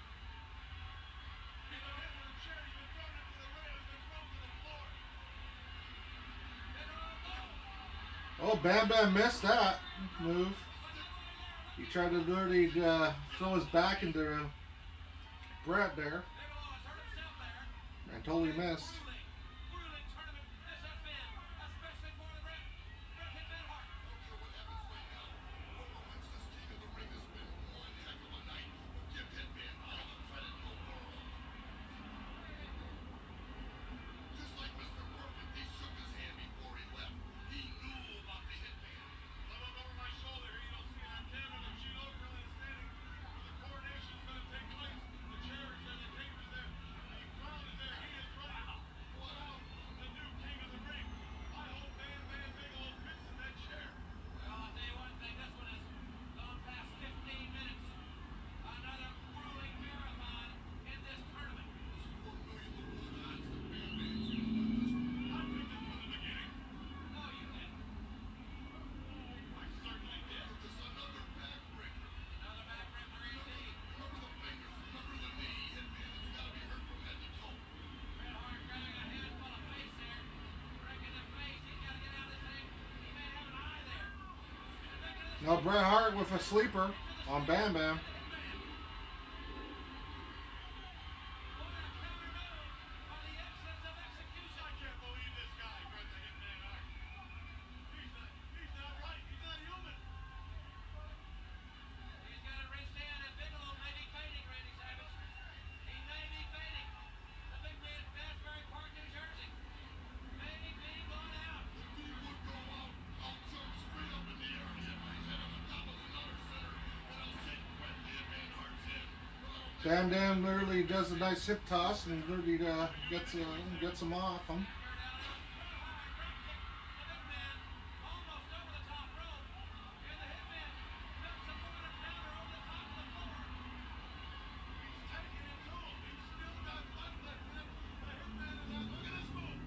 He's been hit with a chair. He's been thrown into the rail. He's been thrown to the floor. Bigelow goes. Oh, Bam Bam missed that move. But not only there, look He at tried to literally throw his back into Bret there Bigelow has hurt himself there. and What totally a missed. grueling tournament this has been, especially for the Bret Hitman Hart. I don't care what happens right now. Whoever wins this King of the Ring has been one heck of a night, but give Hitman all the credit in the world. Just like Mr. Perfect, he shook his hand before he left. He knew about the Hitman. As I look over my shoulder here, you don't see it on camera, but Gene Okerlund is standing where the coronation is going to take place. The chair is there, the cape is there, the crown is there. He is ready to crown the new King of the Ring. I hope Bam Bam Bigelow fits in that chair. Well, I'll tell you one thing, this one has gone past 15 minutes. Another grueling marathon in this tournament. This is 1,000,000 to 1 odds that Bam Bam's gonna win this one. I picked it from the beginning. No, you didn't. I certainly did. Look at this, another backbreaker. Another backbreaker indeed. Remember the fingers, remember the knee. Hitman has got to be hurt from head to toe. Bret Hart grabbing a handful of face there. Breaking the face. He's got to get out of this thing. He may have an eye there. And back into the Now sleeper. Bret Hart with a sleeper Into the on sleeper. Bam Bam. And the Hitman. What a counter move by the excellence of execution. I can't believe this guy, Bret the Hitman Hart. He's not right. He's not human. He's got it reached in, and Bigelow may be fading, Randy Savage. He may be fading. The big man from Asbury Park, New Jersey, may be going out. If he would go out, I'll jump straight up in the air and hit my head on the top of the Nutter Center, and I'll shake Bret the Hitman Hart's hand. But I don't think Bam Bam literally does a nice hip toss and literally gets him off him. Backer down now. Bret Hart drop kick. The big man almost over the top rope, and the Hitman milks a 400-pounder over the top of the floor. He's taking it to him. He's still got left left in him. The Hitman is out. Look at this move.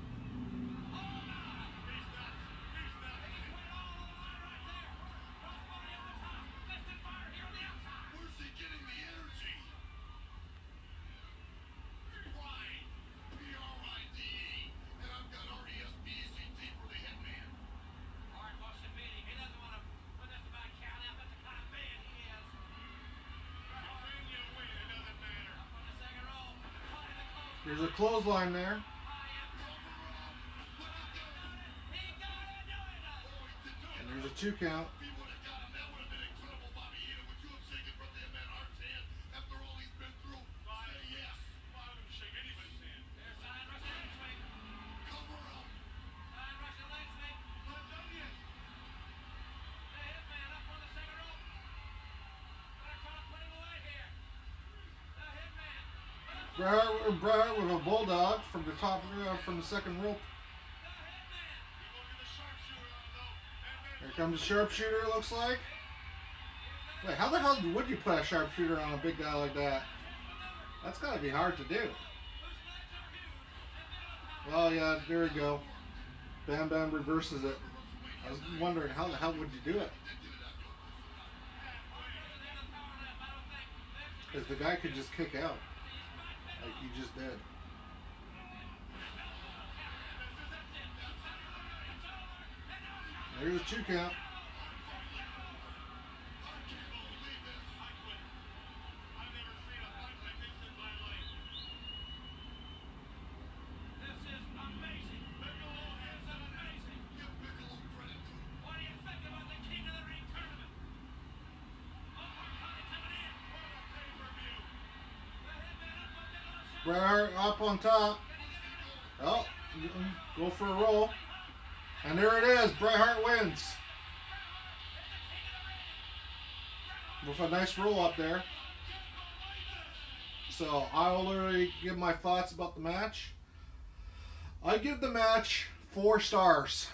Oh, my. He's nuts. He's nuts. He's put it all on the line right there. Crossbody over the top. Fist and fire here on the outside. where's he getting the energy? Pride. Pride. And I've got RESPECT for the Hitman. Hart wants to beat him. He doesn't want to win this by count out. That's the kind of man he is. Bret You Hart win, you win. It doesn't matter. up on the second rope. Caught in the There's a clothesline. clothesline there. High impact. Cover up. Look at He this. got it. He got it. No, he doesn't. Oh, he didn't get And him. there's a 2 count. If he would have got him, that would have been incredible, Bobby Heenan. Would you have shaken Bret the Hitman Hart? Bret Hart with a bulldog from the top, from the second rope. Good look at the sharpshooter on him, though. Here comes the sharpshooter, it looks like. Wait, how the hell would you put a sharpshooter on a big guy like that? That's got to be hard to do. Oh, yeah, there we go. Bam Bam reverses it. I was wondering, how the hell would you do it? Because the guy could just kick out, like he just did. There's a 2 count. I can't believe this. I couldn't. I've never seen a fight like this in my life. This is amazing. Bigelow has It's done it. amazing. Give Bigelow credit, too. What do you think about the King of the Ring tournament? One more party coming in. What a pay-per-view. The headman up on Bigelow's shoulder. Bret Hart up on top. Can he get him? Oh, go for a roll. And there it is. Bret Hart wins. With a nice roll up there. So I'll literally give my thoughts about the match. I give the match 4 stars.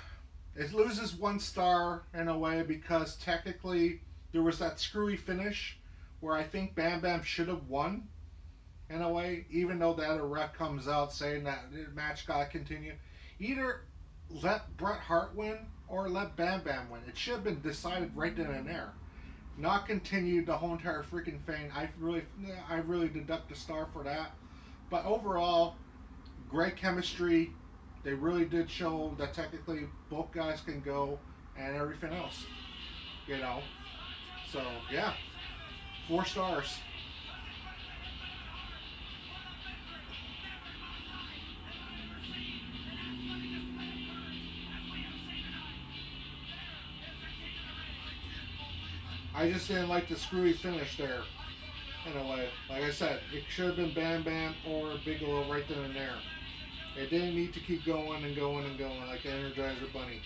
It loses 1 star in a way because technically there was that screwy finish where I think Bam Bam should have won in a way, even though the other ref comes out saying that the match got to continue. Either let Bret Hart win or let Bam Bam win. It should have been decided right then and there. Not continued the whole entire freaking thing. I really deduct a star for that. But overall, great chemistry. They really did show that technically both guys can go and everything else. You know. So yeah, 4 stars. I just didn't like the screwy finish there. In a way, like I said, it should have been Bam Bam or Bigelow right then and there. It didn't need to keep going and going and going like the Energizer Bunny.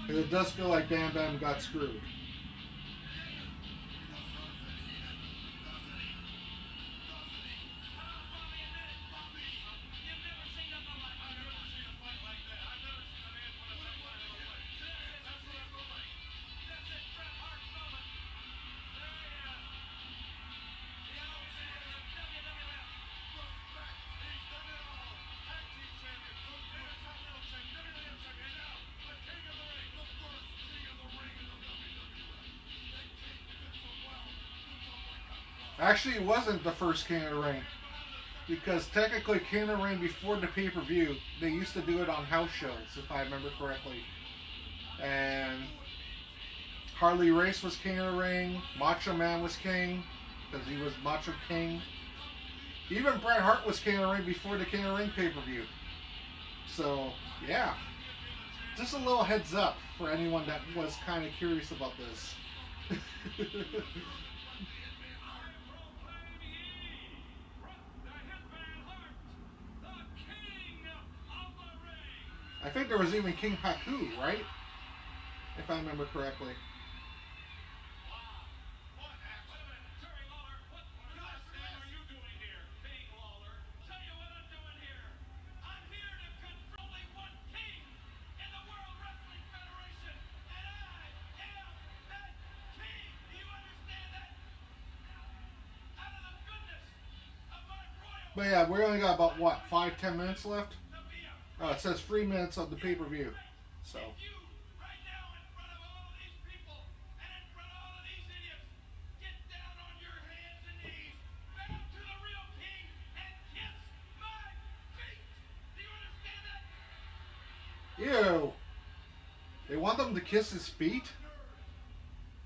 Because it does feel like Bam Bam got screwed. Actually, it wasn't the first King of the Ring. Because technically, King of the Ring before the pay-per-view, they used to do it on house shows, if I remember correctly. And Harley Race was King of the Ring. Macho Man was King, because he was Macho King. Even Bret Hart was King of the Ring before the King of the Ring pay-per-view. So, yeah. Just a little heads up for anyone that was kind of curious about this. I think there was even King Haku, right? If I remember correctly. But yeah, we only got about, what, 5-10 minutes left? Oh, it says 3 minutes of the pay-per-view. So. Ew. They want them to kiss his feet?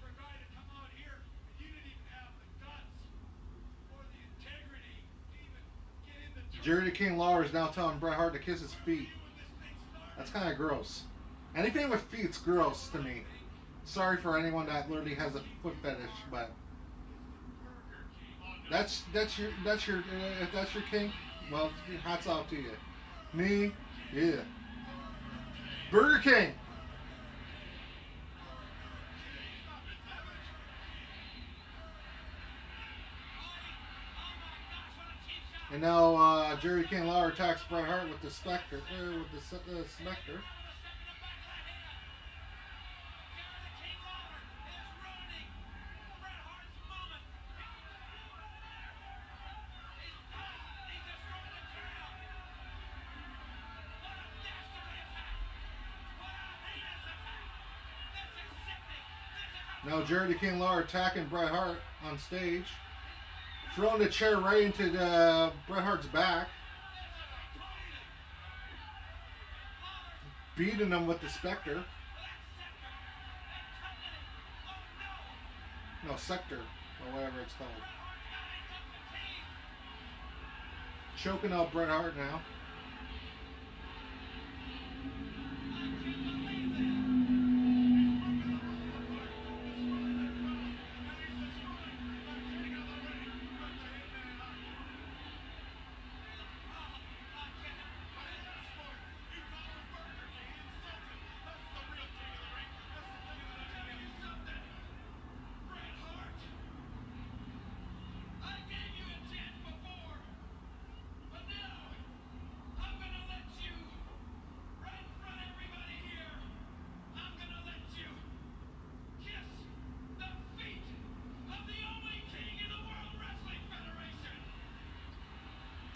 For a guy to come out here and you didn't even have the guts or the integrity to even get in the Jerry the King Lawler is now telling Bret Hart to kiss his feet. That's kind of gross. Anything with feet's gross to me. Sorry for anyone that literally has a foot fetish, but that's your if that's your king, well, hats off to you. Me, yeah. Burger King. And now Jerry King Lawler attacks Bret Hart with the Spectre. With the Spectre. Now Jerry King Lawler attacking Bret Hart on stage. Throwing the chair right into Bret Hart's back. Beating him with the Spectre. No, Sector, or whatever it's called. Choking out Bret Hart now.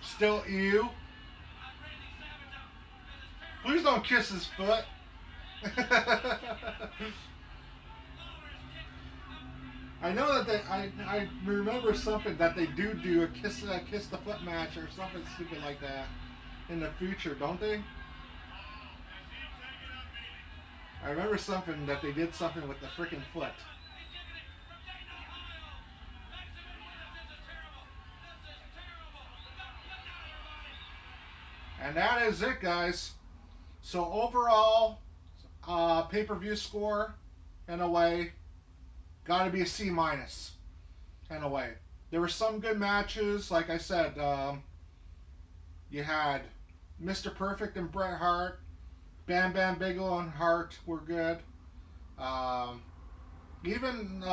Still you. Please don't kiss his foot. I know that I remember something that they do a kiss the foot match or something stupid like that in the future, don't they? I remember something that they did something with the freaking foot. And that is it, guys. So overall, pay-per-view score, in a way, got to be a C minus. In a way, there were some good matches. Like I said, you had Mr. Perfect and Bret Hart, Bam Bam Bigelow and Hart were good. Um, even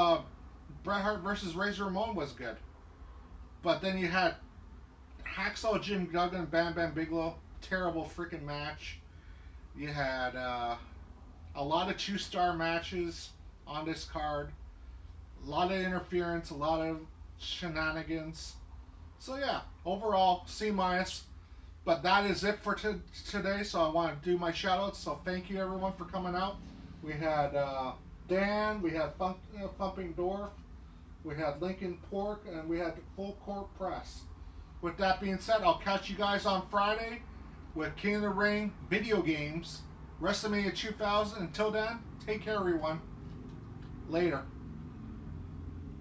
Bret Hart versus Razor Ramon was good. But then you had Hacksaw Jim Duggan and Bam Bam Bigelow, terrible freaking match. You had a lot of two-star matches on this card. A lot of interference, a lot of shenanigans. So yeah, overall C minus. But that is it for today. So I want to do my shout outs. So thank you everyone for coming out. We had Dan, we had Thumping Dwarf, we had Lincoln Pork, and we had Full Court Press. With that being said, I'll catch you guys on Friday with King of the Ring video games, WrestleMania 2000. Until then, take care everyone. Later.